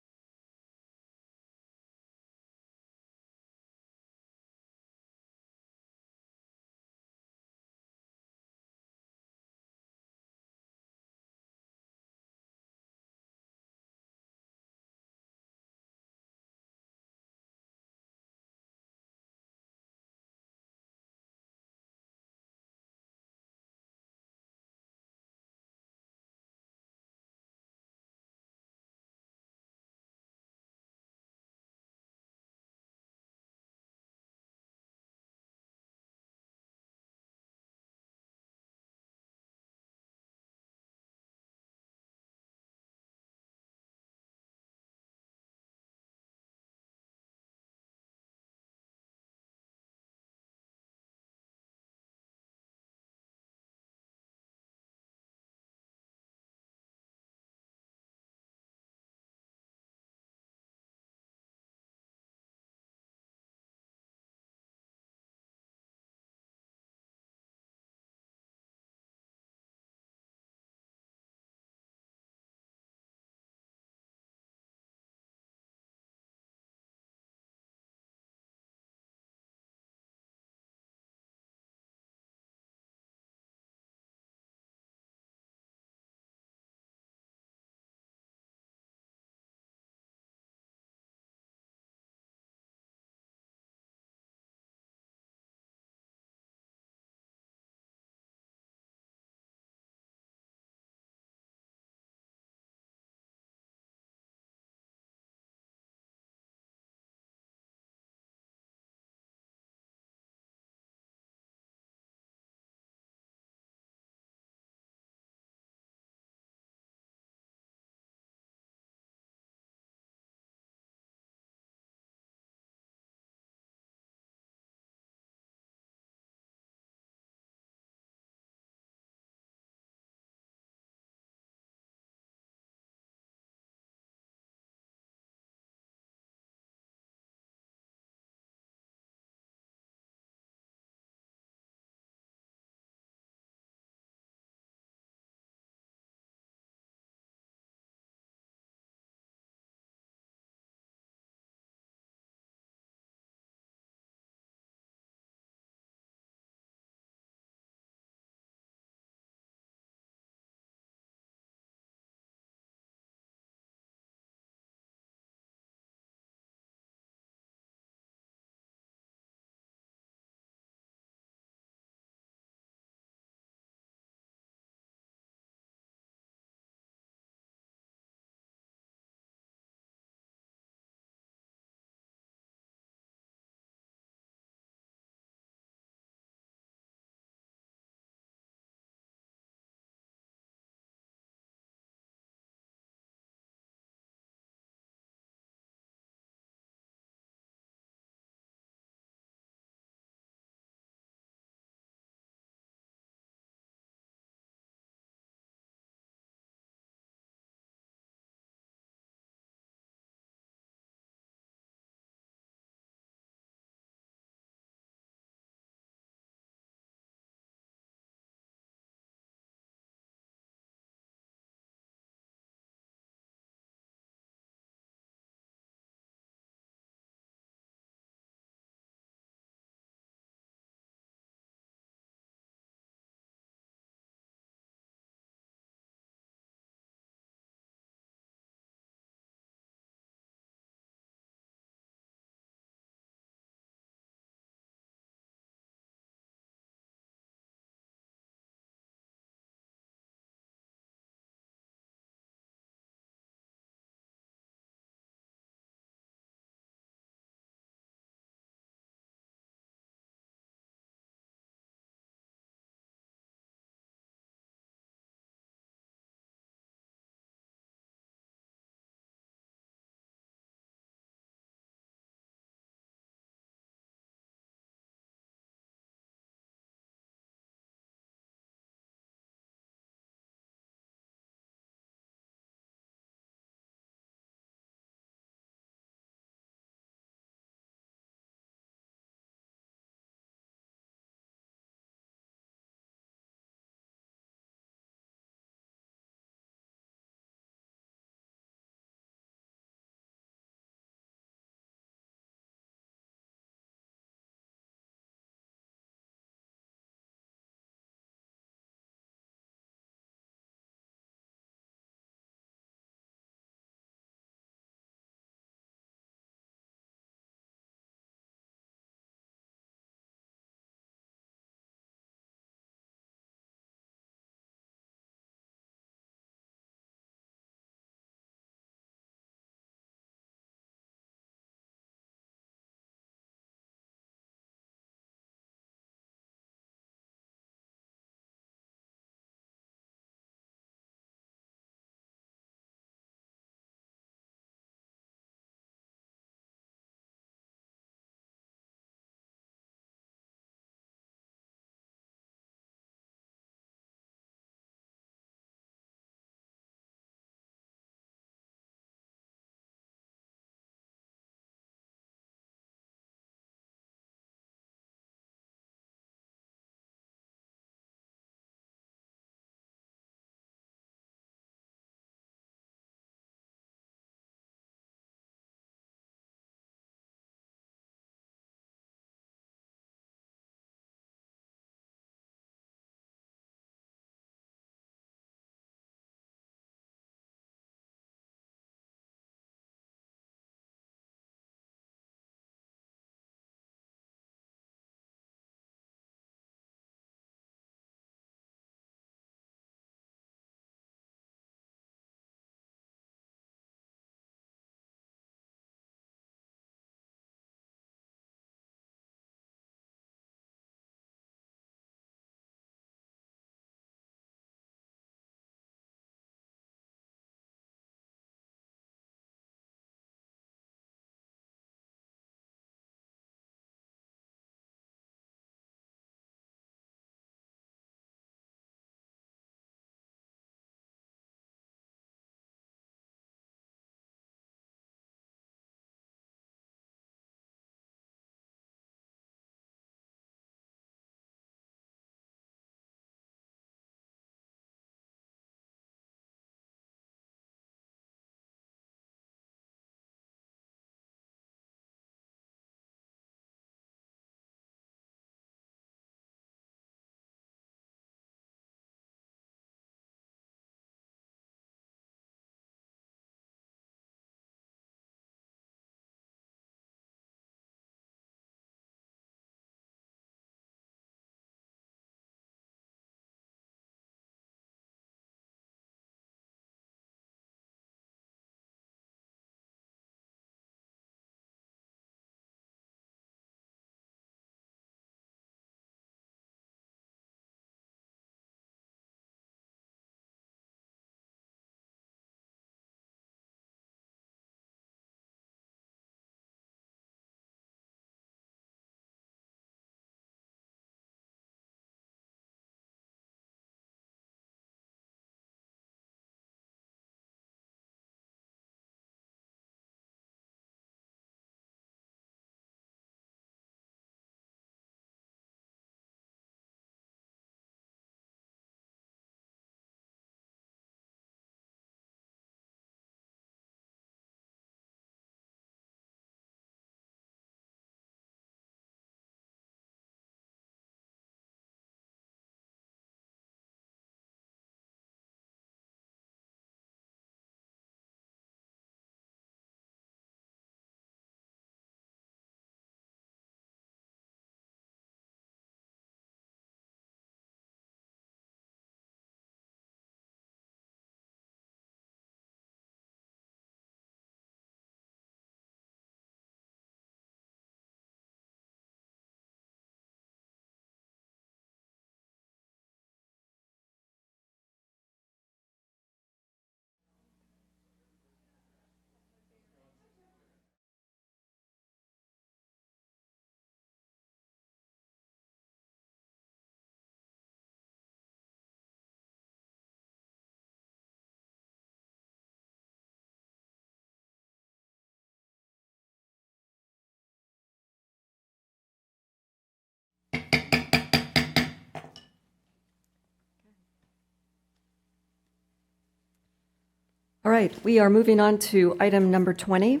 right, we are moving on to item number 20,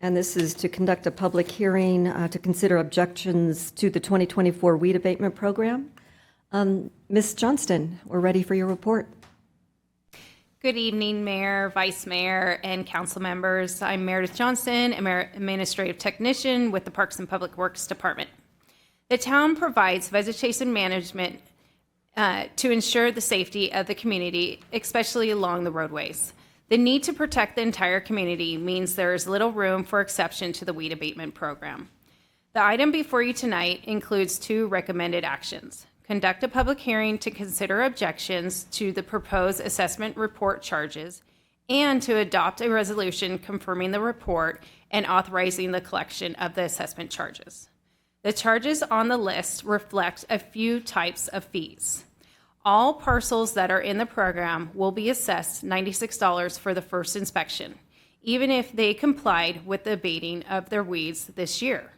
and this is to conduct a public hearing to consider objections to the 2024 weed abatement program. Ms. Johnston, we're ready for your report. Good evening, Mayor, Vice Mayor, and council members. I'm Meredith Johnston, Administrative Technician with the Parks and Public Works Department. The town provides vegetation management to ensure the safety of the community, especially along the roadways. The need to protect the entire community means there is little room for exception to the weed abatement program. The item before you tonight includes 2 recommended actions. Conduct a public hearing to consider objections to the proposed assessment report charges and to adopt a resolution confirming the report and authorizing the collection of the assessment charges. The charges on the list reflect a few types of fees. All parcels that are in the program will be assessed $96 for the first inspection, even if they complied with the abating of their weeds this year.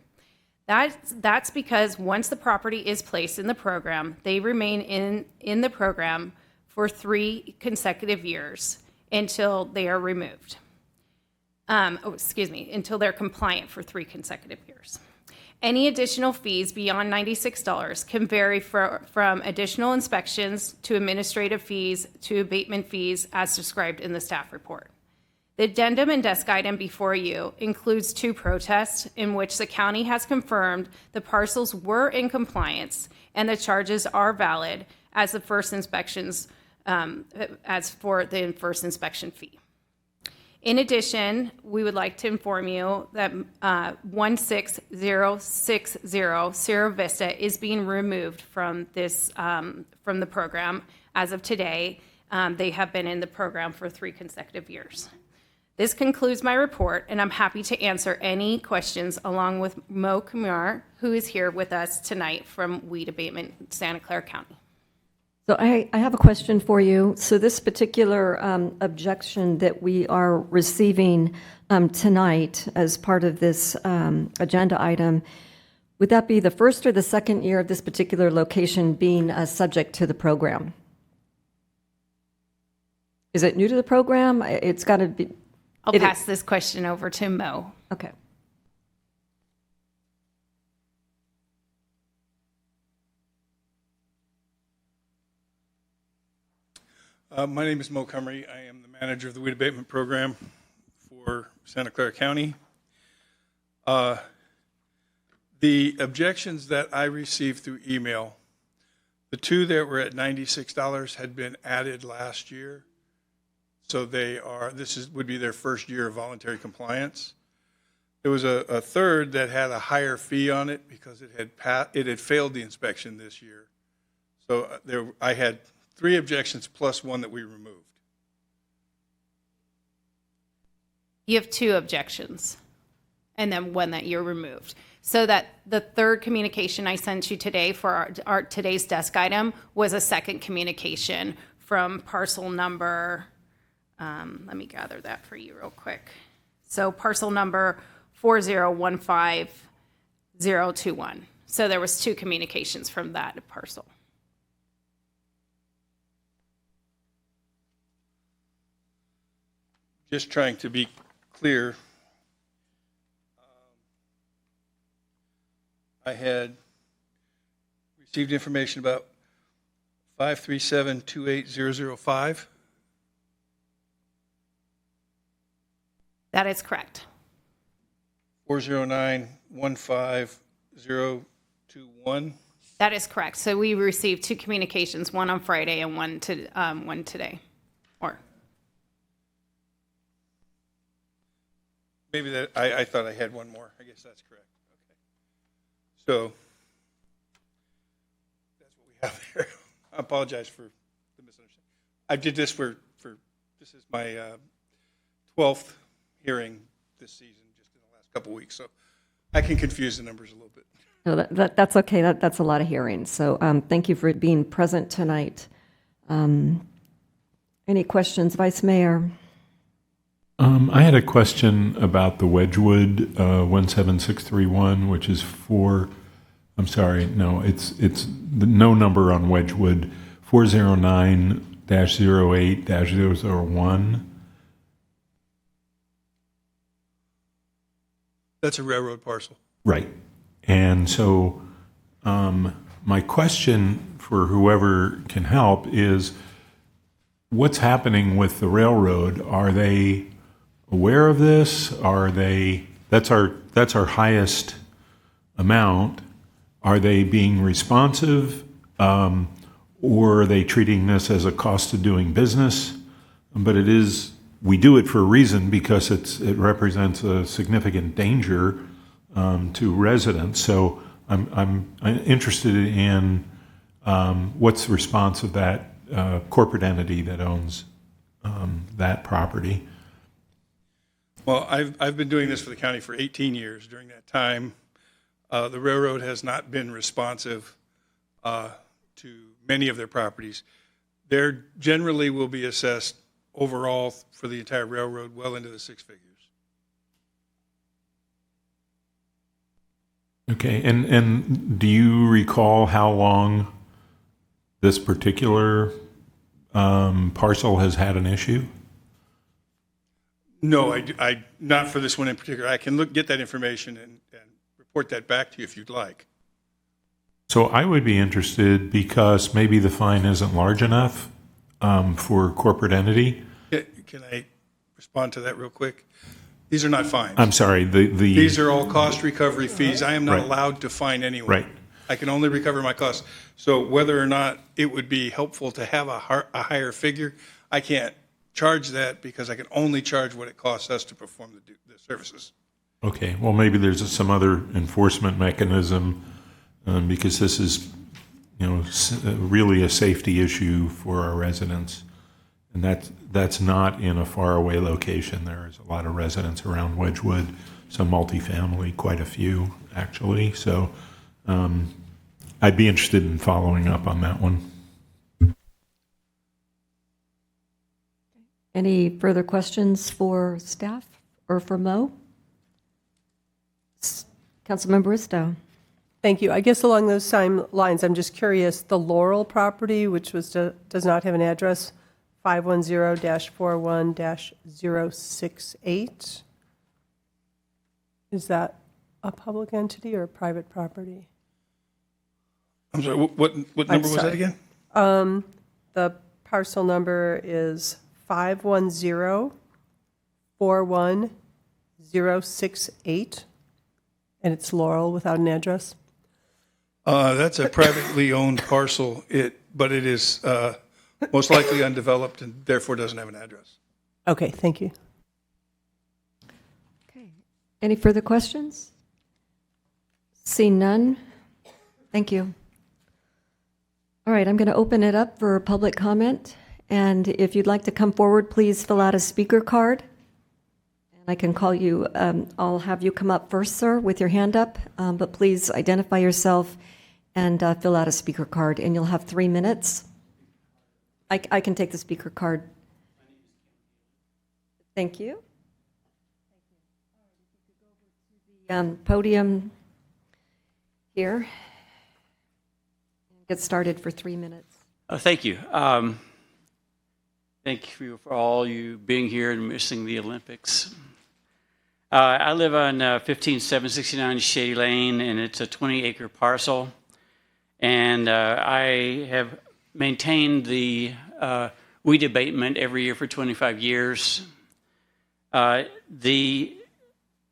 That's because once the property is placed in the program, they remain in the program for 3 consecutive years until they are removed. Until they're compliant for 3 consecutive years. Any additional fees beyond $96 can vary from additional inspections to administrative fees to abatement fees as described in the staff report. The addendum and desk item before you includes 2 protests in which the county has confirmed the parcels were in compliance and the charges are valid as the first inspections, as for the first inspection fee. In addition, we would like to inform you that 16060 Sierra Vista is being removed from this from the program as of today. They have been in the program for 3 consecutive years. This concludes my report, and I'm happy to answer any questions along with Mo Kumar, who is here with us tonight from Weed Abatement, Santa Clara County. So I have a question for you. So this particular objection that we are receiving tonight as part of this agenda item, would that be the first or the second year of this particular location being subject to the program? Is it new to the program? It's got to be. I'll pass this question over to Mo. Okay. My name is Mo Cumry. I am the manager of the weed abatement program for Santa Clara County. The objections that I received through email, the 2 that were at $96 had been added last year. So would be their first year of voluntary compliance. There was a third that had a higher fee on it because it had failed the inspection this year. So I had 3 objections plus 1 that we removed. You have 2 objections and then 1 that you're removed. So that the 3rd communication I sent you today for our today's desk item was a second communication from parcel number. Let me gather that for you real quick. So parcel number 4015021. So there was 2 communications from that parcel. Just trying to be clear, I had received information about 537-28005. That is correct. 409-15021. That is correct. So we received 2 communications, 1 on Friday and 1 today. Or maybe that I thought I had 1 more. I guess that's correct. Okay. So that's what we have there. I apologize for the misunderstanding. I did this this is my 12th hearing this season, just in the last couple of weeks, so I can confuse the numbers a little bit. No, that's okay. That's a lot of hearings. So thank you for being present tonight. Any questions, Vice Mayor? I had a question about the Wedgwood 17631, which is it's the no number on Wedgwood, 409-08-001. That's a railroad parcel. Right. And so my question for whoever can help is, what's happening with the railroad? Are they aware of this? That's our highest amount. Are they being responsive? Or are they treating this as a cost of doing business? But we do it for a reason, because it represents a significant danger to residents. So I'm interested in what's the response of that corporate entity that owns that property. Well, I've been doing this for the county for 18 years. During that time, the railroad has not been responsive to many of their properties. They generally will be assessed overall for the entire railroad well into the six figures. Okay, and do you recall how long this particular parcel has had an issue? No, I not for this one in particular. I can get that information and report that back to you if you'd like. So I would be interested, because maybe the fine isn't large enough for a corporate entity. Can I respond to that real quick? These are not fines. I'm sorry. These are all cost recovery fees. I am not Right. allowed to fine anyone. Right. I can only recover my costs. So whether or not it would be helpful to have a higher figure, I can't charge that, because I can only charge what it costs us to perform the services. Okay. Well, maybe there's some other enforcement mechanism, because this is, really a safety issue for our residents. And that's not in a faraway location. There's a lot of residents around Wedgwood, some multifamily, quite a few, actually. So I'd be interested in following up on that one. Any further questions for staff or for Mo? Councilmember Bristow. Thank you. I guess along those same lines, I'm just curious, the Laurel property, which does not have an address, 510-41-068, is that a public entity or a private property? I'm sorry, what number was that again? The parcel number is 510-41-068, and it's Laurel without an address. That's a privately owned parcel, but it is most likely undeveloped and therefore doesn't have an address. Okay, thank you. Okay. Any further questions? Seeing none? Thank you. All right, I'm going to open it up for public comment. And if you'd like to come forward, please fill out a speaker card. And I can call you, I'll have you come up first, sir, with your hand up. But please identify yourself and fill out a speaker card. And you'll have 3 minutes. I can take the speaker card. Thank you. Podium here. Get started for 3 minutes. Thank you. Thank you for all you being here and missing the Olympics. I live on 15769 Shady Lane, and it's a 20-acre parcel. And I have maintained the weed abatement every year for 25 years. The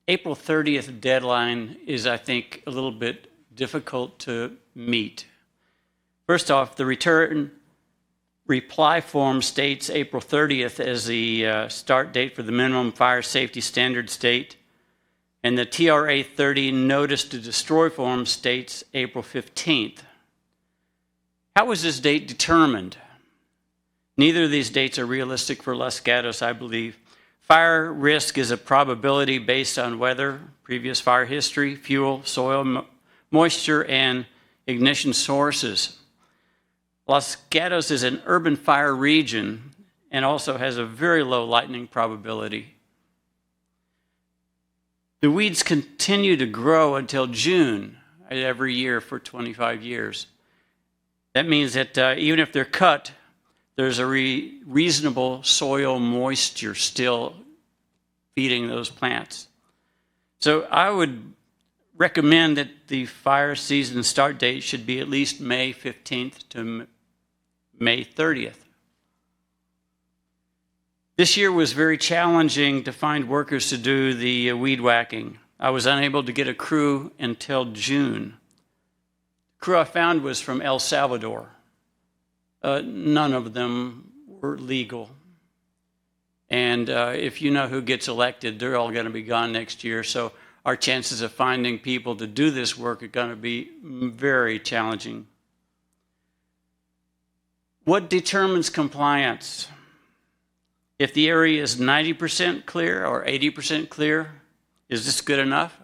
April 30th deadline is, I think, a little bit difficult to meet. First off, the return reply form states April 30th as the start date for the minimum fire safety standards date, and the TRA 30 notice to destroy form states April 15th. How was this date determined? Neither of these dates are realistic for Los Gatos, I believe. Fire risk is a probability based on weather, previous fire history, fuel, soil, moisture, and ignition sources. Los Gatos is an urban fire region and also has a very low lightning probability. The weeds continue to grow until June every year for 25 years. That means that even if they're cut, there's a reasonable soil moisture still feeding those plants. So I would recommend that the fire season start date should be at least May 15th to May 30th. This year was very challenging to find workers to do the weed whacking. I was unable to get a crew until June. The crew I found was from El Salvador. None of them were legal. And if you know who gets elected, they're all going to be gone next year. So our chances of finding people to do this work are going to be very challenging. What determines compliance? If the area is 90% clear or 80% clear, is this good enough?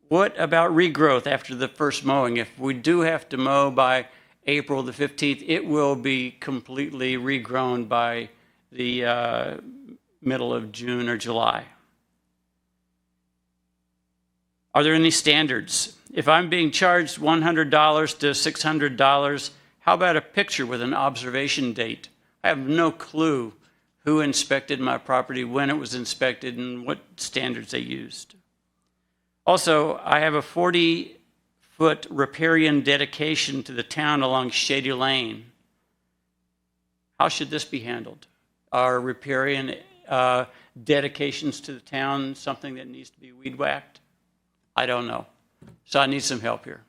What about regrowth after the first mowing? If we do have to mow by April the 15th, it will be completely regrown by the middle of June or July. Are there any standards? If I'm being charged $100 to $600, how about a picture with an observation date? I have no clue who inspected my property, when it was inspected, and what standards they used. Also, I have a 40-foot riparian dedication to the town along Shady Lane. How should this be handled? Are riparian dedications to the town something that needs to be weed whacked? I don't know. So I need some help here.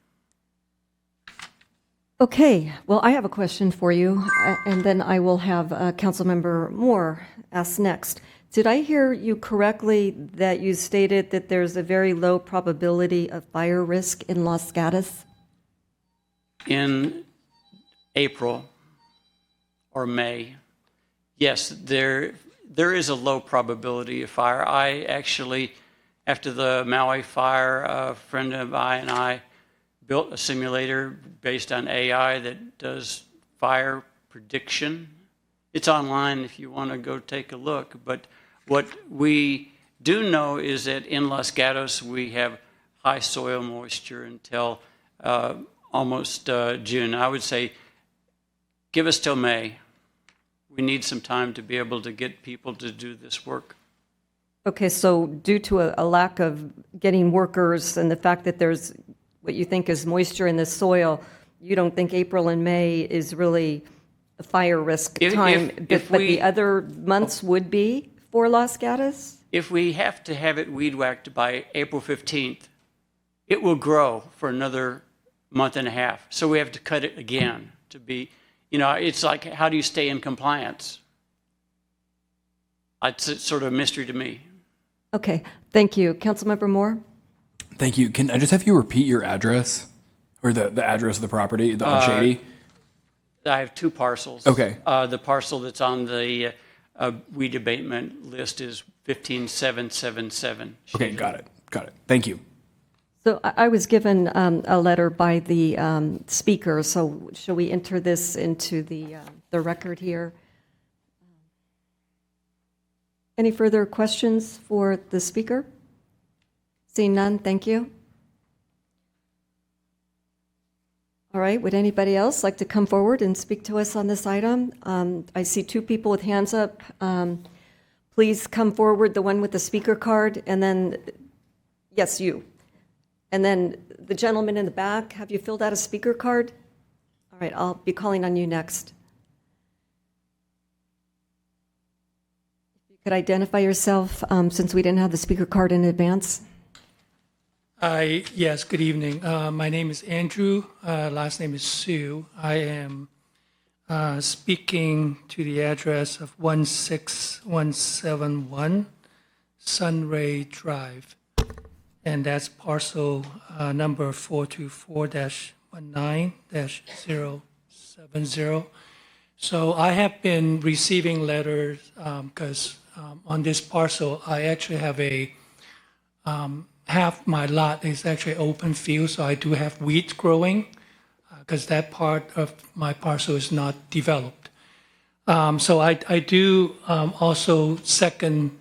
Okay, well, I have a question for you, and then I will have Councilmember Moore ask next. Did I hear you correctly that you stated that there's a very low probability of fire risk in Los Gatos? In April or May, yes, there is a low probability of fire. I actually, after the Maui fire, a friend of mine and I built a simulator based on AI that does fire prediction. It's online if you want to go take a look. But what we do know is that in Los Gatos, we have high soil moisture until almost June. I would say give us till May. We need some time to be able to get people to do this work. Okay, so due to a lack of getting workers and the fact that there's what you think is moisture in the soil, you don't think April and May is really a fire risk time, but the other months would be for Los Gatos? If we have to have it weed whacked by April 15th, it will grow for another month and a half. So we have to cut it again to be, it's like, how do you stay in compliance? It's sort of a mystery to me. Okay, thank you. Councilmember Moore? Thank you. Can I just have you repeat your address or the address of the property on Shady? I have two parcels. Okay. The parcel that's on the weed abatement list is 15777. Okay, got it. Thank you. So I was given a letter by the speaker, so shall we enter this into the record here? Any further questions for the speaker? Seeing none, thank you. All right, would anybody else like to come forward and speak to us on this item? I see two people with hands up. Please come forward, the one with the speaker card, and then, yes, you. And then the gentleman in the back, have you filled out a speaker card? All right, I'll be calling on you next. If you could identify yourself, since we didn't have the speaker card in advance. Yes, good evening. My name is Andrew. Last name is Sue. I am speaking to the address of 16171 Sunray Drive. And that's parcel number 424-19-070. So I have been receiving letters because on this parcel, I actually have a half my lot is actually open field, so I do have wheat growing because that part of my parcel is not developed. So I do also second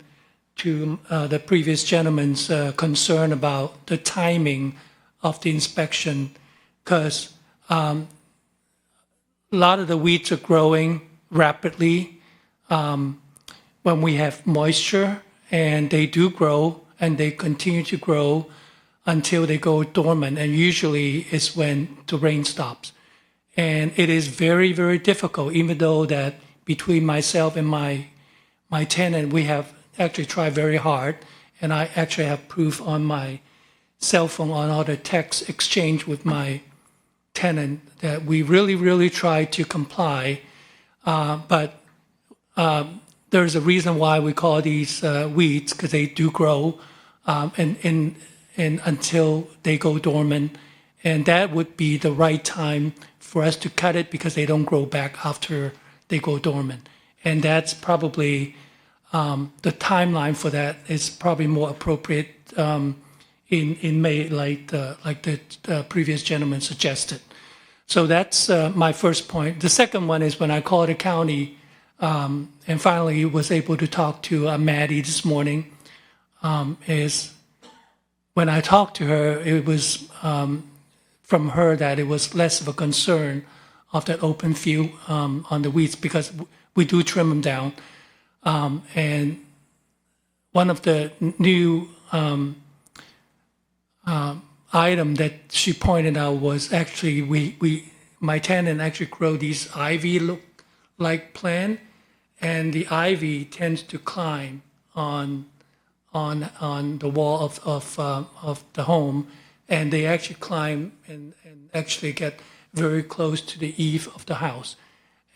to the previous gentleman's concern about the timing of the inspection, because a lot of the weeds are growing rapidly when we have moisture, and they do grow and they continue to grow until they go dormant, and usually it's when the rain stops. And it is very, very difficult, even though that between myself and my tenant, we have actually tried very hard, and I actually have proof on my cell phone on all the text exchange with my tenant that we really, really try to comply. But there's a reason why we call these weeds, because they do grow and until they go dormant. And that would be the right time for us to cut it because they don't grow back after they go dormant. And that's probably the timeline for that is probably more appropriate in May, like the previous gentleman suggested. So that's my first point. The second one is when I called the county and finally was able to talk to Maddie this morning, is when I talked to her, it was from her that it was less of a concern of that open field on the weeds because we do trim them down. And one of the new item that she pointed out was actually my tenant actually grow these ivy look-like plant, and the ivy tends to climb on the wall of the home, and they actually climb and actually get very close to the eave of the house.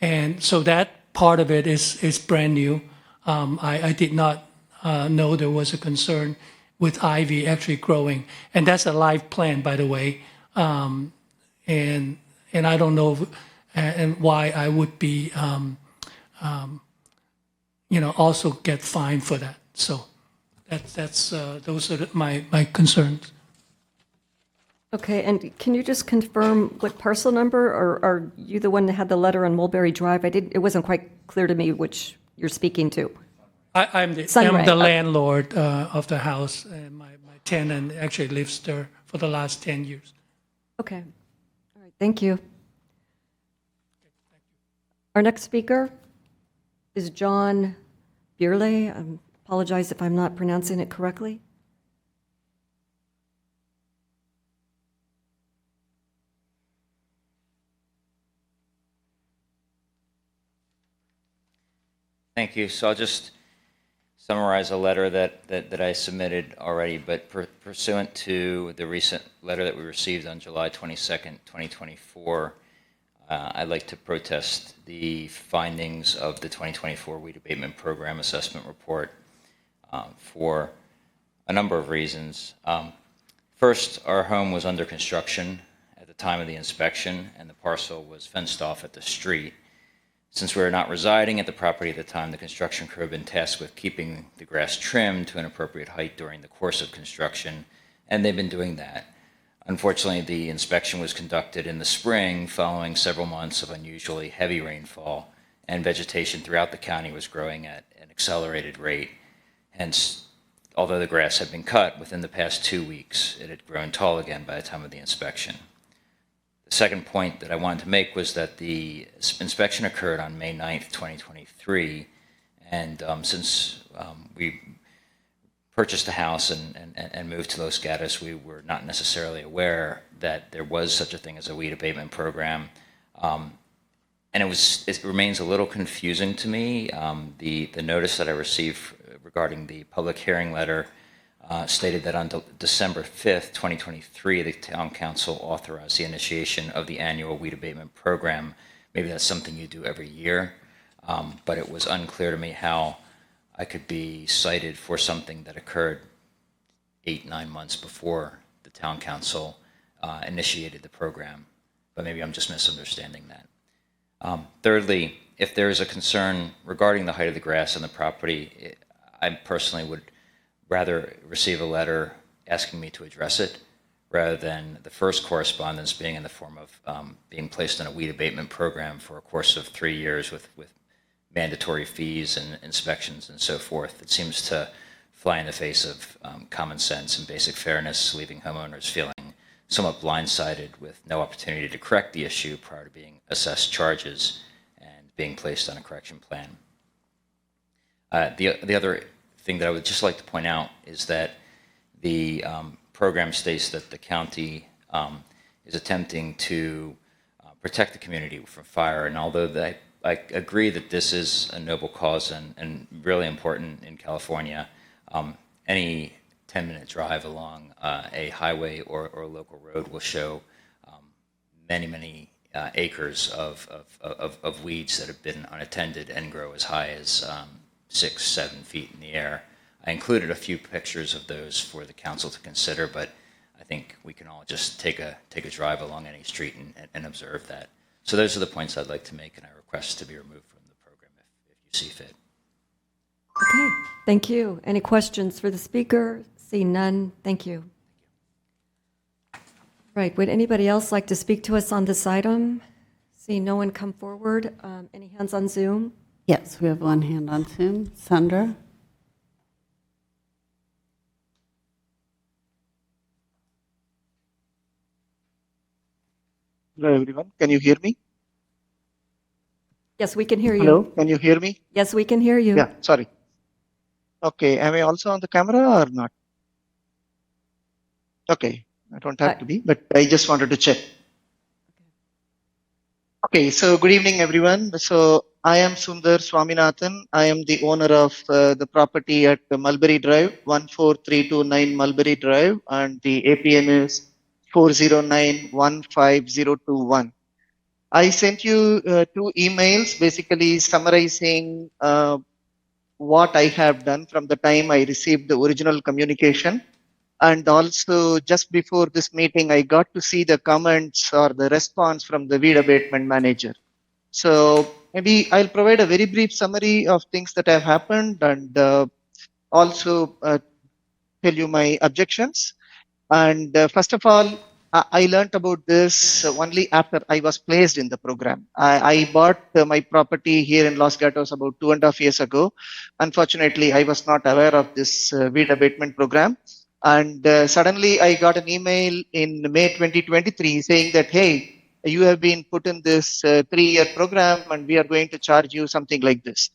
And so that part of it is brand new. I did not know there was a concern with ivy actually growing. And that's a live plant, by the way. And I don't know and why I would be, also get fined for that. So that's those are my concerns. Okay, and can you just confirm what parcel number, or are you the one that had the letter on Mulberry Drive? It wasn't quite clear to me which you're speaking to. I'm the landlord of the house, and my tenant actually lives there for the last 10 years. Okay. All right, thank you. Our next speaker is John Bierle. I apologize if I'm not pronouncing it correctly. Thank you. So I'll just summarize a letter that I submitted already, but pursuant to the recent letter that we received on July 22nd, 2024, I'd like to protest the findings of the 2024 Weed Abatement Program Assessment Report for a number of reasons. First, our home was under construction at the time of the inspection, and the parcel was fenced off at the street. Since we were not residing at the property at the time, the construction crew had been tasked with keeping the grass trimmed to an appropriate height during the course of construction, and they've been doing that. Unfortunately, the inspection was conducted in the spring following several months of unusually heavy rainfall, and vegetation throughout the county was growing at an accelerated rate. Hence, although the grass had been cut within the past 2 weeks, it had grown tall again by the time of the inspection. The second point that I wanted to make was that the inspection occurred on May 9th, 2023, and since we purchased the house and moved to Los Gatos, we were not necessarily aware that there was such a thing as a weed abatement program, and it remains a little confusing to me. The notice that I received regarding the public hearing letter stated that on December 5th, 2023, the Town Council authorized the initiation of the annual weed abatement program. Maybe that's something you do every year, but it was unclear to me how I could be cited for something that occurred 8-9 months before the Town Council initiated the program. But maybe I'm just misunderstanding that. Thirdly, if there is a concern regarding the height of the grass on the property, I personally would rather receive a letter asking me to address it rather than the first correspondence being in the form of being placed in a weed abatement program for a course of 3 years with mandatory fees and inspections and so forth. It seems to fly in the face of common sense and basic fairness, leaving homeowners feeling somewhat blindsided with no opportunity to correct the issue prior to being assessed charges and being placed on a correction plan. The other thing that I would just like to point out is that the program states that the county is attempting to protect the community from fire. And although I agree that this is a noble cause and really important in California, any 10-minute drive along a highway or local road will show many acres of weeds that have been unattended and grow as high as 6-7 feet in the air. I included a few pictures of those for the council to consider, but I think we can all just take a drive along any street and observe that. So those are the points I'd like to make, and I request to be removed from the program if you see fit. Okay, thank you. Any questions for the speaker? See none, thank you. Right, would anybody else like to speak to us on this item? See no one come forward. Any hands on Zoom? Yes, we have one hand on Zoom. Sandra? Hello, everyone. Can you hear me? Yes, we can hear you. Hello, can you hear me? Yes, we can hear you. Yeah, sorry. Okay, am I also on the camera or not? Okay, I don't have to be, but I just wanted to check. Okay, so good evening, everyone. So I am Sundar Swaminathan. I am the owner of the property at Mulberry Drive, 14329 Mulberry Drive, and the APN is 409-15021. I sent you 2 emails basically summarizing what I have done from the time I received the original communication. And also, just before this meeting, I got to see the comments or the response from the weed abatement manager. So maybe I'll provide a very brief summary of things that have happened and also tell you my objections. And first of all, I learned about this only after I was placed in the program. I bought my property here in Los Gatos about 2.5 years ago. Unfortunately, I was not aware of this weed abatement program. And suddenly I got an email in May 2023 saying that, hey, you have been put in this 3-year program and we are going to charge you something like this.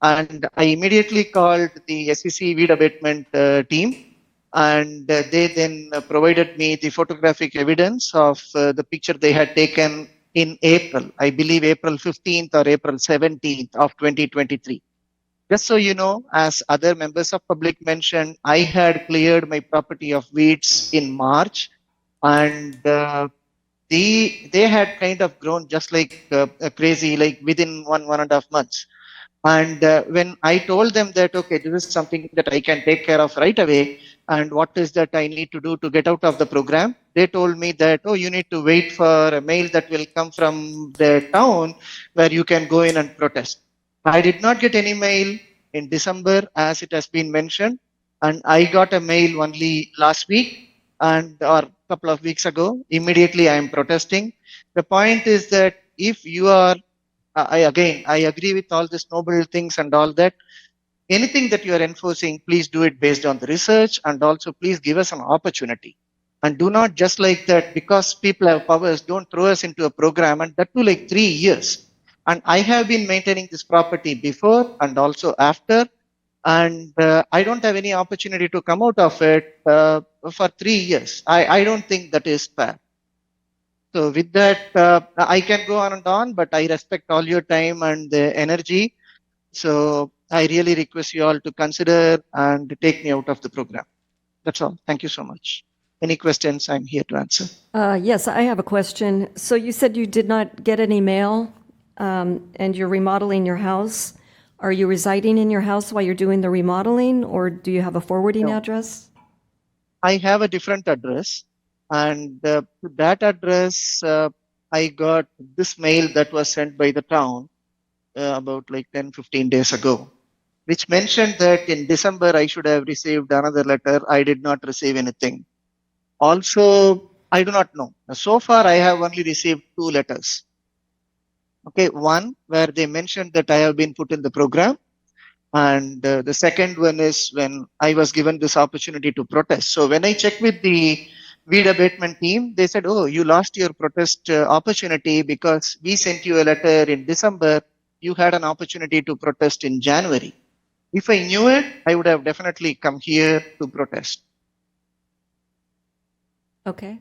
And I immediately called the SEC weed abatement team. And they then provided me the photographic evidence of the picture they had taken in April, I believe April 15th or April 17th of 2023. Just so you know, as other members of public mentioned, I had cleared my property of weeds in March, and they had kind of grown just like crazy, like within 1.5 months. And when I told them that, okay, this is something that I can take care of right away, and what is that I need to do to get out of the program, they told me that, oh, you need to wait for a mail that will come from the town where you can go in and protest. I did not get any mail in December, as it has been mentioned, and I got a mail only last week or a couple of weeks ago. Immediately, I am protesting. The point is that if you are I agree with all these noble things and all that. Anything that you are enforcing, please do it based on the research, and also please give us an opportunity. And do not just like that, because people have powers, don't throw us into a program, and that too like 3 years. And I have been maintaining this property before and also after, and I don't have any opportunity to come out of it for 3 years. I don't think that is fair. So with that, I can go on and on, but I respect all your time and the energy. So I really request you all to consider and take me out of the program. That's all. Thank you so much. Any questions, I'm here to answer. Yes, I have a question. So you said you did not get any mail and you're remodeling your house. Are you residing in your house while you're doing the remodeling, or do you have a forwarding address? I have a different address. And to that address, I got this mail that was sent by the town about like 10-15 days ago, which mentioned that in December I should have received another letter. I did not receive anything. Also, I do not know. So far, I have only received 2 letters. Okay, one where they mentioned that I have been put in the program. And the second one is when I was given this opportunity to protest. So when I checked with the weed abatement team, they said, oh, you lost your protest opportunity because we sent you a letter in December. You had an opportunity to protest in January. If I knew it, I would have definitely come here to protest. Okay,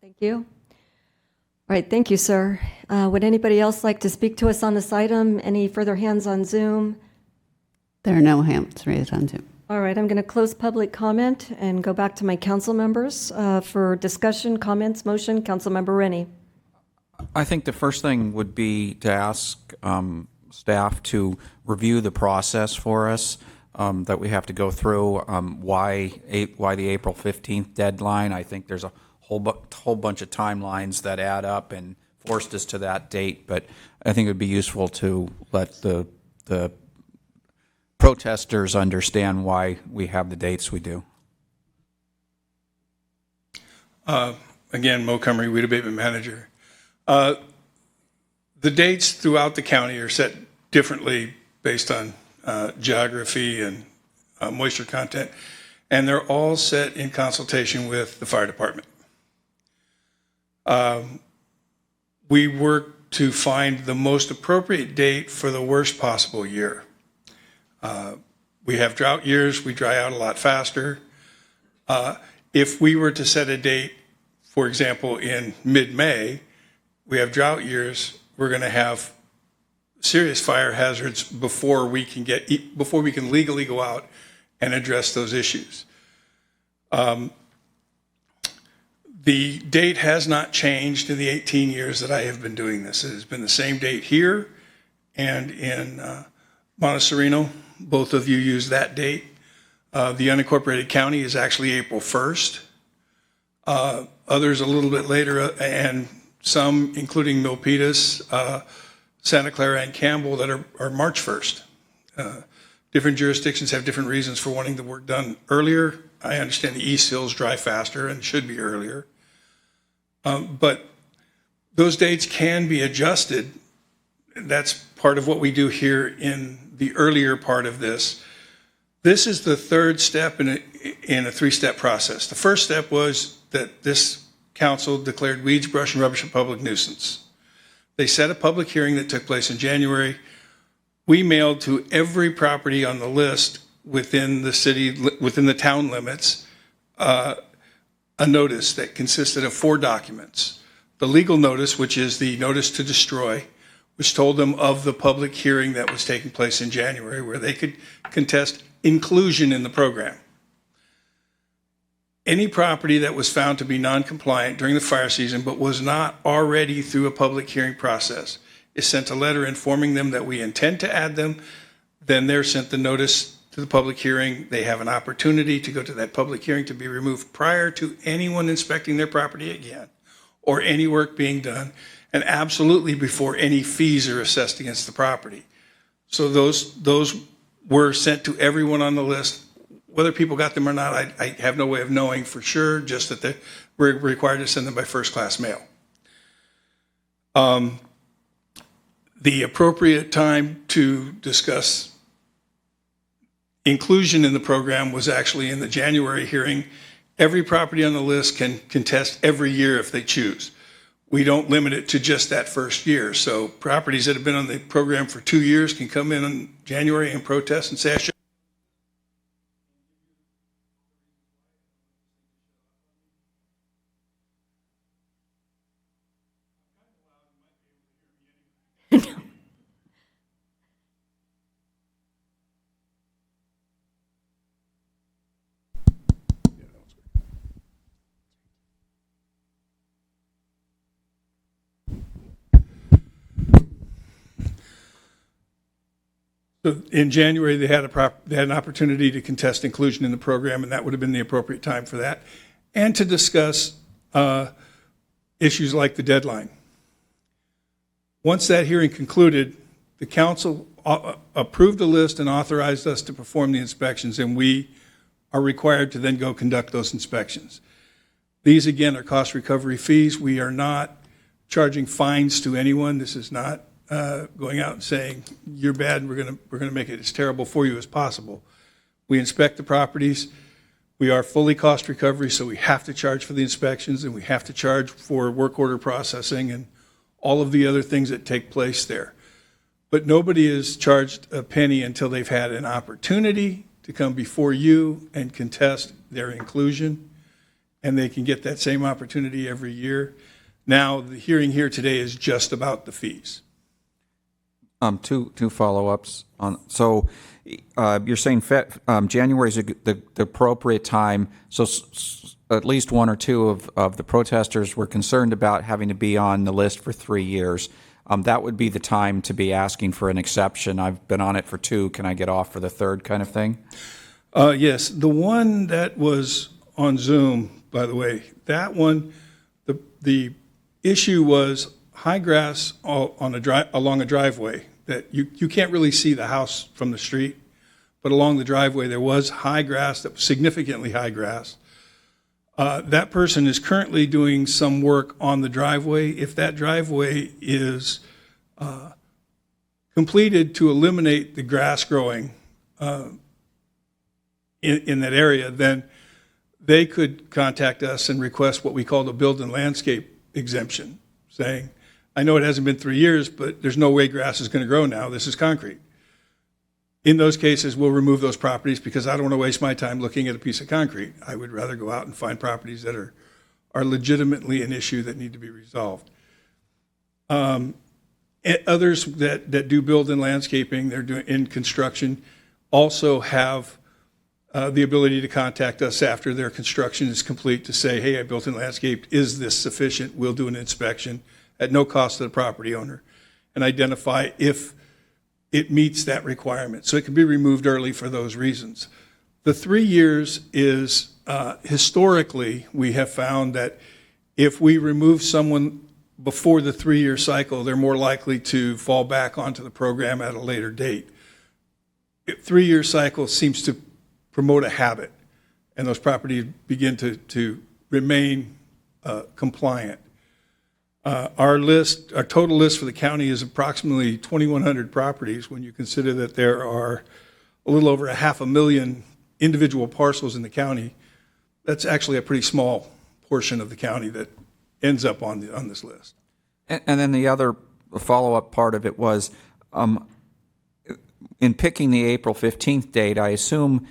thank you. All right, thank you, sir. Would anybody else like to speak to us on this item? Any further hands on Zoom? There are no hands raised on Zoom. All right, I'm going to close public comment and go back to my council members for discussion, comments, motion. Councilmember Rennie. I think the first thing would be to ask staff to review the process for us that we have to go through. Why the April 15th deadline? I think there's a whole bunch of timelines that add up and forced us to that date. But I think it would be useful to let the protesters understand why we have the dates we do. Again, Mo Cumry, Weed Abatement Manager. The dates throughout the county are set differently based on geography and moisture content, and they're all set in consultation with the fire department. We work to find the most appropriate date for the worst possible year. We have drought years, we dry out a lot faster. If we were to set a date, for example, in mid-May, we have drought years, we're going to have serious fire hazards before we can legally go out and address those issues. The date has not changed in the 18 years that I have been doing this. It has been the same date here and in Montecito. Both of you use that date. The unincorporated county is actually April 1st. Others a little bit later, and some, including Milpitas, Santa Clara, and Campbell, that are March 1st. Different jurisdictions have different reasons for wanting the work done earlier. I understand the East Hills dry faster and should be earlier. But those dates can be adjusted. That's part of what we do here in the earlier part of this. This is the third step in a three-step process. The first step was that this council declared weeds, brush, and rubbish a public nuisance. They set a public hearing that took place in January. We mailed to every property on the list within the town limits, a notice that consisted of 4 documents. The legal notice, which is the notice to destroy, which told them of the public hearing that was taking place in January, where they could contest inclusion in the program. Any property that was found to be non-compliant during the fire season but was not already through a public hearing process is sent a letter informing them that we intend to add them. Then they're sent the notice to the public hearing. They have an opportunity to go to that public hearing to be removed prior to anyone inspecting their property again or any work being done, and absolutely before any fees are assessed against the property. So those were sent to everyone on the list. Whether people got them or not, I have no way of knowing for sure, just that they were required to send them by first-class mail. The appropriate time to discuss inclusion in the program was actually in the January hearing. Every property on the list can contest every year if they choose. We don't limit it to just that first year. So properties that have been on the program for 2 years can come in January and protest and say, I should. So in January, they had an opportunity to contest inclusion in the program, and that would have been the appropriate time for that, and to discuss issues like the deadline. Once that hearing concluded, the council approved the list and authorized us to perform the inspections, and we are required to then go conduct those inspections. These, again, are cost recovery fees. We are not charging fines to anyone. This is not going out and saying, you're bad and we're going to make it as terrible for you as possible. We inspect the properties. We are fully cost recovery, so we have to charge for the inspections, and we have to charge for work order processing and all of the other things that take place there. But nobody is charged a penny until they've had an opportunity to come before you and contest their inclusion. and they can get that same opportunity every year. Now, the hearing here today is just about the fees. Two follow-ups on. So you're saying January is the appropriate time. So at least one or two of the protesters were concerned about having to be on the list for 3 years. That would be the time to be asking for an exception. I've been on it for 2. Can I get off for the 3rd kind of thing? Yes, the one that was on Zoom, by the way, that one, the issue was high grass along a driveway that you can't really see the house from the street, but along the driveway there was high grass, that was significantly high grass. That person is currently doing some work on the driveway. If that driveway is completed to eliminate the grass growing in that area, then they could contact us and request what we call the build and landscape exemption, saying, I know it hasn't been 3 years, but there's no way grass is going to grow now. This is concrete. In those cases, we'll remove those properties because I don't want to waste my time looking at a piece of concrete. I would rather go out and find properties that are legitimately an issue that need to be resolved. Others that do build in landscaping, they're doing in construction, also have the ability to contact us after their construction is complete to say, hey, I built in landscape. Is this sufficient? We'll do an inspection at no cost to the property owner and identify if it meets that requirement. So it can be removed early for those reasons. The 3 years is, historically, we have found that if we remove someone before the 3-year cycle, they're more likely to fall back onto the program at a later date. 3-year cycle seems to promote a habit, and those properties begin to remain compliant. Our total list for the county is approximately 2,100 properties when you consider that there are a little over 500,000 individual parcels in the county. That's actually a pretty small portion of the county that ends up on this list. And then the other follow-up part of it was, in picking the April 15th date, I assume,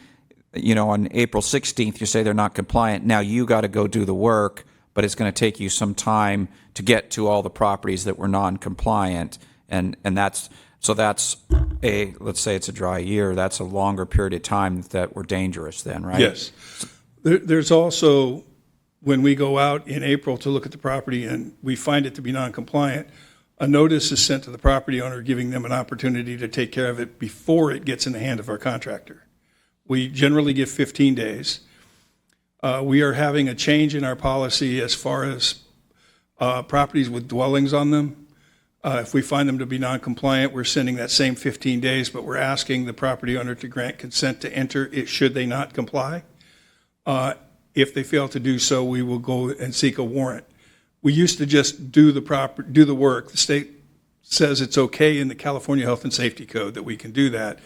on April 16th, you say they're not compliant. Now you got to go do the work, but it's going to take you some time to get to all the properties that were non-compliant, and that's let's say it's a dry year. That's a longer period of time that we're dangerous then, right? Yes. There's also, when we go out in April to look at the property and we find it to be non-compliant, a notice is sent to the property owner giving them an opportunity to take care of it before it gets in the hand of our contractor. We generally give 15 days. We are having a change in our policy as far as properties with dwellings on them. If we find them to be non-compliant, we're sending that same 15 days, but we're asking the property owner to grant consent to enter it should they not comply. If they fail to do so, we will go and seek a warrant. We used to just do the work. The state says it's okay in the California Health and Safety Code that we can do that,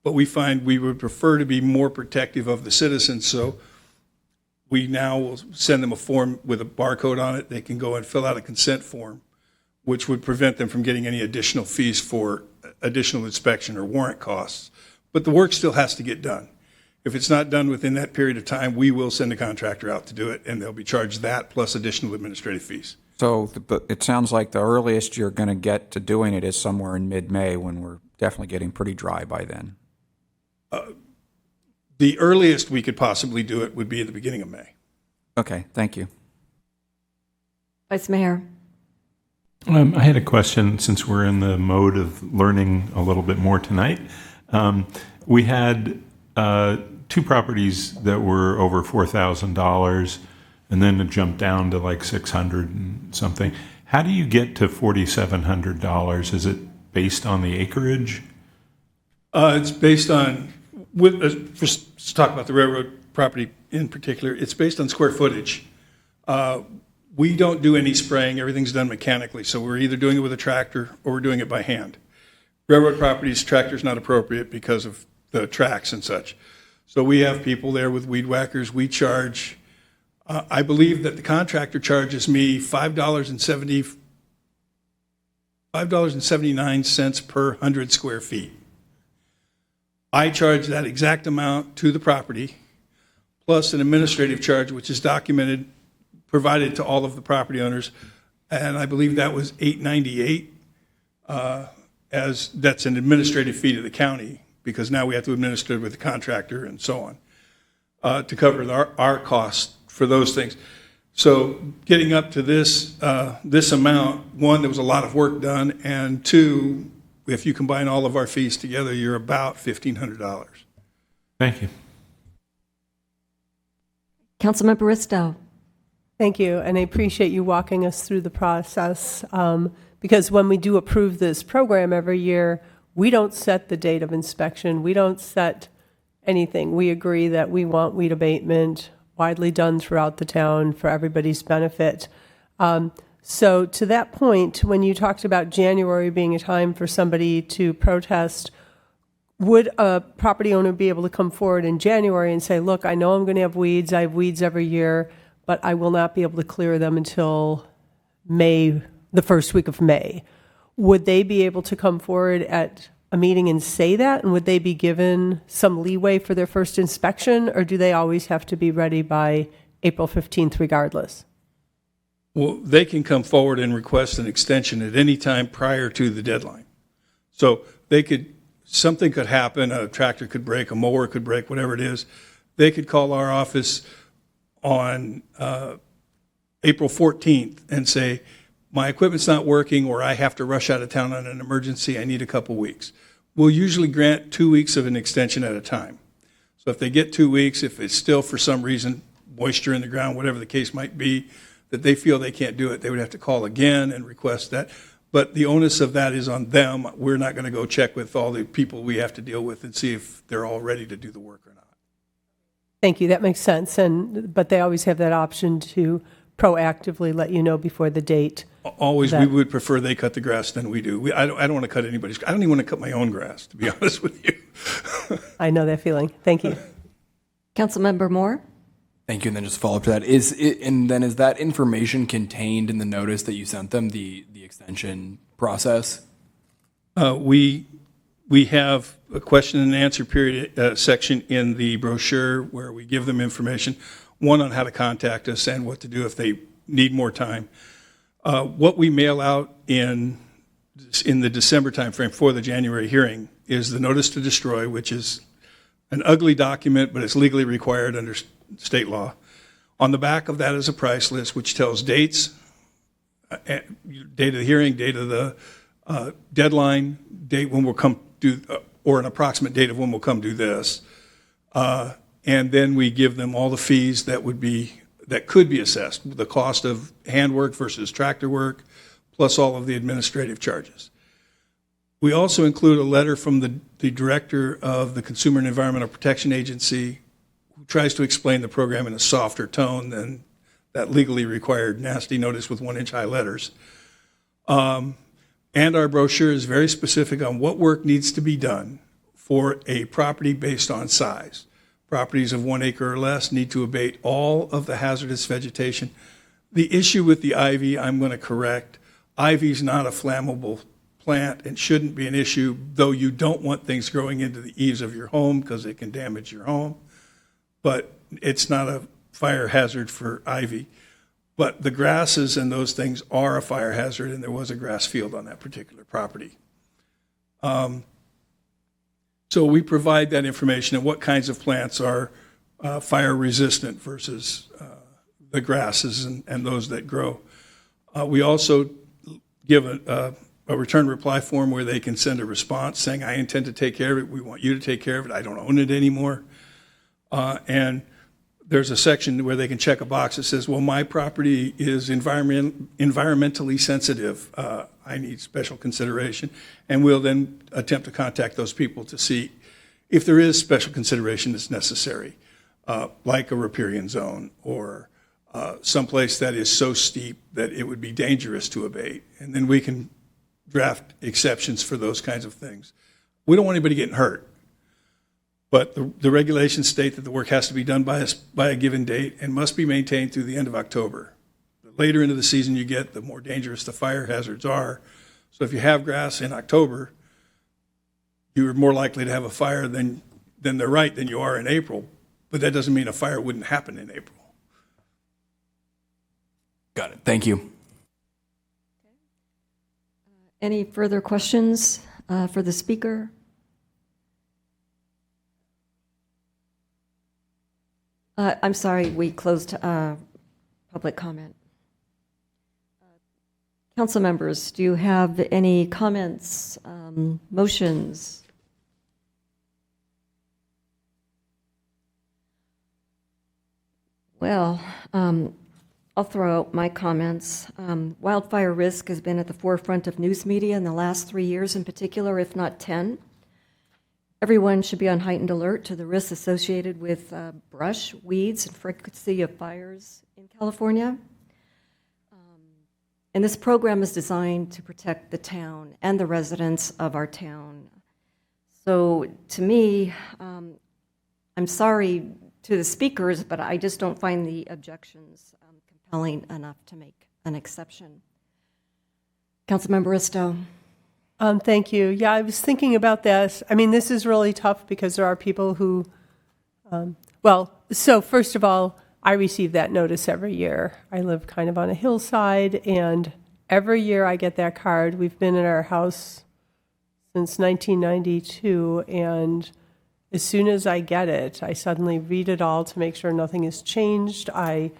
but we find we would prefer to be more protective of the citizens, so we now will send them a form with a barcode on it. They can go and fill out a consent form, which would prevent them from getting any additional fees for additional inspection or warrant costs. But the work still has to get done. If it's not done within that period of time, we will send a contractor out to do it, and they'll be charged that plus additional administrative fees. So it sounds like the earliest you're going to get to doing it is somewhere in mid-May, when we're definitely getting pretty dry by then. The earliest we could possibly do it would be at the beginning of May. Okay, thank you. Vice Mayor. I had a question, since we're in the mode of learning a little bit more tonight. We had 2 properties that were over $4,000, and then it jumped down to like $600 and something. How do you get to $4,700? Is it based on the acreage? It's based on, let's talk about the railroad property in particular, it's based on square footage. We don't do any spraying, everything's done mechanically, so we're either doing it with a tractor or we're doing it by hand. Railroad properties, tractor's not appropriate because of the tracks and such. So we have people there with weed whackers. We charge, I believe that the contractor charges me $5.79 per 100 square feet. I charge that exact amount to the property, plus an administrative charge, which is documented, provided to all of the property owners, and I believe that was $898, as that's an administrative fee to the county, because now we have to administer with the contractor and so on, to cover our costs for those things. So getting up to this amount, one, there was a lot of work done, and two, if you combine all of our fees together, you're about $1,500. Thank you. Councilmember Risto. Thank you, and I appreciate you walking us through the process, because when we do approve this program every year, we don't set the date of inspection. We don't set anything. We agree that we want weed abatement widely done throughout the town for everybody's benefit. So to that point, when you talked about January being a time for somebody to protest, would a property owner be able to come forward in January and say, look, I know I'm going to have weeds. I have weeds every year, but I will not be able to clear them until May, the first week of May. Would they be able to come forward at a meeting and say that? And would they be given some leeway for their first inspection, or do they always have to be ready by April 15th regardless? Well, they can come forward and request an extension at any time prior to the deadline. So something could happen, a tractor could break, a mower could break, whatever it is. They could call our office on April 14th and say, my equipment's not working, or I have to rush out of town on an emergency, I need a couple weeks. We'll usually grant 2 weeks of an extension at a time. So if they get 2 weeks, if it's still for some reason, moisture in the ground, whatever the case might be, that they feel they can't do it, they would have to call again and request that. But the onus of that is on them. We're not going to go check with all the people we have to deal with and see if they're all ready to do the work or not. Thank you, that makes sense. But they always have that option to proactively let you know before the date. Always, we would prefer they cut the grass than we do. I don't want to cut anybody's. I don't even want to cut my own grass, to be honest with you. I know that feeling. Thank you. Councilmember Moore. Thank you. And then just follow up to that. Is that information contained in the notice that you sent them, the extension process? We have a question and answer period section in the brochure where we give them information, one on how to contact us and what to do if they need more time. What we mail out in the December timeframe for the January hearing is the notice to destroy, which is an ugly document, but it's legally required under state law. On the back of that is a price list, which tells dates, date of the hearing, date of the deadline, date when we'll come do, or an approximate date of when we'll come do this. And then we give them all the fees that could be assessed, the cost of handwork versus tractor work, plus all of the administrative charges. We also include a letter from the director of the Consumer and Environmental Protection Agency, who tries to explain the program in a softer tone than that legally required nasty notice with 1-inch high letters. And our brochure is very specific on what work needs to be done for a property based on size. Properties of 1 acre or less need to abate all of the hazardous vegetation. The issue with the ivy, I'm going to correct. Ivy is not a flammable plant and shouldn't be an issue, though you don't want things growing into the eaves of your home because it can damage your home. But it's not a fire hazard for ivy. But the grasses and those things are a fire hazard, and there was a grass field on that particular property. So we provide that information and what kinds of plants are fire resistant versus the grasses and those that grow. We also give a return reply form where they can send a response saying, I intend to take care of it. We want you to take care of it. I don't own it anymore. And there's a section where they can check a box that says, well, my property is environmentally sensitive. I need special consideration. And we'll then attempt to contact those people to see if there is special consideration that's necessary, like a riparian zone or someplace that is so steep that it would be dangerous to abate. And then we can draft exceptions for those kinds of things. We don't want anybody getting hurt. But the regulations state that the work has to be done by a given date and must be maintained through the end of October. The later into the season you get, the more dangerous the fire hazards are. So if you have grass in October, you're more likely to have a fire than you are in April. but that doesn't mean a fire wouldn't happen in April. Got it. Thank you. Any further questions for the speaker? I'm sorry, we closed public comment. Council members, do you have any comments, motions? Well, I'll throw out my comments. Wildfire risk has been at the forefront of news media in the last 3 years in particular, if not 10. Everyone should be on heightened alert to the risks associated with brush, weeds, and frequency of fires in California. And this program is designed to protect the town and the residents of our town. So to me, I'm sorry to the speakers, but I just don't find the objections compelling enough to make an exception. Councilmember Isto. Thank you. Yeah, I was thinking about this. I mean, this is really tough because there are people who, so first of all, I receive that notice every year. I live kind of on a hillside, and every year I get that card. We've been in our house since 1992, and as soon as I get it, I suddenly read it all to make sure nothing has changed. I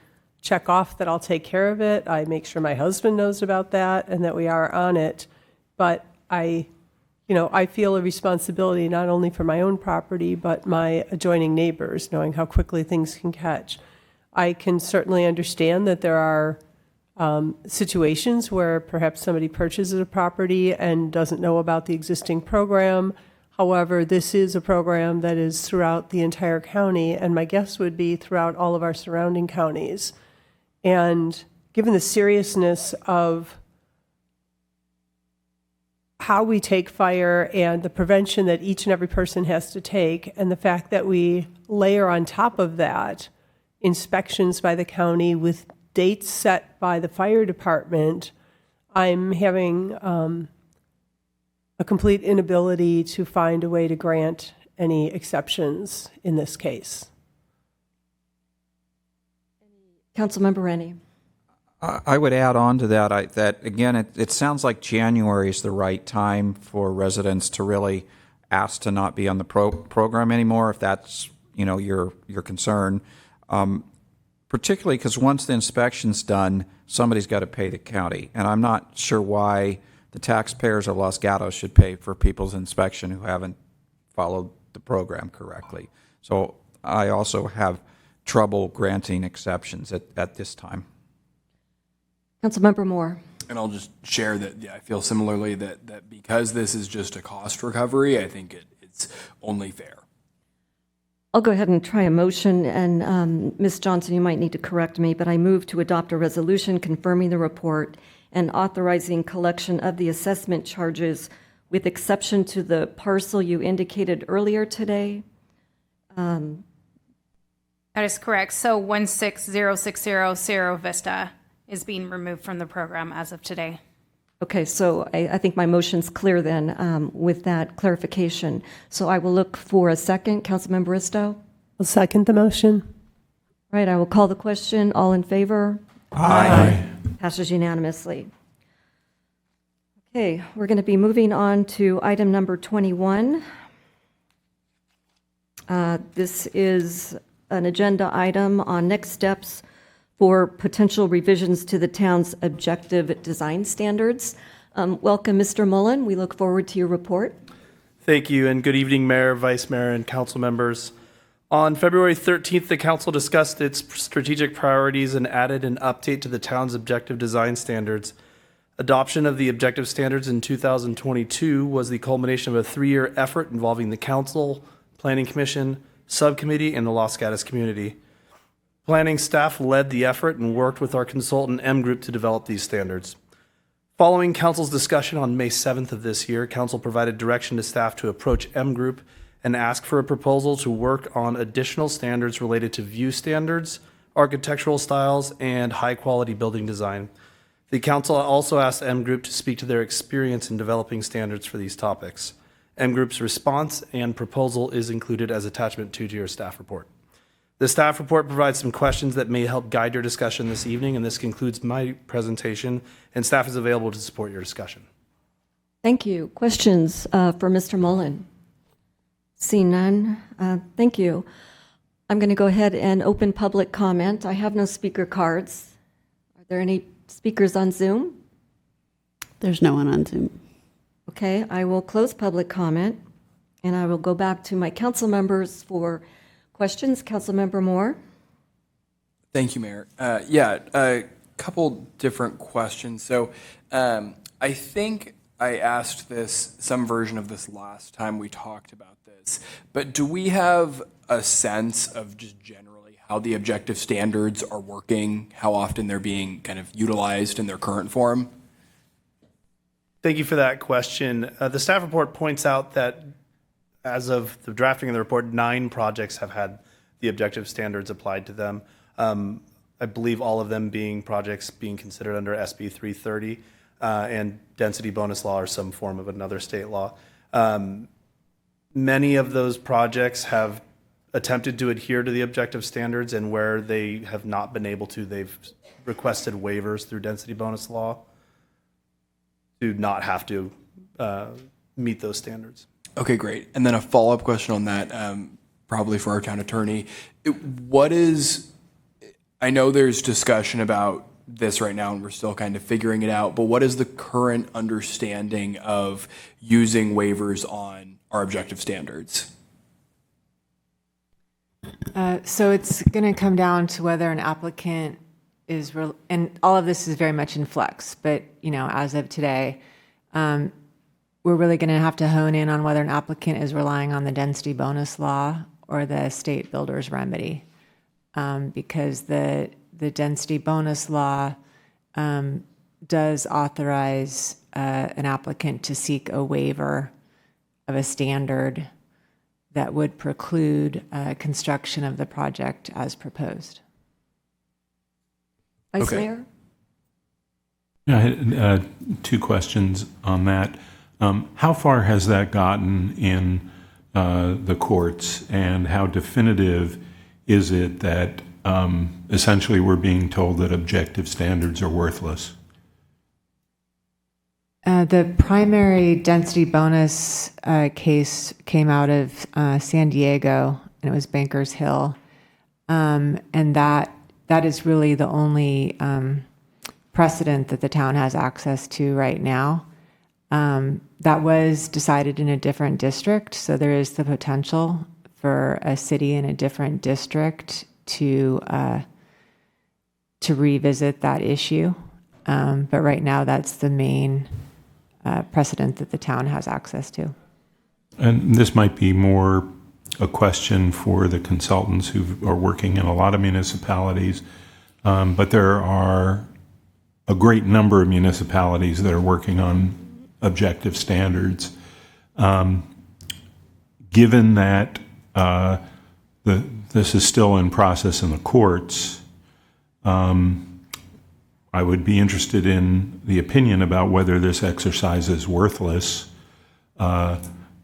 check off that I'll take care of it. I make sure my husband knows about that and that we are on it. But I feel a responsibility not only for my own property, but my adjoining neighbors, knowing how quickly things can catch. I can certainly understand that there are situations where perhaps somebody purchases a property and doesn't know about the existing program. However, this is a program that is throughout the entire county, and my guess would be throughout all of our surrounding counties. And given the seriousness of how we take fire and the prevention that each and every person has to take, and the fact that we layer on top of that inspections by the county with dates set by the fire department, I'm having a complete inability to find a way to grant any exceptions in this case. Councilmember Rennie. I would add on to that, that again, it sounds like January is the right time for residents to really ask to not be on the program anymore, if that's your concern. Particularly because once the inspection's done, somebody's got to pay the county, and I'm not sure why the taxpayers of Los Gatos should pay for people's inspection who haven't followed the program correctly. So I also have trouble granting exceptions at this time. Councilmember Moore. And I'll just share that, I feel similarly that because this is just a cost recovery, I think it's only fair. I'll go ahead and try a motion, and Ms. Johnson, you might need to correct me, but I move to adopt a resolution confirming the report and authorizing collection of the assessment charges with exception to the parcel you indicated earlier today. That is correct. So 16060 Cerro Vista is being removed from the program as of today. Okay, so I think my motion's clear then with that clarification. So I will look for a second. Councilmember Isto? I'll second the motion. All right, I will call the question. All in favor? Aye. Passes unanimously. Okay, we're going to be moving on to item number 21. This is an agenda item on next steps for potential revisions to the town's objective design standards. Welcome, Mr. Mullen. We look forward to your report. Thank you, and good evening, Mayor, Vice Mayor, and council members. On February 13th, the council discussed its strategic priorities and added an update to the town's objective design standards. Adoption of the objective standards in 2022 was the culmination of a 3-year effort involving the council, planning commission, subcommittee, and the Los Gatos community. Planning staff led the effort and worked with our consultant M Group to develop these standards. Following council's discussion on May 7th of this year, council provided direction to staff to approach M Group and ask for a proposal to work on additional standards related to view standards, architectural styles, and high-quality building design. The council also asked M Group to speak to their experience in developing standards for these topics. M Group's response and proposal is included as attachment 2 to your staff report. The staff report provides some questions that may help guide your discussion this evening, and this concludes my presentation, and staff is available to support your discussion. Thank you. Questions for Mr. Mullen? See none. Thank you. I'm going to go ahead and open public comment. I have no speaker cards. Are there any speakers on Zoom? There's no one on Zoom. Okay, I will close public comment, and I will go back to my council members for questions. Councilmember Moore? Thank you, Mayor. A couple different questions. So I think I asked some version of this last time we talked about this, but do we have a sense of just generally how the objective standards are working, how often they're being kind of utilized in their current form? Thank you for that question. The staff report points out that as of the drafting of the report, 9 projects have had the objective standards applied to them. I believe all of them being projects being considered under SB 330 and density bonus law or some form of another state law. Many of those projects have attempted to adhere to the objective standards, and where they have not been able to, they've requested waivers through density bonus law to not have to meet those standards. Okay, great. And then a follow-up question on that, probably for our town attorney. I know there's discussion about this right now and we're still kind of figuring it out, but what is the current understanding of using waivers on our objective standards? So it's going to come down to whether an applicant is, and all of this is very much in flux, but as of today, we're really going to have to hone in on whether an applicant is relying on the density bonus law or the state builder's remedy, because the density bonus law does authorize an applicant to seek a waiver of a standard that would preclude construction of the project as proposed. Vice Mayor? Yeah, I had 2 questions on that. How far has that gotten in the courts, and how definitive is it that essentially we're being told that objective standards are worthless? The primary density bonus case came out of San Diego, and it was Bankers Hill, and that is really the only precedent that the town has access to right now. That was decided in a different district, so there is the potential for a city in a different district to revisit that issue. But right now, that's the main precedent that the town has access to. And this might be more a question for the consultants who are working in a lot of municipalities, but there are a great number of municipalities that are working on objective standards. Given that this is still in process in the courts, I would be interested in the opinion about whether this exercise is worthless,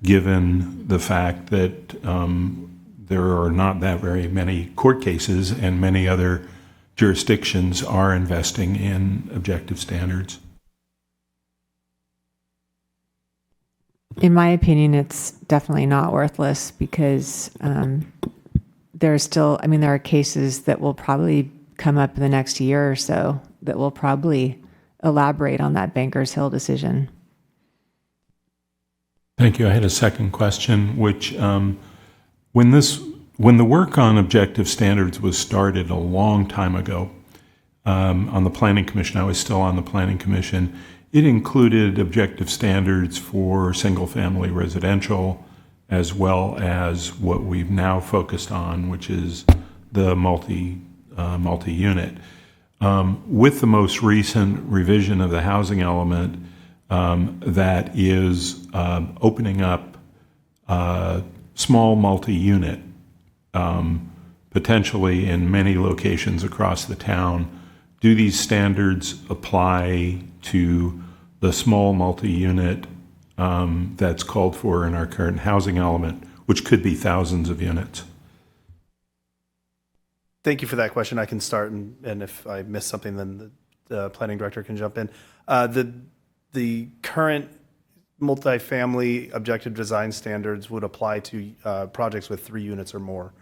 given the fact that there are not that very many court cases and many other jurisdictions are investing in objective standards. In my opinion, it's definitely not worthless because there are cases that will probably come up in the next year or so that will probably elaborate on that Bankers Hill decision. Thank you. I had a second question, which when the work on objective standards was started a long time ago on the Planning Commission, I was still on the Planning Commission, it included objective standards for single-family residential as well as what we've now focused on, which is the multi-unit. With the most recent revision of the housing element, that is opening up small multi-unit, potentially in many locations across the town. Do these standards apply to the small multi-unit that's called for in our current housing element, which could be thousands of units? Thank you for that question. I can start, and if I miss something, then the planning director can jump in. The current multifamily objective design standards would apply to projects with 3 units or more,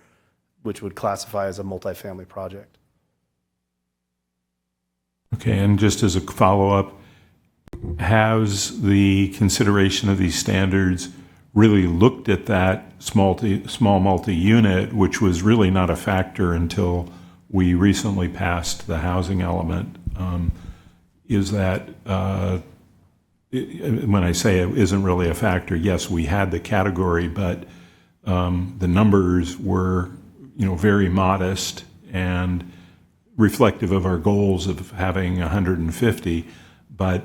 which would classify as a multifamily project. Okay, and just as a follow-up, has the consideration of these standards really looked at that small multi-unit, which was really not a factor until we recently passed the housing element? Is that, when I say it isn't really a factor, yes, we had the category, but the numbers were, very modest and reflective of our goals of having 150, but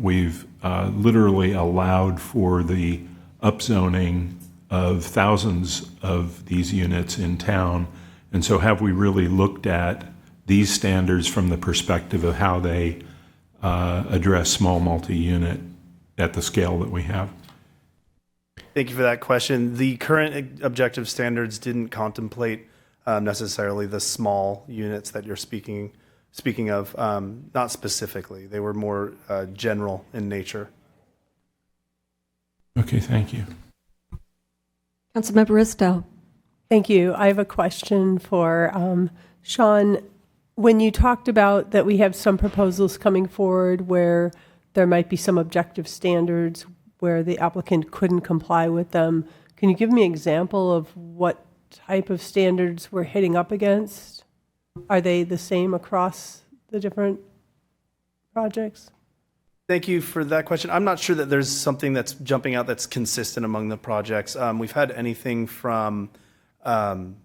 we've literally allowed for the upzoning of thousands of these units in town. And so have we really looked at these standards from the perspective of how they address small multi-unit at the scale that we have? Thank you for that question. The current objective standards didn't contemplate necessarily the small units that you're speaking of, not specifically. They were more general in nature. Okay, thank you. Councilmember Risto. Thank you. I have a question for Sean. When you talked about that we have some proposals coming forward where there might be some objective standards where the applicant couldn't comply with them, can you give me an example of what type of standards we're hitting up against? Are they the same across the different projects? Thank you for that question. I'm not sure that there's something that's jumping out that's consistent among the projects. We've had anything from, I'm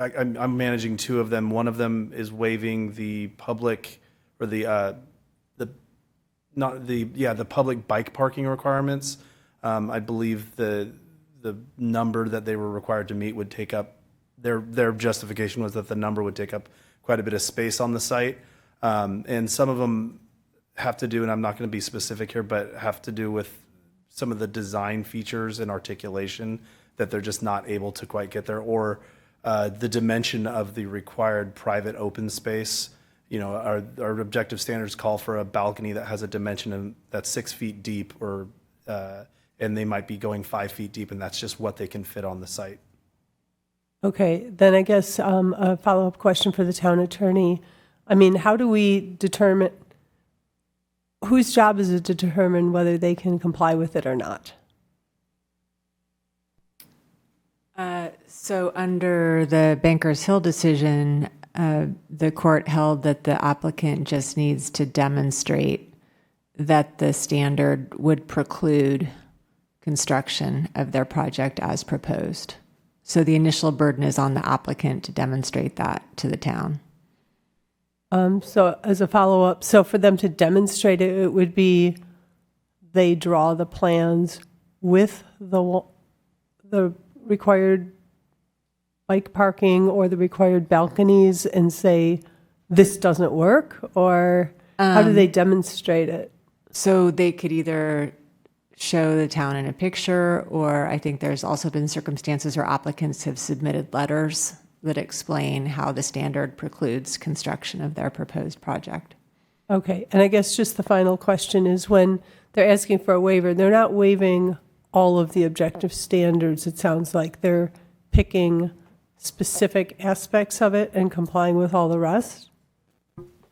managing 2 of them. One of them is waiving the public, or the public bike parking requirements. I believe the number that they were required to meet would take up, their justification was that the number would take up quite a bit of space on the site. And some of them have to do, and I'm not going to be specific here, but have to do with some of the design features and articulation that they're just not able to quite get there, or the dimension of the required private open space. Our objective standards call for a balcony that has a dimension that's 6 feet deep, or and they might be going 5 feet deep, and that's just what they can fit on the site. Okay, then I guess a follow-up question for the town attorney. I mean, how do we determine, whose job is it to determine whether they can comply with it or not? So under the Bankers Hill decision, the court held that the applicant just needs to demonstrate that the standard would preclude construction of their project as proposed. So the initial burden is on the applicant to demonstrate that to the town. So as a follow-up, so for them to demonstrate it, it would be they draw the plans with the required bike parking or the required balconies and say, this doesn't work? Or how do they demonstrate it? So they could either show the town in a picture, or I think there's also been circumstances where applicants have submitted letters that explain how the standard precludes construction of their proposed project. Okay, and I guess just the final question is, when they're asking for a waiver, they're not waiving all of the objective standards. It sounds like they're picking specific aspects of it and complying with all the rest?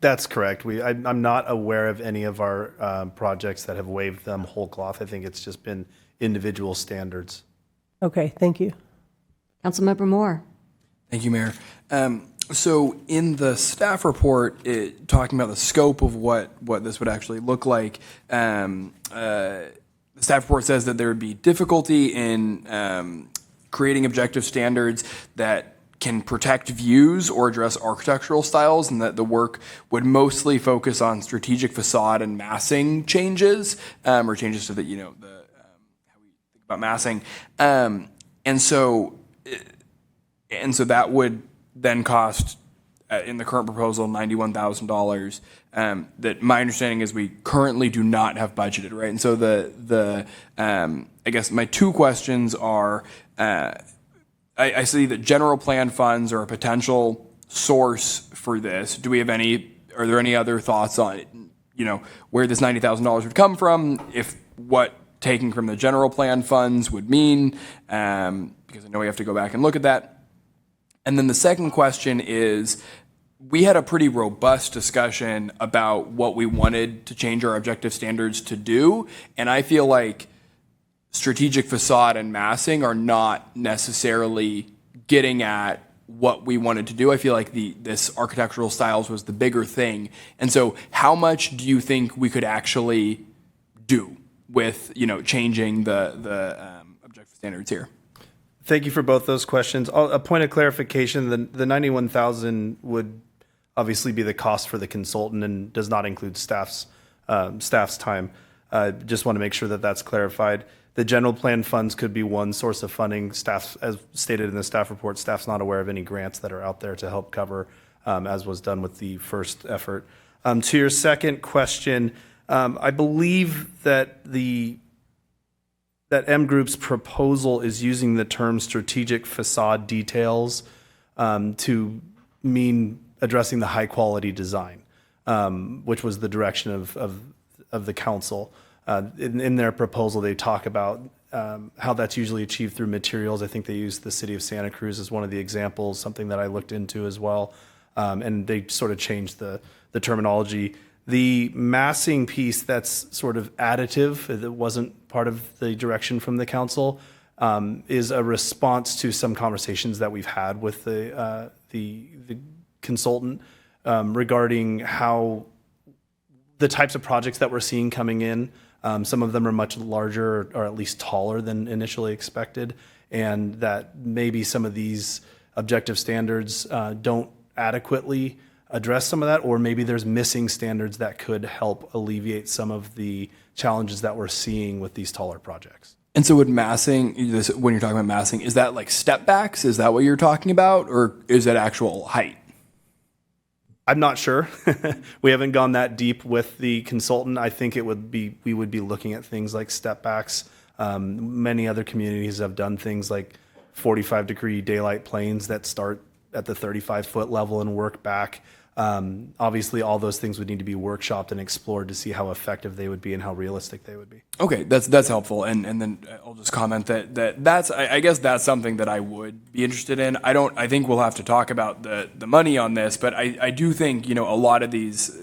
That's correct. I'm not aware of any of our projects that have waived them whole cloth. I think it's just been individual standards. Okay, thank you. Councilmember Moore. Thank you, Mayor. So in the staff report, talking about the scope of what this would actually look like, the staff report says that there would be difficulty in creating objective standards that can protect views or address architectural styles, and that the work would mostly focus on strategic facade and massing changes, or changes to the, how we think about massing. And so that would then cost, in the current proposal, $91,000. That my understanding is we currently do not have budgeted, right? And so I guess my 2 questions are, I see that general plan funds are a potential source for this. Are there any other thoughts on, where this $90,000 would come from, if what taking from the general plan funds would mean, because I know we have to go back and look at that. And then the second question is, we had a pretty robust discussion about what we wanted to change our objective standards to do, and I feel like strategic facade and massing are not necessarily getting at what we wanted to do. I feel like this architectural styles was the bigger thing. And so how much do you think we could actually do with, changing the objective standards here? Thank you for both those questions. A point of clarification, the $91,000 would obviously be the cost for the consultant and does not include staff's time. Just want to make sure that that's clarified. The general plan funds could be one source of funding. Staff, as stated in the staff report, staff's not aware of any grants that are out there to help cover, as was done with the first effort. To your second question, I believe that M Group's proposal is using the term strategic facade details to mean addressing the high quality design, which was the direction of the council. In their proposal, they talk about how that's usually achieved through materials. I think they used the city of Santa Cruz as one of the examples, something that I looked into as well. And they sort of changed the terminology. The massing piece, that's sort of additive, that wasn't part of the direction from the council, is a response to some conversations that we've had with the consultant regarding how the types of projects that we're seeing coming in. Some of them are much larger or at least taller than initially expected, and that maybe some of these objective standards don't adequately address some of that, or maybe there's missing standards that could help alleviate some of the challenges that we're seeing with these taller projects. And so with massing, when you're talking about massing, is that like step backs? Is that what you're talking about? Or is that actual height? I'm not sure. We haven't gone that deep with the consultant. I think we would be looking at things like step backs. Many other communities have done things like 45-degree daylight planes that start at the 35-foot level and work back. Obviously, all those things would need to be workshopped and explored to see how effective they would be and how realistic they would be. Okay, that's helpful. And then I'll just comment that's I guess that's something that I would be interested in. I think we'll have to talk about the money on this, but I do think, a lot of these,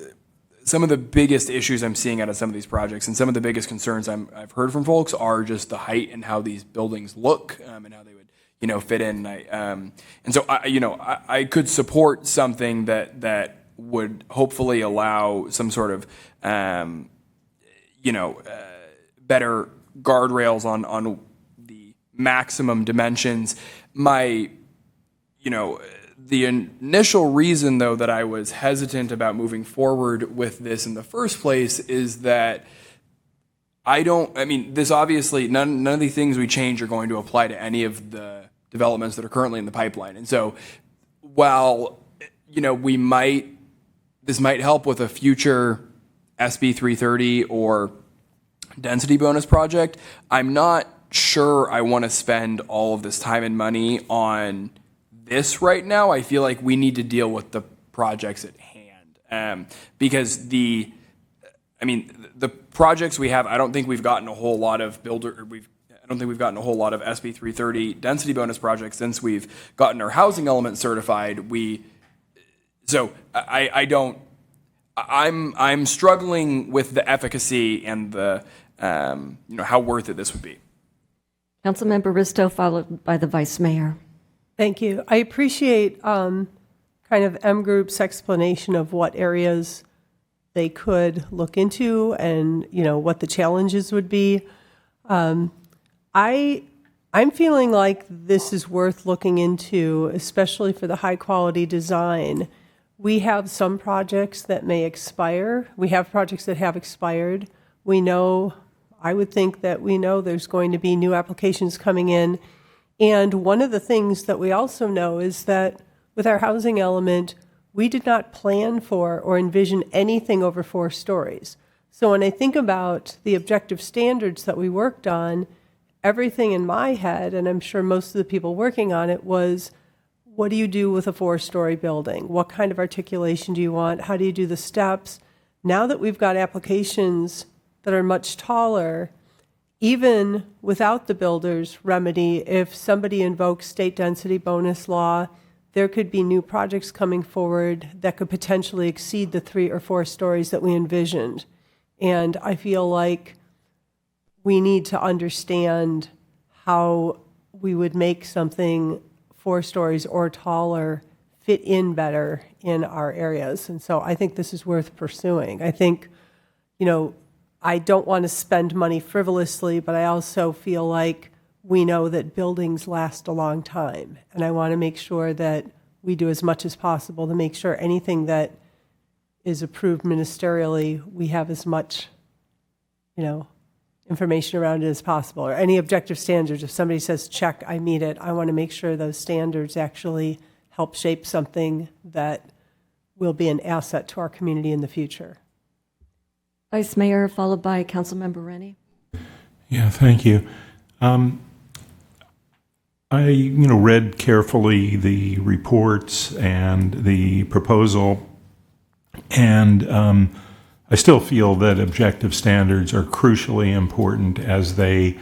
some of the biggest issues I'm seeing out of some of these projects and some of the biggest concerns I've heard from folks are just the height and how these buildings look, and how they would, fit in. And so I could support something that would hopefully allow some sort of, better guardrails on the maximum dimensions. The initial reason, though, that I was hesitant about moving forward with this in the first place is that this obviously, none of the things we change are going to apply to any of the developments that are currently in the pipeline. And so while, this might help with a future SB 330 or density bonus project, I'm not sure I want to spend all of this time and money on this right now. I feel like we need to deal with the projects at hand, because the projects we have, I don't think we've gotten a whole lot of I don't think we've gotten a whole lot of SB 330 density bonus projects since we've gotten our housing element certified. I'm struggling with the efficacy and the how worth it this would be. Councilmember Risto, followed by the Vice Mayor. Thank you. I appreciate kind of M Group's explanation of what areas they could look into and, what the challenges would be. I'm feeling like this is worth looking into, especially for the high quality design. We have some projects that may expire. We have projects that have expired. I would think that we know there's going to be new applications coming in. And one of the things that we also know is that with our housing element, we did not plan for or envision anything over 4 stories. So when I think about the objective standards that we worked on, everything in my head, and I'm sure most of the people working on it, was what do you do with a 4-story building? What kind of articulation do you want? How do you do the steps? Now that we've got applications that are much taller, even without the builder's remedy, if somebody invokes state density bonus law, there could be new projects coming forward that could potentially exceed the 3 or 4 stories that we envisioned. And I feel like we need to understand how we would make something 4 stories or taller fit in better in our areas. And so I think this is worth pursuing. I think, I don't want to spend money frivolously, but I also feel like we know that buildings last a long time. And I want to make sure that we do as much as possible to make sure anything that is approved ministerially, we have as much, information around it as possible, or any objective standards. If somebody says, check, I meet it, I want to make sure those standards actually help shape something that will be an asset to our community in the future. Vice Mayor, followed by Councilmember Rennie. Yeah, thank you. I, read carefully the reports and the proposal, and I still feel that objective standards are crucially important as they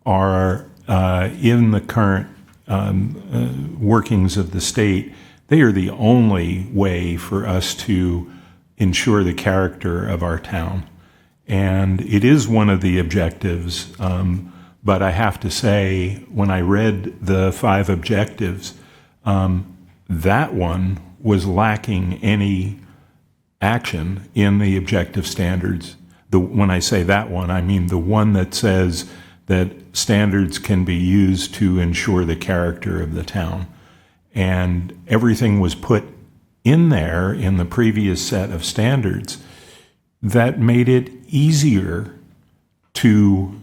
are in the current workings of the state. They are the only way for us to ensure the character of our town. And it is one of the objectives, but I have to say, when I read the 5 objectives, that one was lacking any action in the objective standards. When I say that one, I mean the one that says that standards can be used to ensure the character of the town. And everything was put in there in the previous set of standards that made it easier to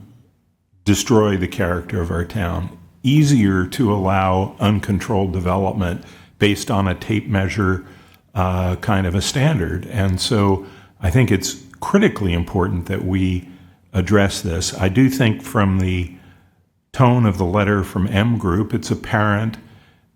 destroy the character of our town, easier to allow uncontrolled development based on a tape measure kind of a standard. And so I think it's critically important that we address this. I do think from the tone of the letter from M Group, it's apparent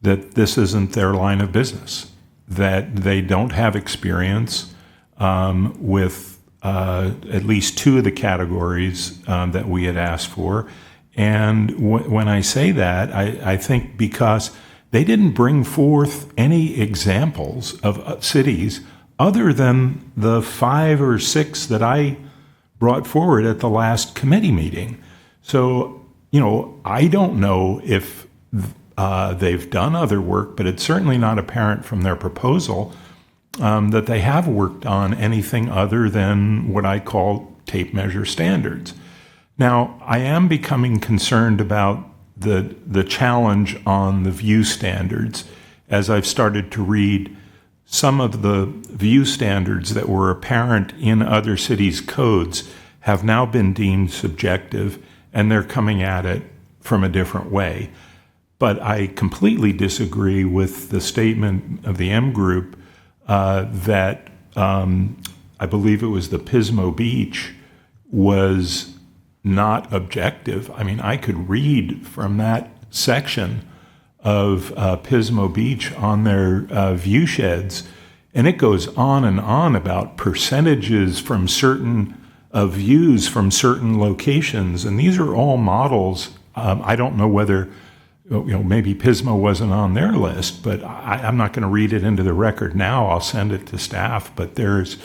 that this isn't their line of business, that they don't have experience with at least 2 of the categories that we had asked for. And when I say that, I think because they didn't bring forth any examples of cities other than the 5 or 6 that I brought forward at the last committee meeting. So, I don't know if they've done other work, but it's certainly not apparent from their proposal that they have worked on anything other than what I call tape measure standards. Now, I am becoming concerned about the challenge on the view standards as I've started to read some of the view standards that were apparent in other cities' codes have now been deemed subjective, and they're coming at it from a different way. But I completely disagree with the statement of the M Group that I believe it was the Pismo Beach was not objective. I mean, I could read from that section of Pismo Beach on their view sheds, and it goes on and on about percentages from certain views from certain locations, and these are all models. I don't know whether maybe Pismo wasn't on their list, but I'm not going to read it into the record now. I'll send it to staff, but there's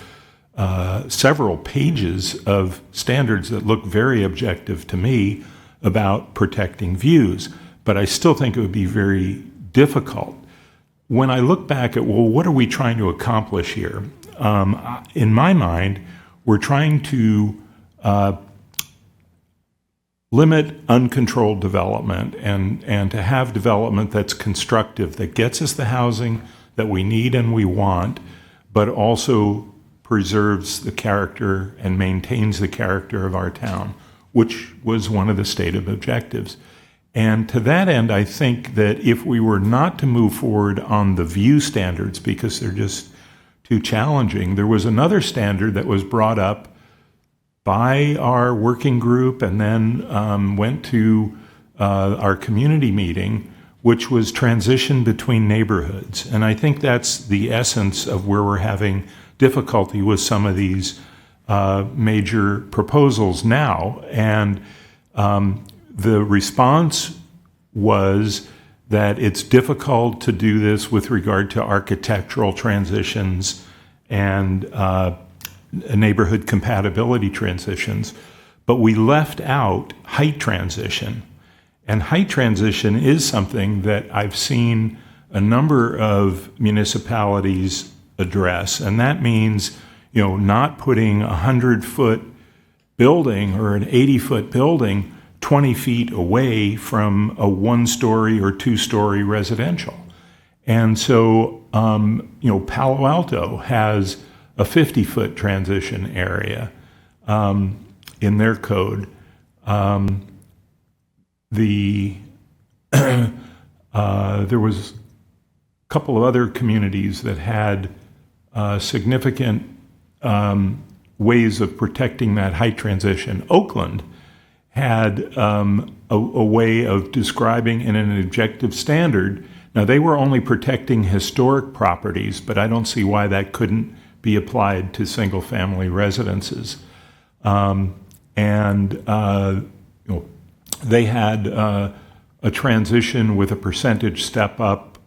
several pages of standards that look very objective to me about protecting views. But I still think it would be very difficult. When I look back at, well, what are we trying to accomplish here? In my mind, we're trying to limit uncontrolled development and to have development that's constructive, that gets us the housing that we need and we want, but also preserves the character and maintains the character of our town, which was one of the stated objectives. And to that end, I think that if we were not to move forward on the view standards because they're just too challenging, there was another standard that was brought up by our working group and then went to our community meeting, which was transition between neighborhoods. And I think that's the essence of where we're having difficulty with some of these major proposals now. And the response was that it's difficult to do this with regard to architectural transitions and neighborhood compatibility transitions. But we left out height transition. And height transition is something that I've seen a number of municipalities address. And that means, not putting a 100-foot building or an 80-foot building 20 feet away from a 1-story or 2-story residential. And so, Palo Alto has a 50-foot transition area in their code. There was a couple of other communities that had significant ways of protecting that height transition. Oakland had a way of describing in an objective standard. Now, they were only protecting historic properties, but I don't see why that couldn't be applied to single-family residences. They had a transition with a percentage step up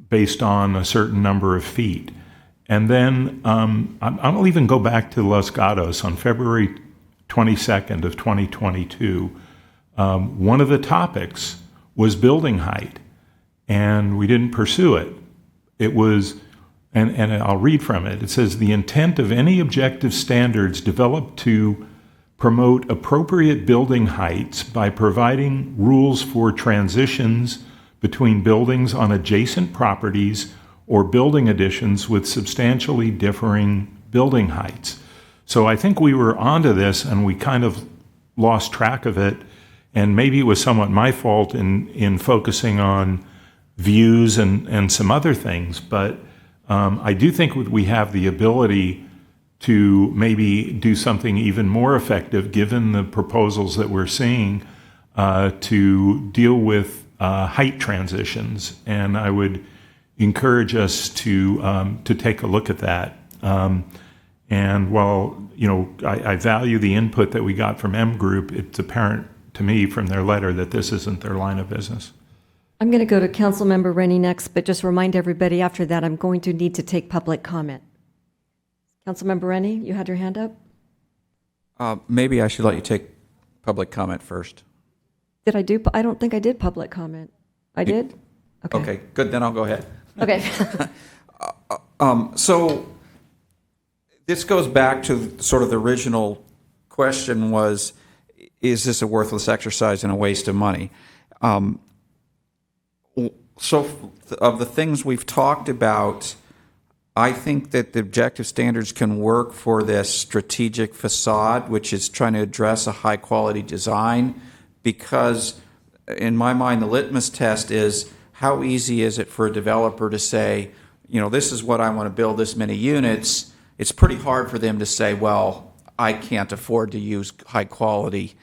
based on a certain number of feet. And then I'll even go back to Los Gatos on February 22nd of 2022. One of the topics was building height, and we didn't pursue it. It was, and I'll read from it. It says, the intent of any objective standards developed to promote appropriate building heights by providing rules for transitions between buildings on adjacent properties or building additions with substantially differing building heights. So I think we were onto this and we kind of lost track of it, and maybe it was somewhat my fault in focusing on views and some other things, but I do think we have the ability to maybe do something even more effective, given the proposals that we're seeing, to deal with height transitions. And I would encourage us to take a look at that. And while I value the input that we got from M Group, it's apparent to me from their letter that this isn't their line of business. I'm going to go to Councilmember Rennie next, but just remind everybody after that I'm going to need to take public comment. Councilmember Rennie, you had your hand up? Maybe I should let you take public comment first. Did I do? I don't think I did public comment. I did? Okay, good. Then I'll go ahead. Okay. So this goes back to sort of the original question was, is this a worthless exercise and a waste of money? So of the things we've talked about, I think that the objective standards can work for this strategic facade, which is trying to address a high-quality design, because in my mind, the litmus test is how easy is it for a developer to say, this is what I want to build this many units. It's pretty hard for them to say, well, I can't afford to use high-quality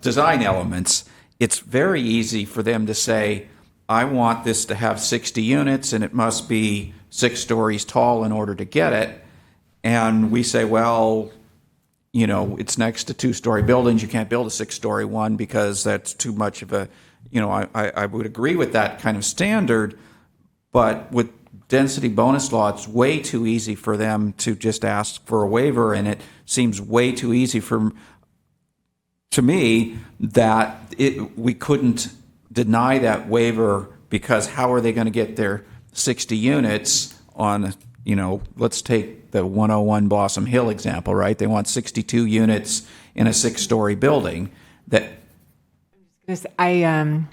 design elements. It's very easy for them to say, I want this to have 60 units and it must be 6 stories tall in order to get it. And we say, well, it's next to 2-story buildings. You can't build a 6-story one because that's too much of a, I would agree with that kind of standard. But with density bonus law, it's way too easy for them to just ask for a waiver. And it seems way too easy to me that we couldn't deny that waiver, because how are they going to get their 60 units on, let's take the 101 Blossom Hill example, right? They want 62 units in a 6-story building. I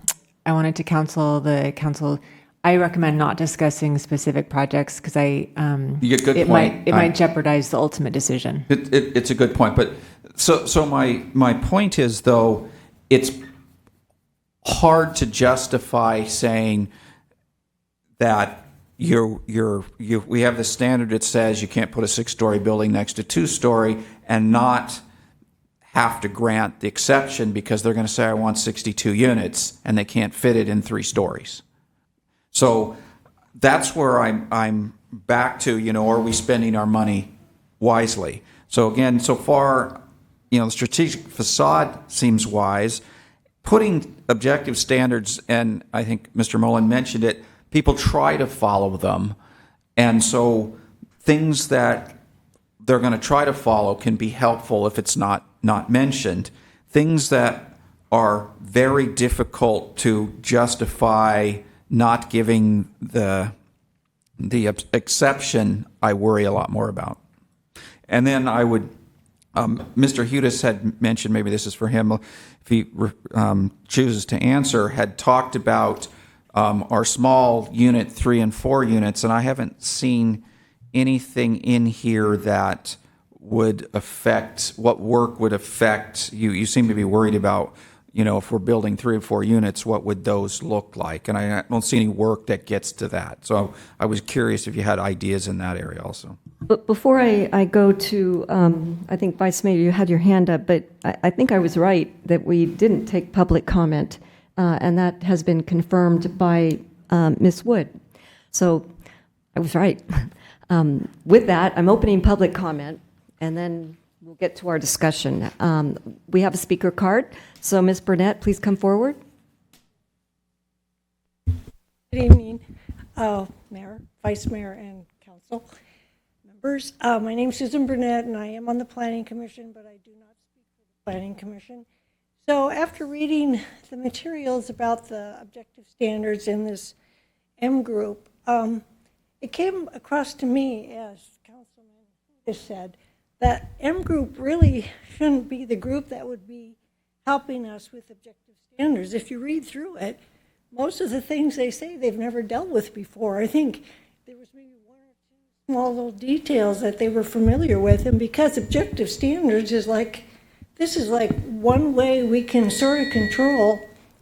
wanted to counsel the council. I recommend not discussing specific projects because it might jeopardize the ultimate decision. It's a good point, but so my point is, though, it's hard to justify saying that we have the standard that says you can't put a 6-story building next to 2-story and not have to grant the exception because they're going to say, I want 62 units, and they can't fit it in 3 stories. So that's where I'm back to, are we spending our money wisely? So again, so far, the strategic facade seems wise. Putting objective standards, and I think Mr. Mullen mentioned it, people try to follow them. And so things that they're going to try to follow can be helpful if it's not mentioned. Things that are very difficult to justify not giving the exception, I worry a lot more about. And then I would, Mr. Hudis had mentioned, maybe this is for him, if he chooses to answer, had talked about our small unit 3 and 4 units, and I haven't seen anything in here that would affect, what work would affect, you seem to be worried about, if we're building 3 or 4 units, what would those look like? And I don't see any work that gets to that. So I was curious if you had ideas in that area also. But before I go to, I think Vice Mayor, you had your hand up, but I think I was right that we didn't take public comment, and that has been confirmed by Ms. Wood. So I was right. With that, I'm opening public comment, and then we'll get to our discussion. We have a speaker card, so Ms. Burnett, please come forward. Good evening, Mayor, Vice Mayor, and Council members. My name is Susan Burnett, and I am on the Planning Commission, but I do not speak for the Planning Commission. So after reading the materials about the objective standards in this M group, it came across to me, as Councilman has said, that M group really shouldn't be the group that would be helping us with objective standards. If you read through it, most of the things they say they've never dealt with before. I think there was maybe 1 or 2 small little details that they were familiar with, and because objective standards is like, this is like one way we can sort of control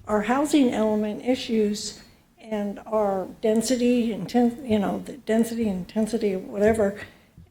our housing element issues and our density, the density, intensity, whatever.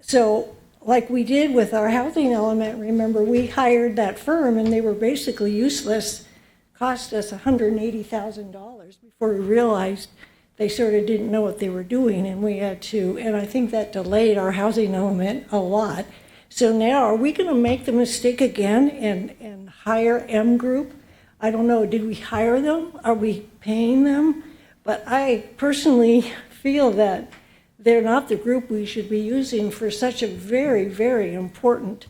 So like we did with our housing element, remember, we hired that firm and they were basically useless, cost us $180,000 before we realized they sort of didn't know what they were doing, and we had to, and I think that delayed our housing element a lot. So now, are we going to make the mistake again and hire M Group? I don't know, did we hire them? Are we paying them? But I personally feel that they're not the group we should be using for such a very, very important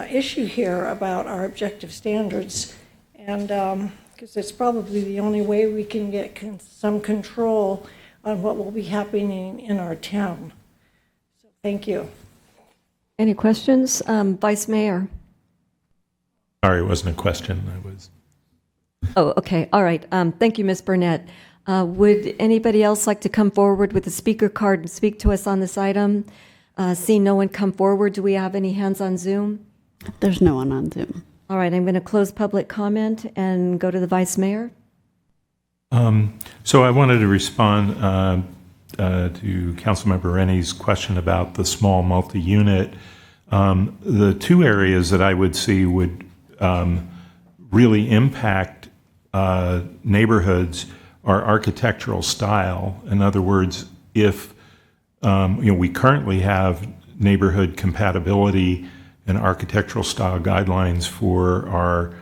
issue here about our objective standards. And because it's probably the only way we can get some control on what will be happening in our town. So thank you. Any questions? Vice Mayor? Sorry, it wasn't a question. I was. Oh, okay. All right. Thank you, Ms. Burnett. Would anybody else like to come forward with a speaker card and speak to us on this item? Seeing no one come forward, do we have any hands on Zoom? There's no one on Zoom. All right, I'm going to close public comment and go to the Vice Mayor. So I wanted to respond to Councilmember Rennie's question about the small multi-unit. The 2 areas that I would see would really impact neighborhoods are architectural style. In other words, if we currently have neighborhood compatibility and architectural style guidelines for our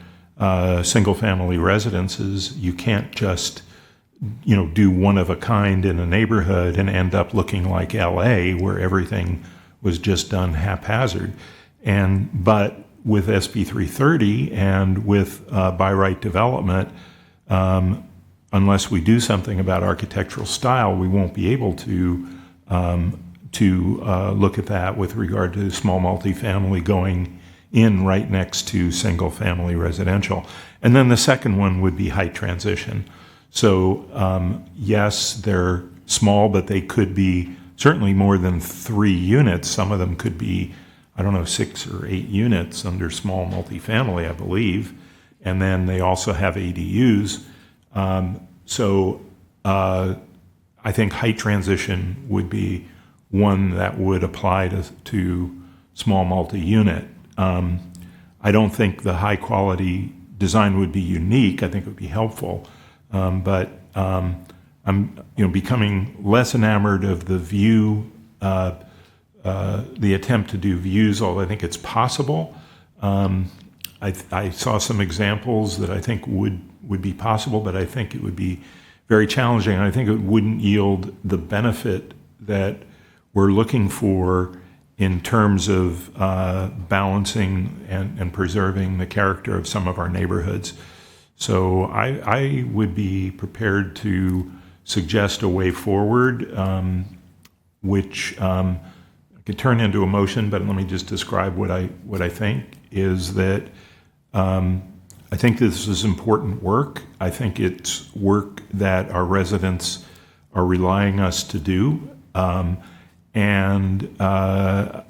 single-family residences, you can't just do one of a kind in a neighborhood and end up looking like LA, where everything was just done haphazard. But with SB 330 and with by right development, unless we do something about architectural style, we won't be able to look at that with regard to small multifamily going in right next to single-family residential. And then the second one would be height transition. So yes, they're small, but they could be certainly more than 3 units. Some of them could be, 6 or 8 units under small multifamily, I believe. And then they also have ADUs. So I think height transition would be one that would apply to small multi-unit. I don't think the high quality design would be unique. I think it would be helpful. But I'm becoming less enamored of the view, the attempt to do views, although I think it's possible. I saw some examples that I think would be possible, but I think it would be very challenging. I think it wouldn't yield the benefit that we're looking for in terms of balancing and preserving the character of some of our neighborhoods. So I would be prepared to suggest a way forward, which could turn into a motion, but let me just describe what I think is that I think this is important work. I think it's work that our residents are relying us to do. And I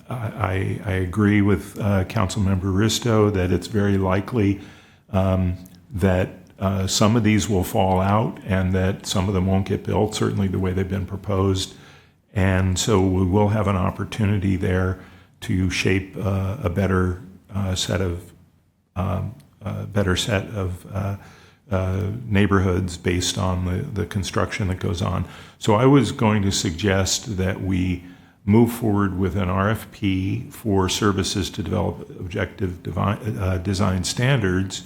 agree with Councilmember Risto that it's very likely that some of these will fall out and that some of them won't get built, certainly the way they've been proposed. And so we will have an opportunity there to shape a better set of neighborhoods based on the construction that goes on. So I was going to suggest that we move forward with an RFP for services to develop objective design standards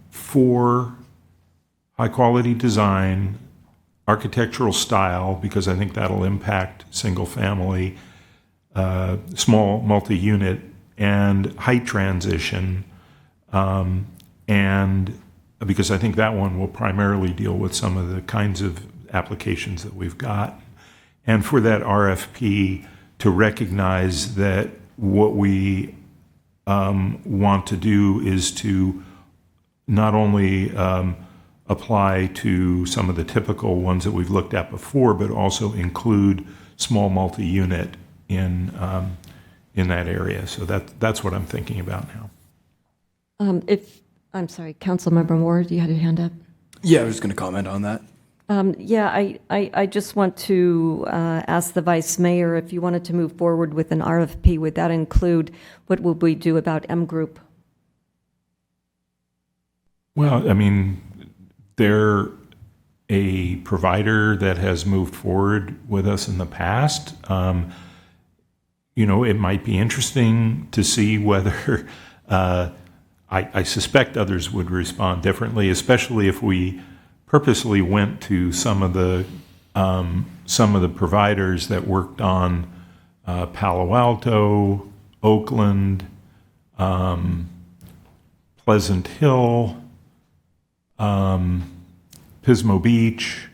for high quality design, architectural style, because I think that'll impact single family, small multi-unit, and height transition, and because I think that one will primarily deal with some of the kinds of applications that we've got. And for that RFP to recognize that what we want to do is to not only apply to some of the typical ones that we've looked at before, but also include small multi-unit in that area. So that's what I'm thinking about now. I'm sorry, Councilmember Moore, you had your hand up? Yeah, I was going to comment on that. I just want to ask the Vice Mayor if you wanted to move forward with an RFP, would that include what will we do about M Group? Well, I mean, they're a provider that has moved forward with us in the past. It might be interesting to see whether I suspect others would respond differently, especially if we purposely went to some of the providers that worked on Palo Alto, Oakland, Pleasant Hill, Pismo Beach.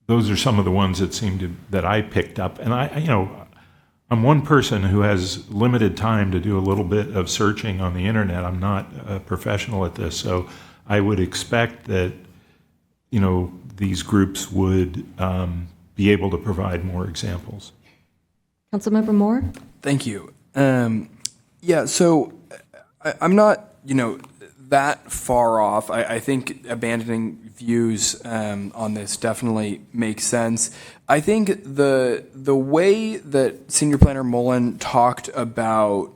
Those are some of the ones that I picked up, and I'm one person who has limited time to do a little bit of searching on the internet. I'm not a professional at this, so I would expect that these groups would be able to provide more examples. Councilmember Moore? Thank you. So I'm not that far off. I think abandoning views on this definitely makes sense. I think the way that Senior Planner Mullen talked about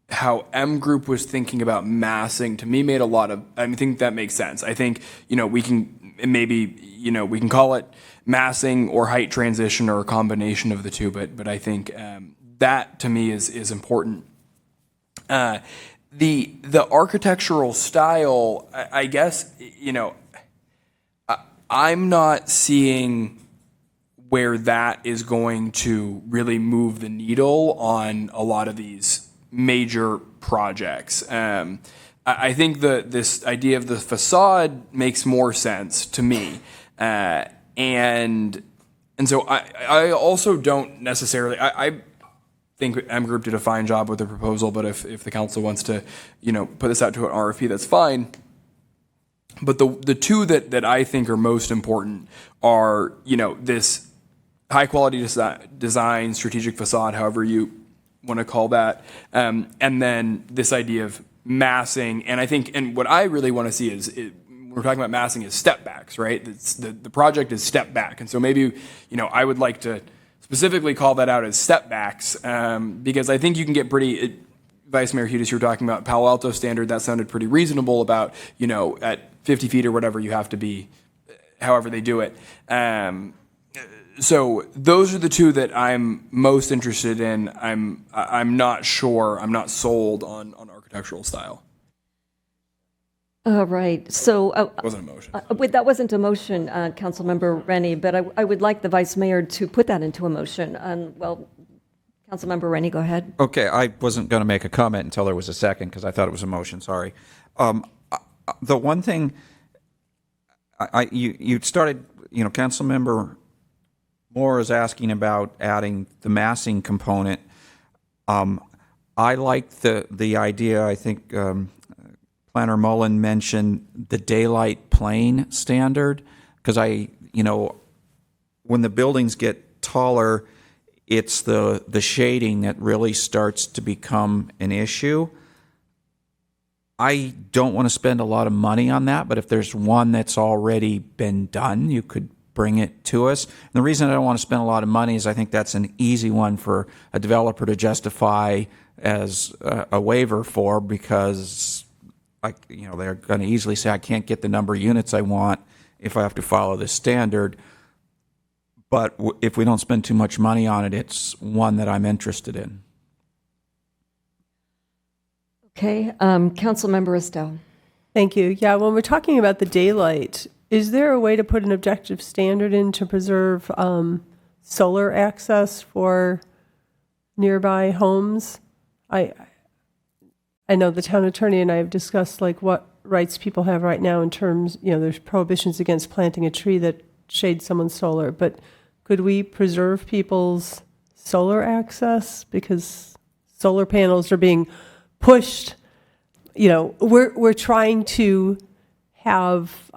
how M Group was thinking about massing, to me, made I think that makes sense. I think, we can call it massing or height transition or a combination of the two, but I think that to me is important. The architectural style, I guess, I'm not seeing where that is going to really move the needle on a lot of these major projects. I think this idea of the facade makes more sense to me. And so I also don't necessarily, I think M Group did a fine job with the proposal, but if the council wants to, put this out to an RFP, that's fine. But the two that I think are most important are, this high quality design, strategic facade, however you want to call that, and then this idea of massing. And I think, and what I really want to see is, when we're talking about massing, is step backs, right? The project is step back. And so maybe, I would like to specifically call that out as setbacks, because I think you can get pretty, Vice Mayor Hudis, you were talking about Palo Alto standard, that sounded pretty reasonable about, at 50 feet or whatever you have to be, however they do it. So those are the two that I'm most interested in. I'm not sure, I'm not sold on architectural style. All right. So Wasn't a motion. that wasn't a motion, Councilmember Rennie, but I would like the Vice Mayor to put that into a motion. Well, Councilmember Rennie, go ahead. Okay, I wasn't going to make a comment until there was a second because I thought it was a motion, sorry. The one thing, you started, Councilmember Moore is asking about adding the massing component. I like the idea, I think Planner Mullen mentioned the daylight plane standard, because when the buildings get taller, it's the shading that really starts to become an issue. I don't want to spend a lot of money on that, but if there's one that's already been done, you could bring it to us. And the reason I don't want to spend a lot of money is I think that's an easy one for a developer to justify as a waiver for, because they're going to easily say, I can't get the number of units I want if I have to follow this standard. But if we don't spend too much money on it, it's one that I'm interested in. Okay. Councilmember Estelle. Thank you. Yeah, when we're talking about the daylight, is there a way to put an objective standard in to preserve solar access for nearby homes? I know the town attorney and I have discussed what rights people have right now in terms, there's prohibitions against planting a tree that shades someone's solar, but could we preserve people's solar access? Because solar panels are being pushed, we're trying to have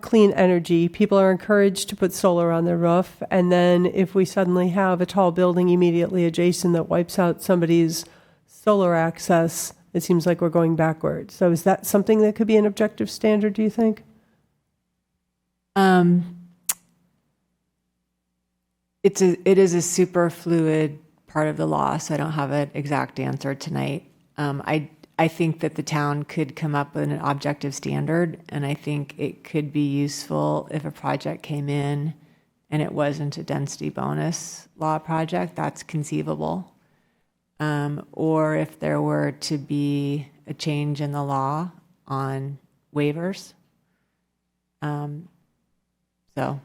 clean energy. People are encouraged to put solar on their roof. And then if we suddenly have a tall building immediately adjacent that wipes out somebody's solar access, it seems like we're going backwards. So is that something that could be an objective standard, do you think? It is a super fluid part of the law, so I don't have an exact answer tonight. I think that the town could come up with an objective standard, and I think it could be useful if a project came in and it wasn't a density bonus law project. That's conceivable. Or if there were to be a change in the law on waivers. So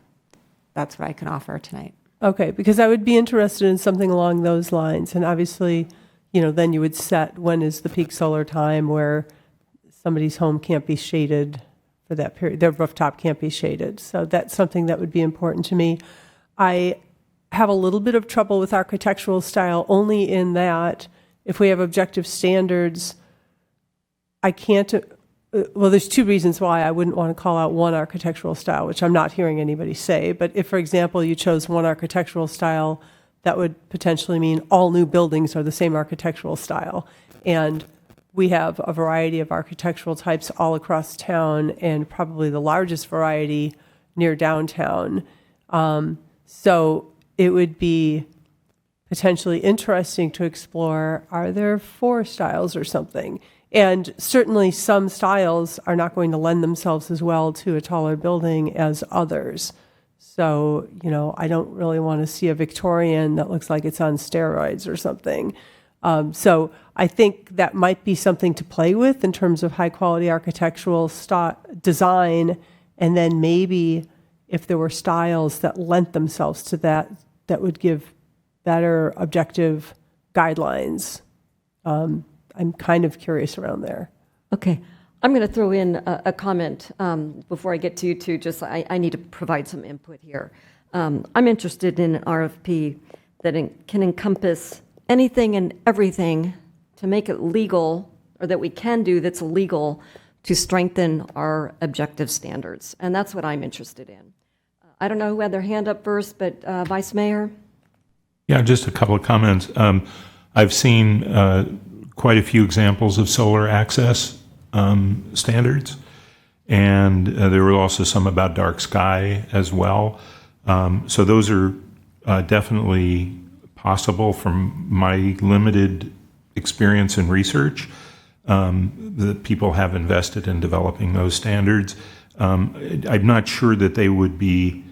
that's what I can offer tonight. Okay, because I would be interested in something along those lines. And obviously, then you would set when is the peak solar time where somebody's home can't be shaded for that period. Their rooftop can't be shaded. So that's something that would be important to me. I have a little bit of trouble with architectural style only in that if we have objective standards, I can't, well, there's two reasons why I wouldn't want to call out one architectural style, which I'm not hearing anybody say. But if, for example, you chose one architectural style, that would potentially mean all new buildings are the same architectural style. And we have a variety of architectural types all across town, and probably the largest variety near downtown. So it would be potentially interesting to explore, are there 4 styles or something? And certainly some styles are not going to lend themselves as well to a taller building as others. So, I don't really want to see a Victorian that looks like it's on steroids or something. So I think that might be something to play with in terms of high quality architectural design. And then maybe if there were styles that lent themselves to that, that would give better objective guidelines. I'm kind of curious around there. Okay. I'm going to throw in a comment before I get to you two. Just I need to provide some input here. I'm interested in an RFP that can encompass anything and everything to make it legal, or that we can do that's legal to strengthen our objective standards. And that's what I'm interested in. I don't know who had their hand up first, but Vice Mayor? Yeah, just a couple of comments. I've seen quite a few examples of solar access standards, and there were also some about dark sky as well. So those are definitely possible from my limited experience and research. The people have invested in developing those standards. I'm not sure that they would be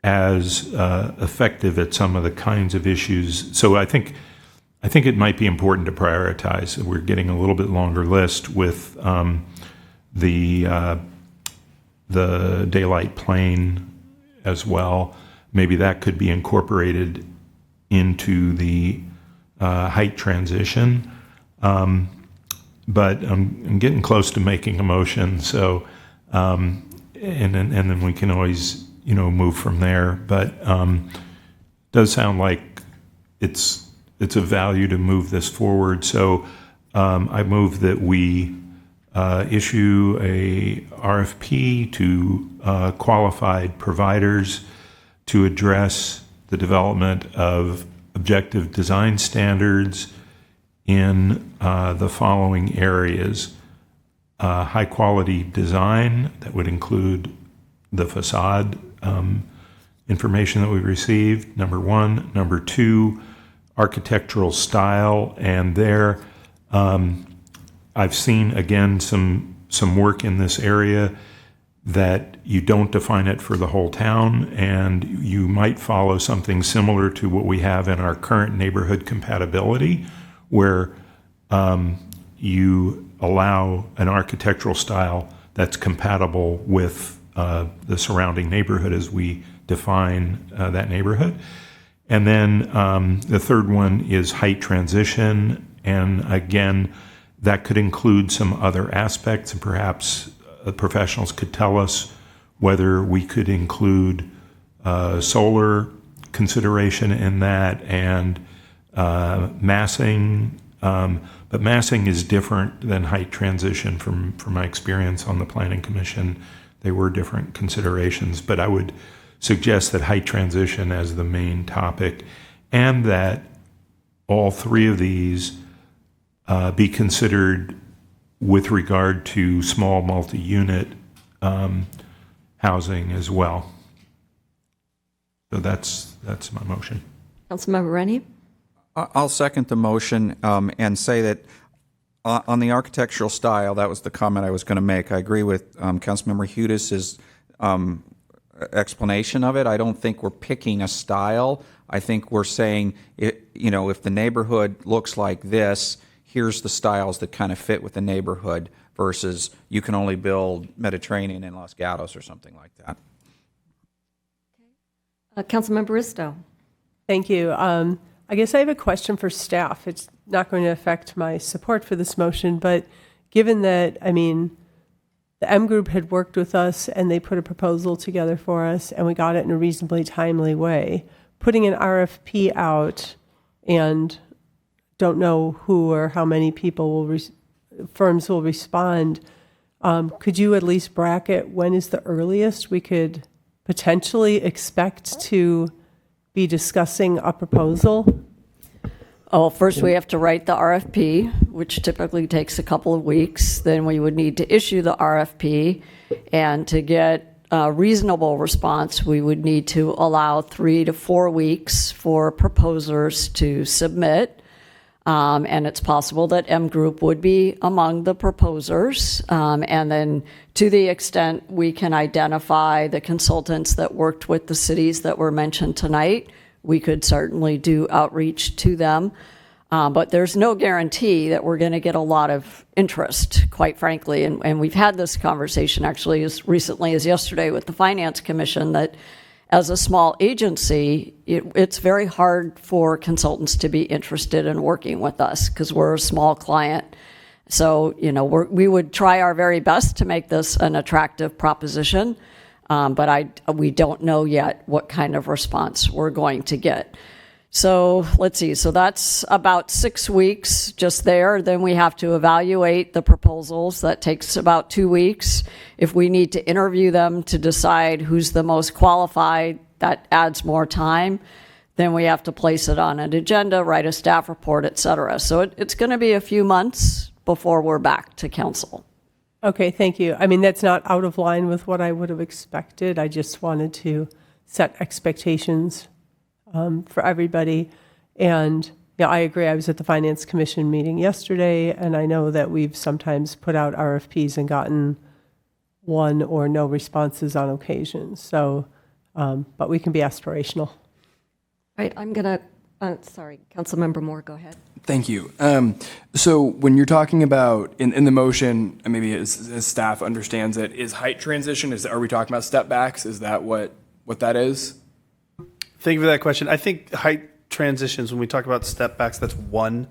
as effective at some of the kinds of issues. So I think it might be important to prioritize. We're getting a little bit longer list with the daylight plane as well. Maybe that could be incorporated into the height transition. But I'm getting close to making a motion, so and then we can always move from there. But it does sound like it's of value to move this forward. So I move that we issue a RFP to qualified providers to address the development of objective design standards in the following areas. High quality design, that would include the facade information that we received, number one. Number two, architectural style, and there I've seen again some work in this area that you don't define it for the whole town, and you might follow something similar to what we have in our current neighborhood compatibility, where you allow an architectural style that's compatible with the surrounding neighborhood as we define that neighborhood. And then the third one is height transition, and again, that could include some other aspects, and perhaps professionals could tell us whether we could include solar consideration in that, and massing. But massing is different than height transition from my experience on the Planning Commission. They were different considerations, but I would suggest that height transition as the main topic, and that all three of these be considered with regard to small multi-unit housing as well. So that's my motion. Councilmember Rennie? I'll second the motion and say that on the architectural style, that was the comment I was going to make. I agree with Councilmember Hudis's explanation of it. I don't think we're picking a style. I think we're saying, if the neighborhood looks like this, here's the styles that kind of fit with the neighborhood, versus you can only build Mediterranean in Los Gatos or something like that. Councilmember Risto. Thank you. I guess I have a question for staff. It's not going to affect my support for this motion, but given that, the M Group had worked with us and they put a proposal together for us and we got it in a reasonably timely way, putting an RFP out and don't know who or how many people firms will respond, could you at least bracket when is the earliest we could potentially expect to be discussing a proposal? Oh, first we have to write the RFP, which typically takes a couple of weeks. Then we would need to issue the RFP, and to get a reasonable response, we would need to allow 3 to 4 weeks for proposers to submit. And it's possible that M Group would be among the proposers. And then to the extent we can identify the consultants that worked with the cities that were mentioned tonight, we could certainly do outreach to them. But there's no guarantee that we're going to get a lot of interest, quite frankly. And we've had this conversation actually as recently as yesterday with the Finance Commission, that as a small agency, it's very hard for consultants to be interested in working with us because we're a small client. So, we would try our very best to make this an attractive proposition, but we don't know yet what kind of response we're going to get. So let's see. So that's about 6 weeks just there. Then we have to evaluate the proposals. That takes about 2 weeks. If we need to interview them to decide who's the most qualified, that adds more time. Then we have to place it on an agenda, write a staff report, et cetera. So it's going to be a few months before we're back to council. Okay, thank you. That's not out of line with what I would have expected. I just wanted to set expectations for everybody. And yeah, I agree. I was at the Finance Commission meeting yesterday, and I know that we've sometimes put out RFPs and gotten one or no responses on occasion. So, but we can be aspirational. Right, I'm going to, sorry, Councilmember Moore, go ahead. Thank you. So when you're talking about in the motion, and maybe as staff understands it, is height transition? Are we talking about step backs? Is that what that is? Thank you for that question. I think height transitions, when we talk about step backs, that's one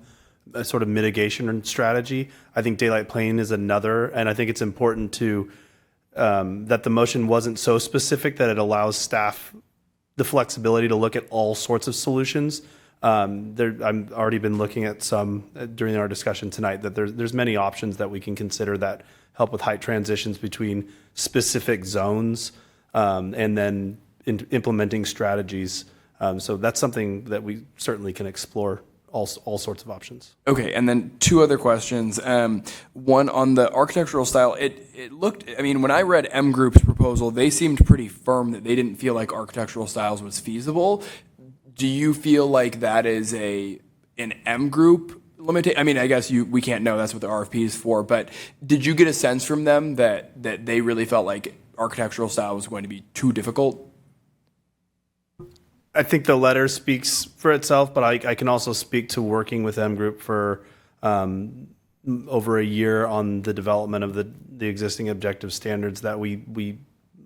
sort of mitigation strategy. I think daylight plane is another, and I think it's important to that the motion wasn't so specific that it allows staff the flexibility to look at all sorts of solutions. I've already been looking at some during our discussion tonight, that there's many options that we can consider that help with height transitions between specific zones, and then implementing strategies. So that's something that we certainly can explore, all sorts of options. Okay, and then two other questions. One on the architectural style. It looked, I mean, when I read M Group's proposal, they seemed pretty firm that they didn't feel like architectural styles was feasible. Do you feel like that is an M Group limitation? I mean, I guess we can't know. That's what the RFP is for. But did you get a sense from them that they really felt like architectural style was going to be too difficult? I think the letter speaks for itself, but I can also speak to working with M Group for over a year on the development of the existing objective standards, that we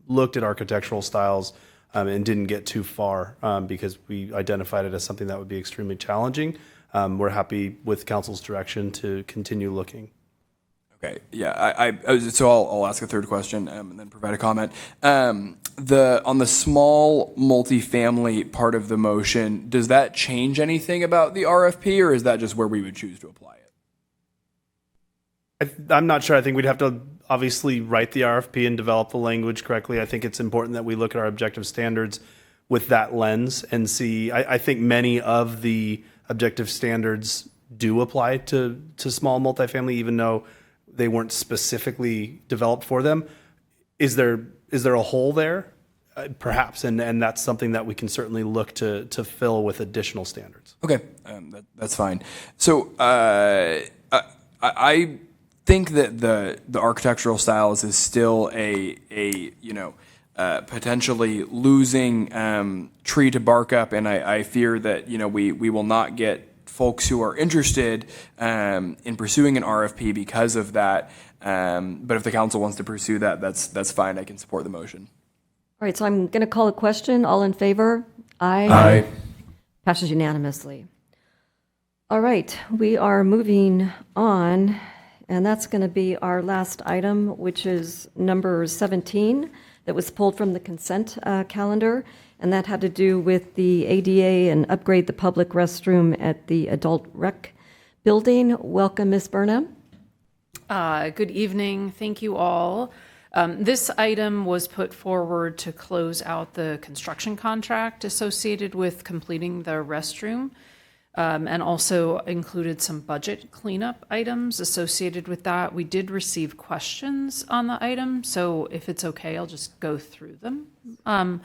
looked at architectural styles and didn't get too far because we identified it as something that would be extremely challenging. We're happy with council's direction to continue looking. Okay, yeah, so I'll ask a third question and then provide a comment. On the small multifamily part of the motion, does that change anything about the RFP, or is that just where we would choose to apply it? I'm not sure. I think we'd have to obviously write the RFP and develop the language correctly. I think it's important that we look at our objective standards with that lens and see. I think many of the objective standards do apply to small multifamily, even though they weren't specifically developed for them. Is there a hole there? Perhaps, and that's something that we can certainly look to fill with additional standards. Okay, that's fine. So I think that the architectural styles is still a potentially losing tree to bark up, and I fear that we will not get folks who are interested in pursuing an RFP because of that. But if the council wants to pursue that, that's fine. I can support the motion. All right, so I'm going to call a question. All in favor? Aye. Aye. Passes unanimously. All right, we are moving on, and that's going to be our last item, which is number 17, that was pulled from the consent calendar, and that had to do with the ADA and upgrade the public restroom at the adult rec building. Welcome, Ms. Burnham. Good evening. Thank you all. This item was put forward to close out the construction contract associated with completing the restroom, and also included some budget cleanup items associated with that. We did receive questions on the item, so if it's okay, I'll just go through them. And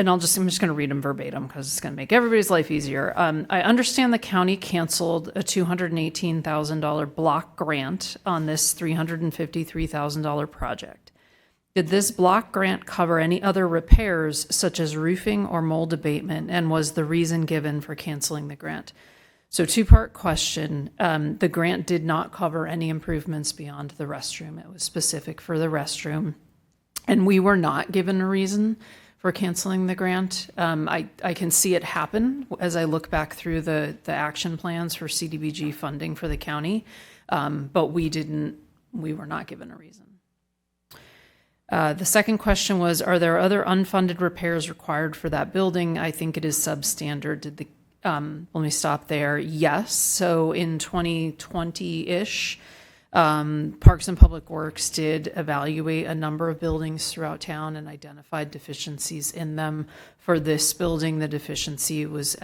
I'm just going to read them verbatim because it's going to make everybody's life easier. I understand the county canceled a $218,000 block grant on this $353,000 project. Did this block grant cover any other repairs such as roofing or mold abatement, and was the reason given for canceling the grant? So two-part question. The grant did not cover any improvements beyond the restroom. It was specific for the restroom, and we were not given a reason for canceling the grant. I can see it happen as I look back through the action plans for CDBG funding for the county, but we were not given a reason. The second question was, are there other unfunded repairs required for that building? I think it is substandard. Let me stop there. Yes, so in 2020-ish, Parks and Public Works did evaluate a number of buildings throughout town and identified deficiencies in them. For this building, the deficiency was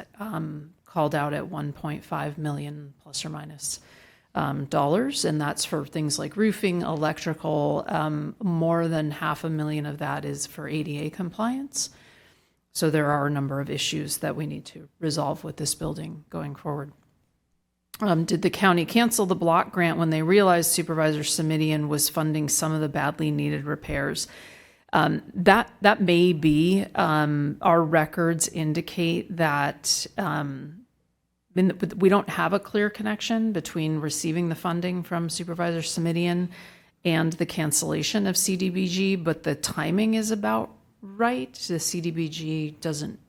called out at 1.5 million plus or minus. dollars, and that's for things like roofing, electrical. More than $500,000 of that is for ADA compliance. So there are a number of issues that we need to resolve with this building going forward. Did the county cancel the block grant when they realized Supervisor Simidian was funding some of the badly needed repairs? That may be. Our records indicate that we don't have a clear connection between receiving the funding from Supervisor Simidian and the cancellation of CDBG, but the timing is about right. The CDBG doesn't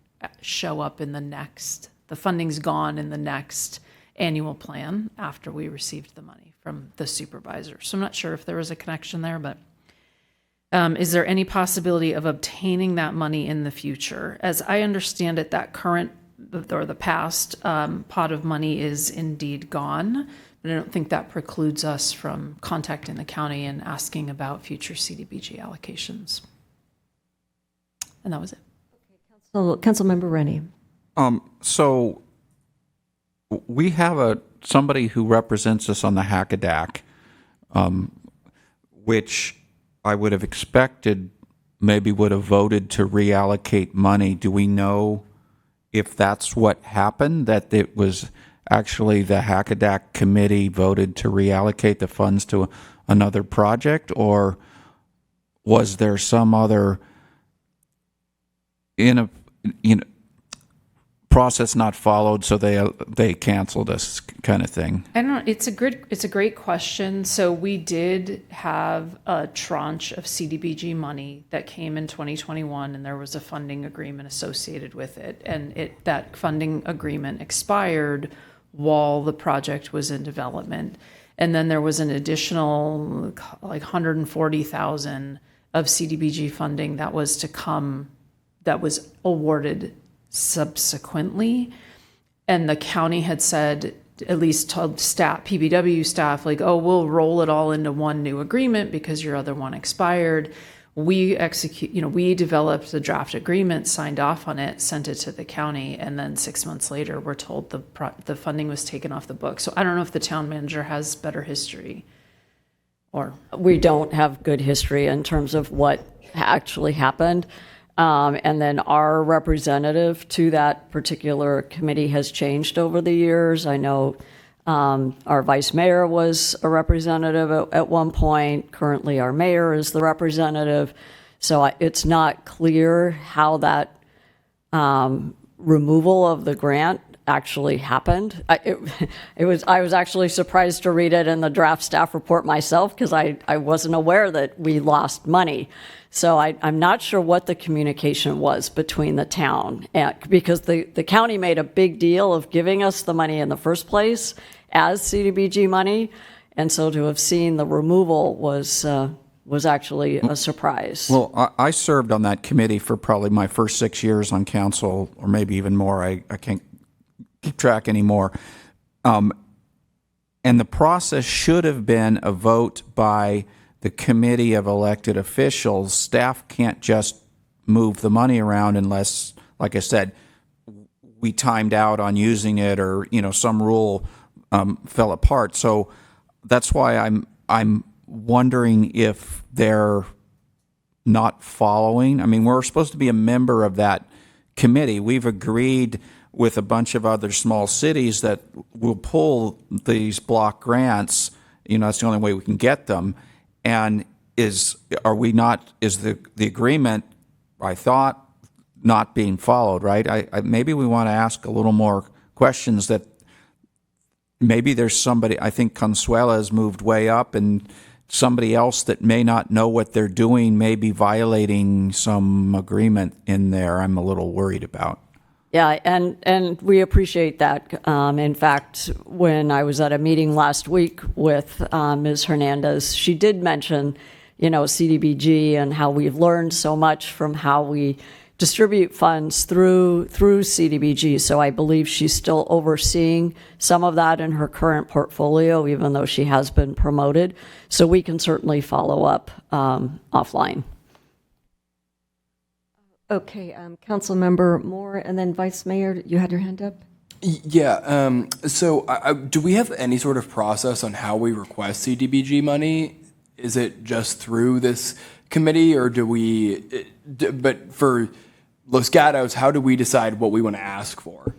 show up in the funding's gone in the next annual plan after we received the money from the supervisor. So I'm not sure if there was a connection there, but is there any possibility of obtaining that money in the future? As I understand it, that current or the past pot of money is indeed gone, but I don't think that precludes us from contacting the county and asking about future CDBG allocations. And that was it. Councilmember Rennie. So we have somebody who represents us on the Hackadack, which I would have expected maybe would have voted to reallocate money. Do we know if that's what happened, that it was actually the Hackadack committee voted to reallocate the funds to another project, or was there some other process not followed, so they canceled us, kind of thing? I don't know. It's a great question. So we did have a tranche of CDBG money that came in 2021, and there was a funding agreement associated with it. And that funding agreement expired while the project was in development. And then there was an additional like $140,000 of CDBG funding that was to come, that was awarded subsequently, and the county had said, at least told staff, PBW staff, like, oh, we'll roll it all into one new agreement because your other one expired. We developed the draft agreement, signed off on it, sent it to the county, and then 6 months later, we're told the funding was taken off the book. So I don't know if the town manager has better history, or we don't have good history in terms of what actually happened. And then our representative to that particular committee has changed over the years. I know our vice mayor was a representative at one point. Currently, our mayor is the representative. So it's not clear how that removal of the grant actually happened. I was actually surprised to read it in the draft staff report myself, because I wasn't aware that we lost money. So I'm not sure what the communication was between the town, because the county made a big deal of giving us the money in the first place as CDBG money, and so to have seen the removal was actually a surprise. Well, I served on that committee for probably my first 6 years on council, or maybe even more. I can't keep track anymore. And the process should have been a vote by the committee of elected officials. Staff can't just move the money around unless, like I said, we timed out on using it, or some rule fell apart. So that's why I'm wondering if they're not following. I mean, we're supposed to be a member of that committee. We've agreed with a bunch of other small cities that will pull these block grants. That's the only way we can get them. And is the agreement, I thought, not being followed, right? Maybe we want to ask a little more questions, that maybe there's somebody, I think Consuela's moved way up, and somebody else that may not know what they're doing may be violating some agreement in there. I'm a little worried about. Yeah, and we appreciate that. In fact, when I was at a meeting last week with Ms. Hernandez, she did mention, CDBG and how we've learned so much from how we distribute funds through CDBG. So I believe she's still overseeing some of that in her current portfolio, even though she has been promoted. So we can certainly follow up offline. Okay, Councilmember Moore, and then Vice Mayor, you had your hand up? Yeah. So do we have any sort of process on how we request CDBG money? Is it just through this committee, or do we, but for Los Gatos, how do we decide what we want to ask for?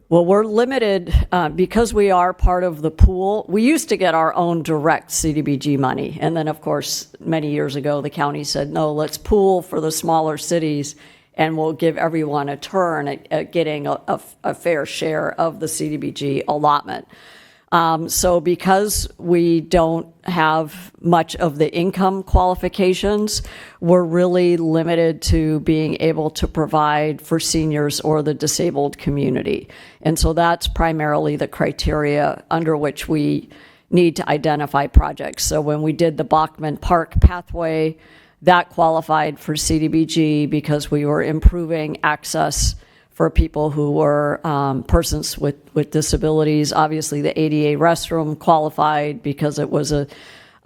Well, we're limited because we are part of the pool. We used to get our own direct CDBG money. And then, of course, many years ago, the county said, no, let's pool for the smaller cities and we'll give everyone a turn at getting a fair share of the CDBG allotment. So because we don't have much of the income qualifications, we're really limited to being able to provide for seniors or the disabled community. And so that's primarily the criteria under which we need to identify projects. So when we did the Bachman Park pathway, that qualified for CDBG because we were improving access for people who were persons with disabilities. Obviously, the ADA restroom qualified because it was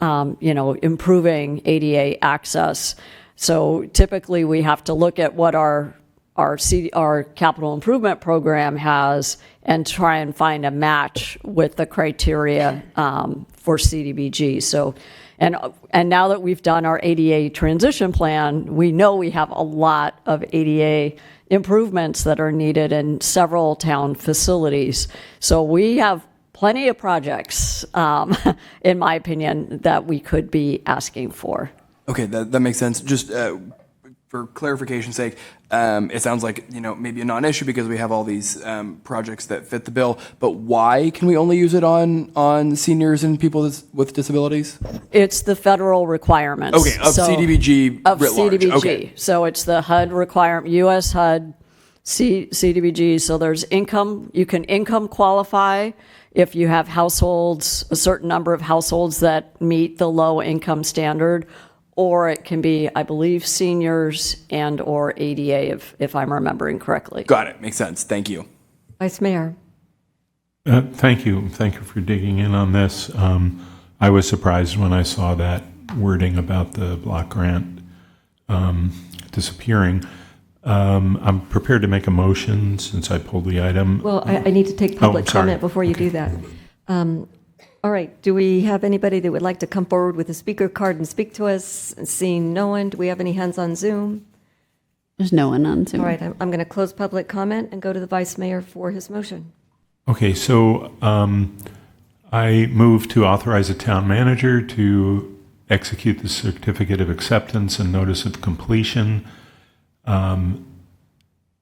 improving ADA access. So typically, we have to look at what our capital improvement program has and try and find a match with the criteria for CDBG. So, and now that we've done our ADA transition plan, we know we have a lot of ADA improvements that are needed in several town facilities. So we have plenty of projects, in my opinion, that we could be asking for. Okay, that makes sense. Just for clarification's sake, it sounds like, maybe a non-issue because we have all these projects that fit the bill, but why can we only use it on seniors and people with disabilities? It's the federal requirements. Okay, of CDBG of writ large. CDBG. Okay. So it's the HUD requirement, US HUD, CDBG. So there's income, you can income qualify if you have households, a certain number of households that meet the low income standard, or it can be, I believe, seniors and or ADA, if I'm remembering correctly. Got it. Makes sense. Thank you. Vice Mayor. Thank you. Thank you for digging in on this. I was surprised when I saw that wording about the block grant disappearing. I'm prepared to make a motion since I pulled the item. Well, I need to take public sorry. comment before you do that. All right, do we have anybody that would like to come forward with a speaker card and speak to us? Seeing no one, do we have any hands on Zoom? There's no one on Zoom. All right, I'm going to close public comment and go to the Vice Mayor for his motion. Okay, so I move to authorize the town manager to execute the certificate of acceptance and notice of completion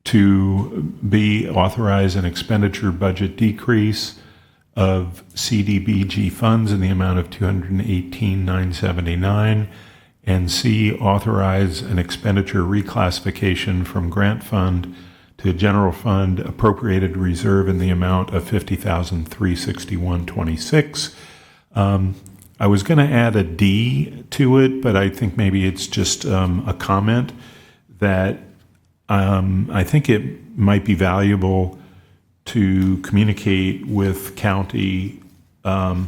to be authorized an expenditure budget decrease of CDBG funds in the amount of $218,979, and C, authorize an expenditure reclassification from grant fund to general fund appropriated reserve in the amount of $50,361.26. I was going to add a D to it, but I think maybe it's just a comment that I think it might be valuable to communicate with county, because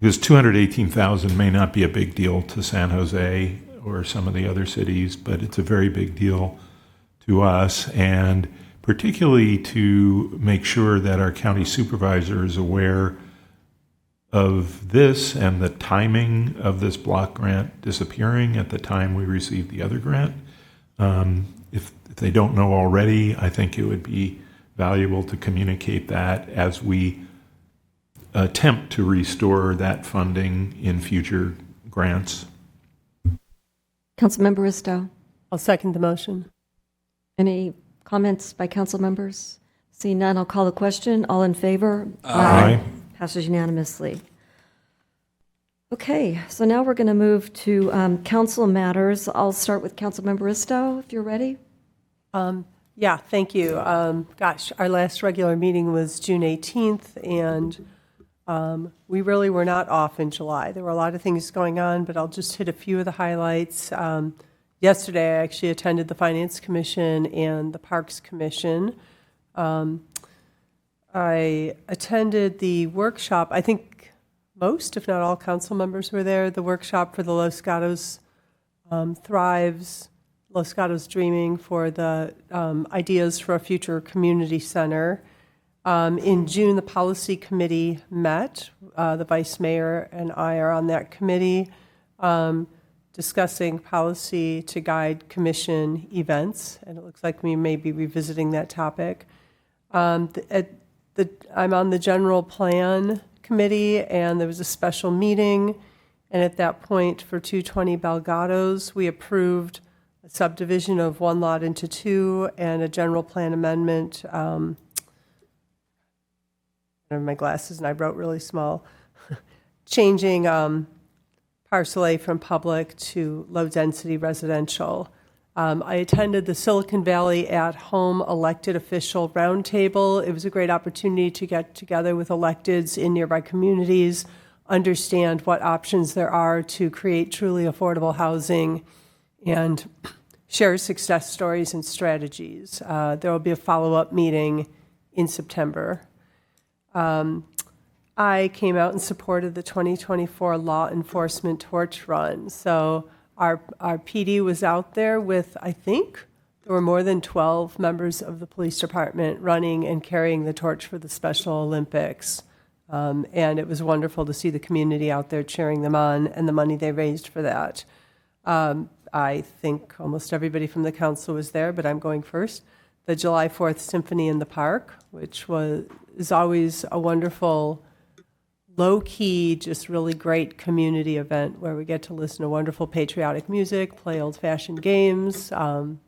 $218,000 may not be a big deal to San Jose or some of the other cities, but it's a very big deal to us, and particularly to make sure that our county supervisor is aware of this and the timing of this block grant disappearing at the time we received the other grant. If they don't know already, I think it would be valuable to communicate that as we attempt to restore that funding in future grants. Councilmember Risto. I'll second the motion. Any comments by council members? Seeing none, I'll call the question. All in favor? Aye. Passes unanimously. Okay, so now we're going to move to council matters. I'll start with Councilmember Risto, if you're ready. Yeah, thank you. Gosh, our last regular meeting was June 18th, and we really were not off in July. There were a lot of things going on, but I'll just hit a few of the highlights. Yesterday, I actually attended the Finance Commission and the Parks Commission. I attended the workshop. I think most, if not all, council members were there. The workshop for the Los Gatos Thrives, Los Gatos Dreaming, for the ideas for a future community center. In June, the policy committee met. The vice mayor and I are on that committee discussing policy to guide commission events, and it looks like we may be revisiting that topic. I'm on the general plan committee, and there was a special meeting, and at that point for 220 Gatos, we approved a subdivision of one lot into two and a general plan amendment. I have my glasses and I wrote really small, changing parcel A from public to low-density residential. I attended the Silicon Valley at-home elected official roundtable. It was a great opportunity to get together with electeds in nearby communities, understand what options there are to create truly affordable housing, and share success stories and strategies. There will be a follow-up meeting in September. I came out and supported the 2024 law enforcement torch run. So our PD was out there with, I think, there were more than 12 members of the police department running and carrying the torch for the Special Olympics. And it was wonderful to see the community out there cheering them on and the money they raised for that. I think almost everybody from the council was there, but I'm going first. The July 4th Symphony in the Park, which is always a wonderful, low-key, just really great community event where we get to listen to wonderful patriotic music, play old-fashioned games. I'll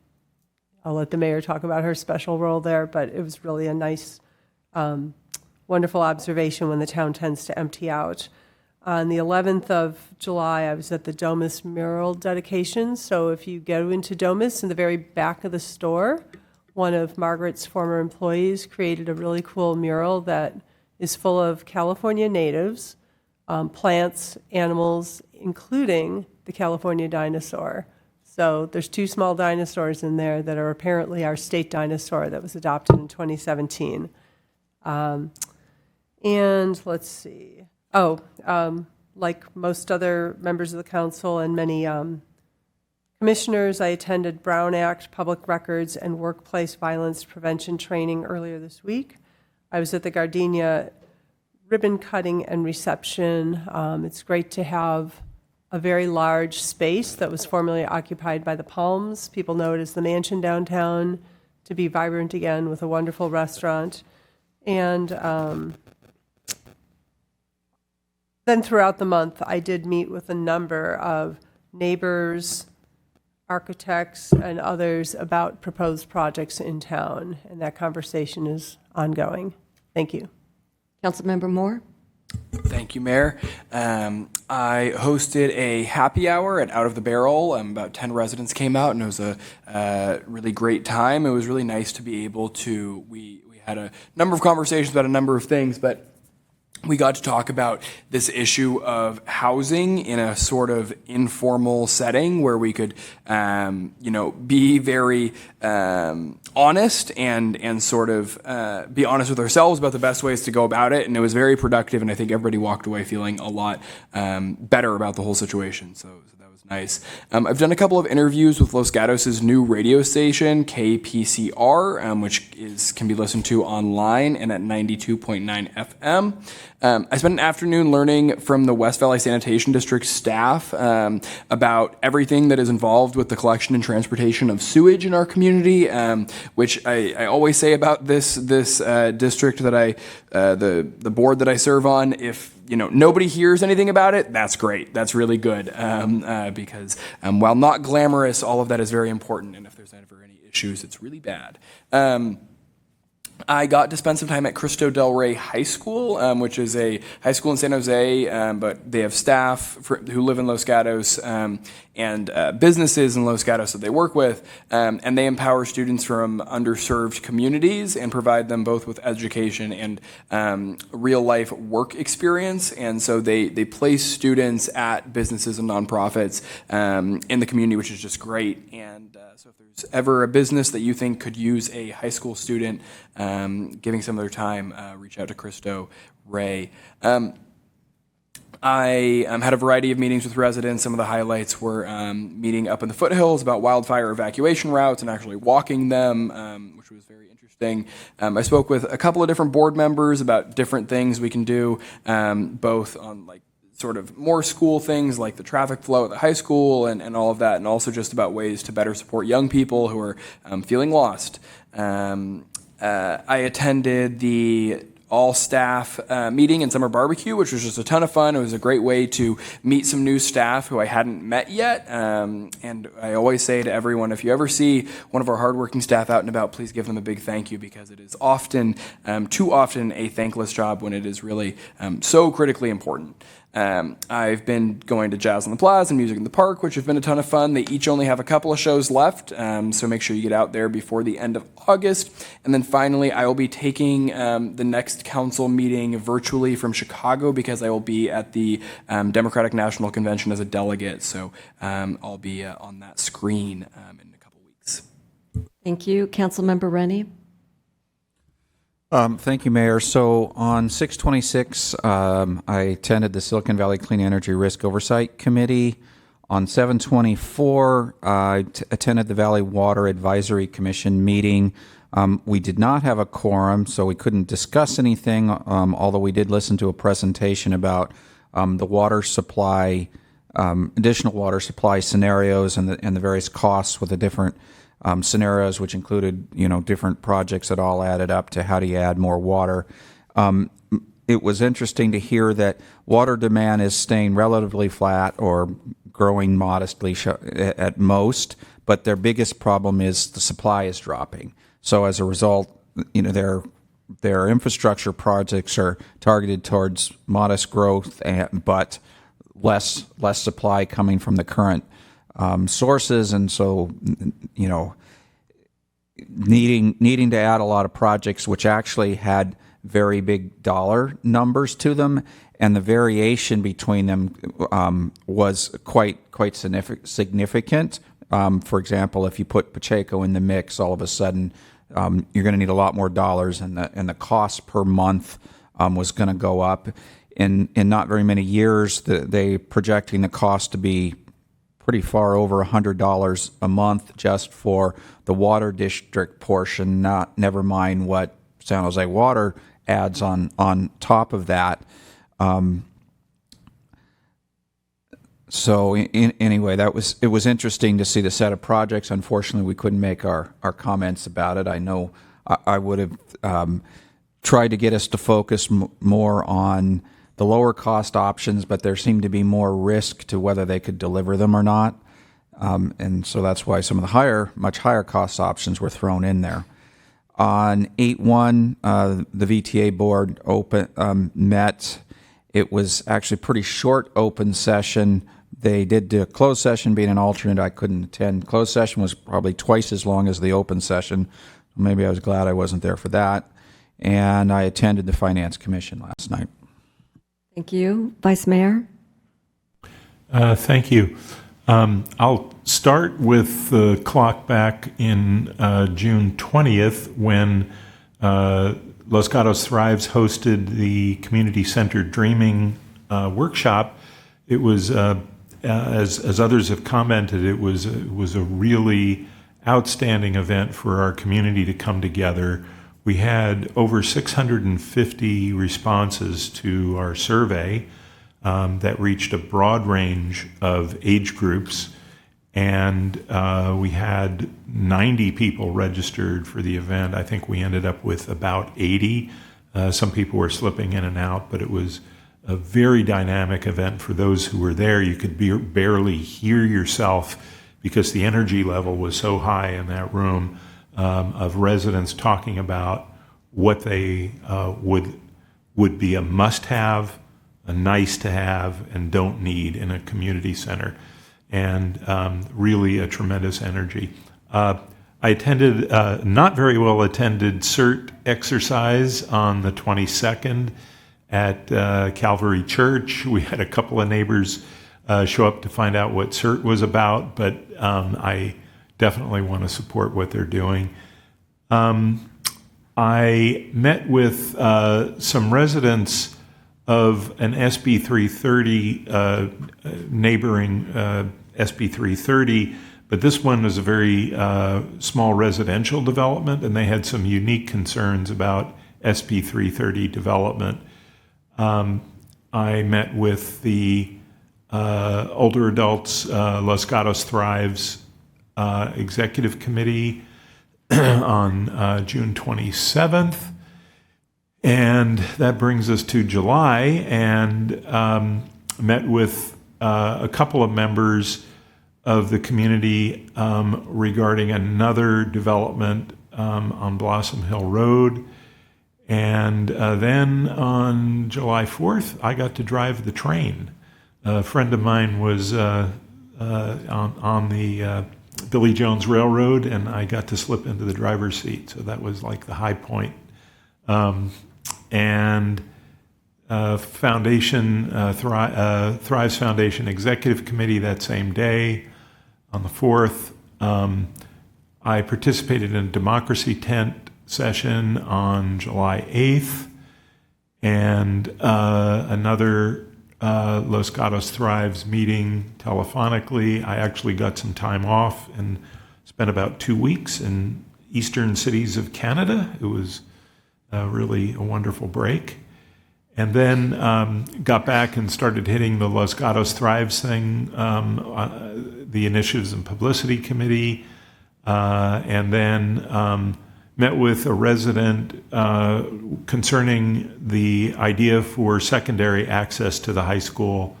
let the mayor talk about her special role there, but it was really a nice, wonderful observation when the town tends to empty out. On the 11th of July, I was at the Domus mural dedication. So if you go into Domus, in the very back of the store, one of Margaret's former employees created a really cool mural that is full of California natives, plants, animals, including the California dinosaur. So there's two small dinosaurs in there that are apparently our state dinosaur that was adopted in 2017. And let's see. Like most other members of the council and many commissioners, I attended Brown Act, Public Records, and Workplace Violence Prevention training earlier this week. I was at the Gardenia ribbon cutting and reception. It's great to have a very large space that was formerly occupied by the Palms. People know it as the Mansion downtown, to be vibrant again with a wonderful restaurant. And then throughout the month, I did meet with a number of neighbors, architects, and others about proposed projects in town, and that conversation is ongoing. Thank you. Councilmember Moore? Thank you, Mayor. I hosted a happy hour at Out of the Barrel. About 10 residents came out, and it was a really great time. It was really nice to be able to, we had a number of conversations about a number of things, but we got to talk about this issue of housing in a sort of informal setting where we could, be very honest and sort of be honest with ourselves about the best ways to go about it. And it was very productive, and I think everybody walked away feeling a lot better about the whole situation. So that was nice. I've done a couple of interviews with Los Gatos' new radio station, KPCR, which can be listened to online and at 92.9 FM. I spent an afternoon learning from the West Valley Sanitation District staff about everything that is involved with the collection and transportation of sewage in our community, which I always say about this district that the board that I serve on. If nobody hears anything about it, that's great. That's really good because while not glamorous, all of that is very important. And if there's ever any issues, it's really bad. I got to spend some time at Cristo Del Rey High School, which is a high school in San Jose, but they have staff who live in Los Gatos and businesses in Los Gatos that they work with, and they empower students from underserved communities and provide them both with education and real-life work experience. And so they place students at businesses and nonprofits in the community, which is just great. And so if there's ever a business that you think could use a high school student giving some of their time, reach out to Cristo Ray. I had a variety of meetings with residents. Some of the highlights were meeting up in the foothills about wildfire evacuation routes and actually walking them, which was very interesting. I spoke with a couple of different board members about different things we can do, both on like sort of more school things like the traffic flow at the high school and all of that, and also just about ways to better support young people who are feeling lost. I attended the all-staff meeting and summer barbecue, which was just a ton of fun. It was a great way to meet some new staff who I hadn't met yet. And I always say to everyone, if you ever see one of our hardworking staff out and about, please give them a big thank you, because it is often, too often, a thankless job when it is really so critically important. I've been going to Jazz on the Plaza and Music in the Park, which have been a ton of fun. They each only have a couple of shows left, so make sure you get out there before the end of August. And then finally, I will be taking the next council meeting virtually from Chicago, because I will be at the Democratic National Convention as a delegate. So I'll be on that screen in a couple weeks. Thank you. Councilmember Rennie. Thank you, Mayor. So on 6/26, I attended the Silicon Valley Clean Energy Risk Oversight Committee. On 7/24, I attended the Valley Water Advisory Commission meeting. We did not have a quorum, so we couldn't discuss anything, although we did listen to a presentation about the water supply, additional water supply scenarios and the various costs with the different scenarios, which included, different projects that all added up to how do you add more water. It was interesting to hear that water demand is staying relatively flat or growing modestly at most, but their biggest problem is the supply is dropping. So as a result, their infrastructure projects are targeted towards modest growth, but less supply coming from the current sources, and so needing to add a lot of projects which actually had very big dollar numbers to them, and the variation between them was quite significant. For example, if you put Pacheco in the mix, all of a sudden you're going to need a lot more dollars, and the cost per month was going to go up. In not very many years, they projecting the cost to be pretty far over $100 a month just for the water district portion, never mind what San Jose Water adds on top of that. Anyway, it was interesting to see the set of projects. Unfortunately, we couldn't make our comments about it. I know I would have tried to get us to focus more on the lower cost options, but there seemed to be more risk to whether they could deliver them or not. And so that's why some of the much higher cost options were thrown in there. On 8/1, the VTA board met. It was actually a pretty short open session. They did do a closed session. Being an alternate, I couldn't attend. Closed session was probably twice as long as the open session. Maybe I was glad I wasn't there for that. And I attended the Finance Commission last night. Thank you. Vice Mayor? Thank you. I'll start with the clock back in June 20th when Los Gatos Thrives hosted the Community-Centered Dreaming workshop. It was, as others have commented, it was a really outstanding event for our community to come together. We had over 650 responses to our survey that reached a broad range of age groups, and we had 90 people registered for the event. I think we ended up with about 80. Some people were slipping in and out, but it was a very dynamic event for those who were there. You could barely hear yourself because the energy level was so high in that room, of residents talking about what they would be a must-have, a nice-to-have, and don't need in a community center, and really a tremendous energy. I attended, not very well attended CERT exercise on the 22nd at Calvary Church. We had a couple of neighbors show up to find out what CERT was about, but I definitely want to support what they're doing. I met with some residents of an SB 330 neighboring SB 330, but this one was a very small residential development, and they had some unique concerns about SB 330 development. I met with the Older Adults Los Gatos Thrives Executive Committee on June 27th. And that brings us to July, and met with a couple of members of the community regarding another development on Blossom Hill Road. And then on July 4th, I got to drive the train. A friend of mine was on the Billy Jones Railroad, and I got to slip into the driver's seat. So that was like the high point. And Foundation, Thrives Foundation Executive Committee that same day on the 4th. I participated in a democracy tent session on July 8th, and another Los Gatos Thrives meeting telephonically. I actually got some time off and spent about 2 weeks in eastern cities of Canada. It was really a wonderful break. And then got back and started hitting the Los Gatos Thrives thing, the Initiatives and Publicity Committee, and then met with a resident concerning the idea for secondary access to the high school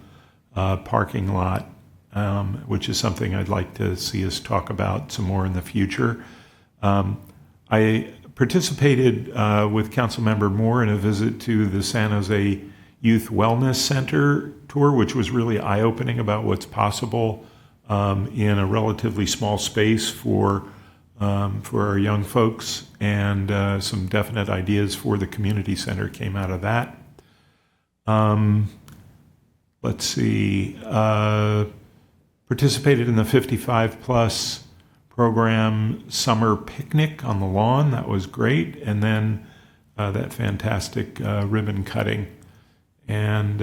parking lot, which is something I'd like to see us talk about some more in the future. I participated with Councilmember Moore in a visit to the San Jose Youth Wellness Center tour, which was really eye-opening about what's possible in a relatively small space for our young folks, and some definite ideas for the community center came out of that. Let's see, participated in the 55 plus program summer picnic on the lawn. That was great. And then that fantastic ribbon cutting and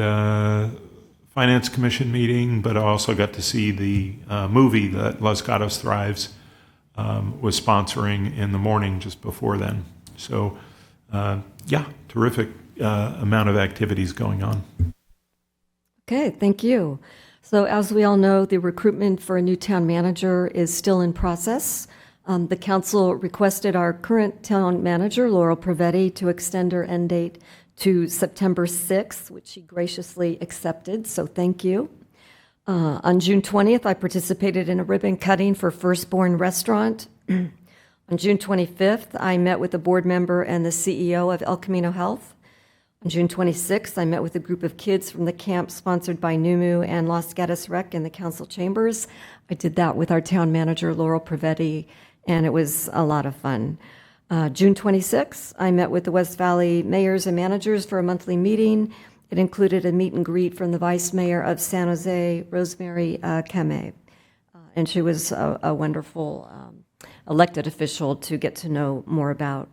Finance Commission meeting, but I also got to see the movie that Los Gatos Thrives was sponsoring in the morning just before then. So yeah, terrific amount of activities going on. Okay, thank you. So as we all know, the recruitment for a new town manager is still in process. The council requested our current town manager, Laurel Prevetti, to extend her end date to September 6th, which she graciously accepted, so thank you. On June 20th, I participated in a ribbon cutting for Firstborn Restaurant. On June 25th, I met with a board member and the CEO of El Camino Health. On June 26th, I met with a group of kids from the camp sponsored by NUMU and Los Gatos Rec in the council chambers. I did that with our town manager, Laurel Prevetti, and it was a lot of fun. June 26th, I met with the West Valley mayors and managers for a monthly meeting. It included a meet and greet from the vice mayor of San Jose, Rosemary Keme, and she was a wonderful elected official to get to know more about.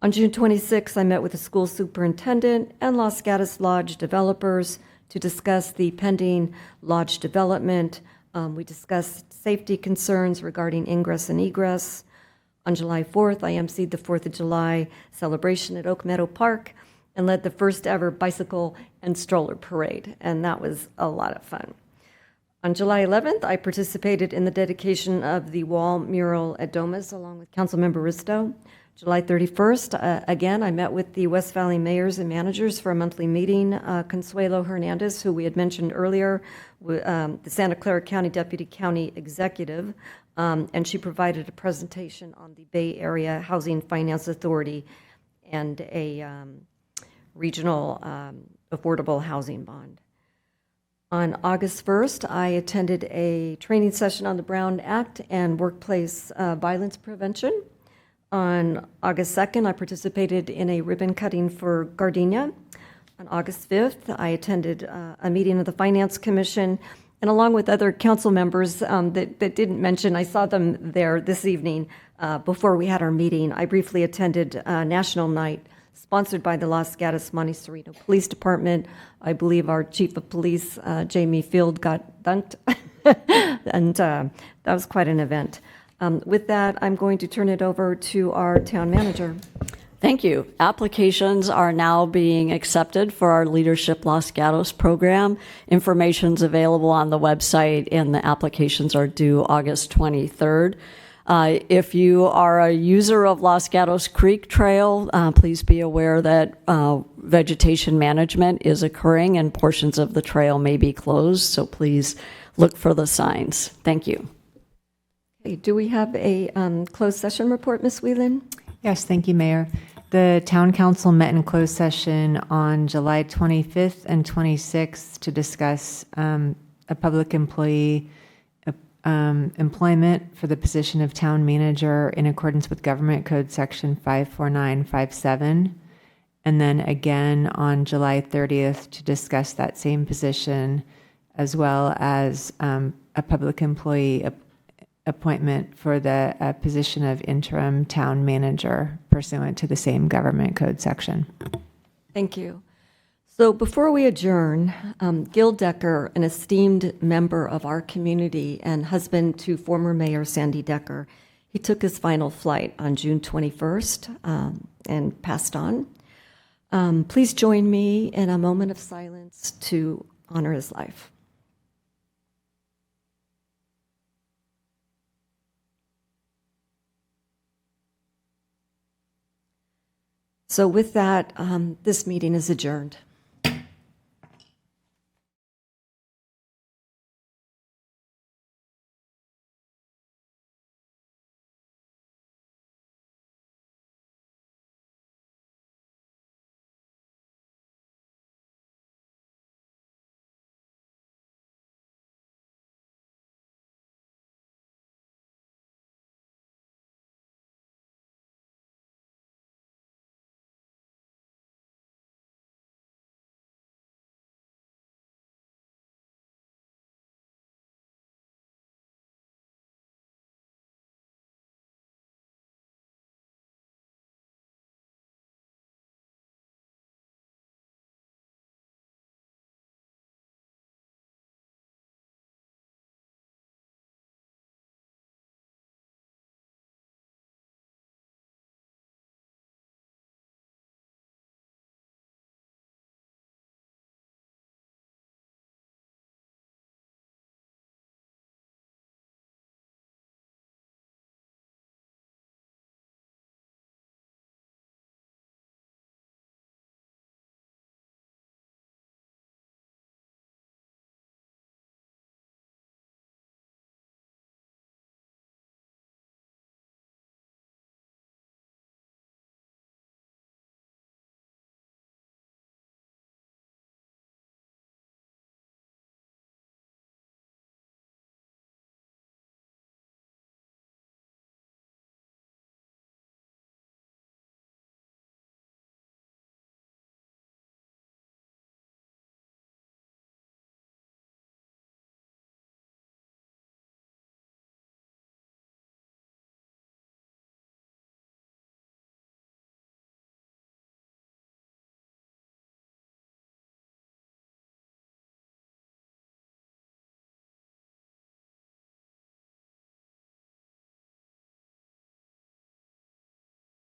On June 26th, I met with the school superintendent and Los Gatos Lodge developers to discuss the pending lodge development. We discussed safety concerns regarding ingress and egress. On July 4th, I emceed the 4th of July celebration at Oak Meadow Park and led the first ever bicycle and stroller parade, and that was a lot of fun. On July 11th, I participated in the dedication of the wall mural at Domus along with Councilmember Risto. July 31st, again, I met with the West Valley mayors and managers for a monthly meeting. Consuelo Hernandez, who we had mentioned earlier, the Santa Clara County Deputy County Executive, and she provided a presentation on the Bay Area Housing Finance Authority and a regional affordable housing bond. On August 1st, I attended a training session on the Brown Act and workplace violence prevention. On August 2nd, I participated in a ribbon cutting for Gardenia. On August 5th, I attended a meeting of the Finance Commission, and along with other council members that didn't mention, I saw them there this evening before we had our meeting. I briefly attended National Night sponsored by the Los Gatos Monte Sereno Police Department. I believe our Chief of Police, Jamie Field, got dunked, and that was quite an event. With that, I'm going to turn it over to our town manager. Thank you. Applications are now being accepted for our Leadership Los Gatos program. Information's available on the website, and the applications are due August 23rd. If you are a user of Los Gatos Creek Trail, please be aware that vegetation management is occurring and portions of the trail may be closed, so please look for the signs. Thank you. Okay, do we have a closed session report, Ms. Whelan? Yes, thank you, Mayor. The Town Council met in closed session on July 25th and 26th to discuss a public employee employment for the position of town manager in accordance with Government Code Section 54957. And then again on July 30th to discuss that same position, as well as a public employee appointment for the position of interim town manager pursuant to the same government code section. Thank you. So before we adjourn, Gil Decker, an esteemed member of our community and husband to former Mayor Sandy Decker, he took his final flight on June 21st and passed on. Please join me in a moment of silence to honor his life. So with that, this meeting is adjourned.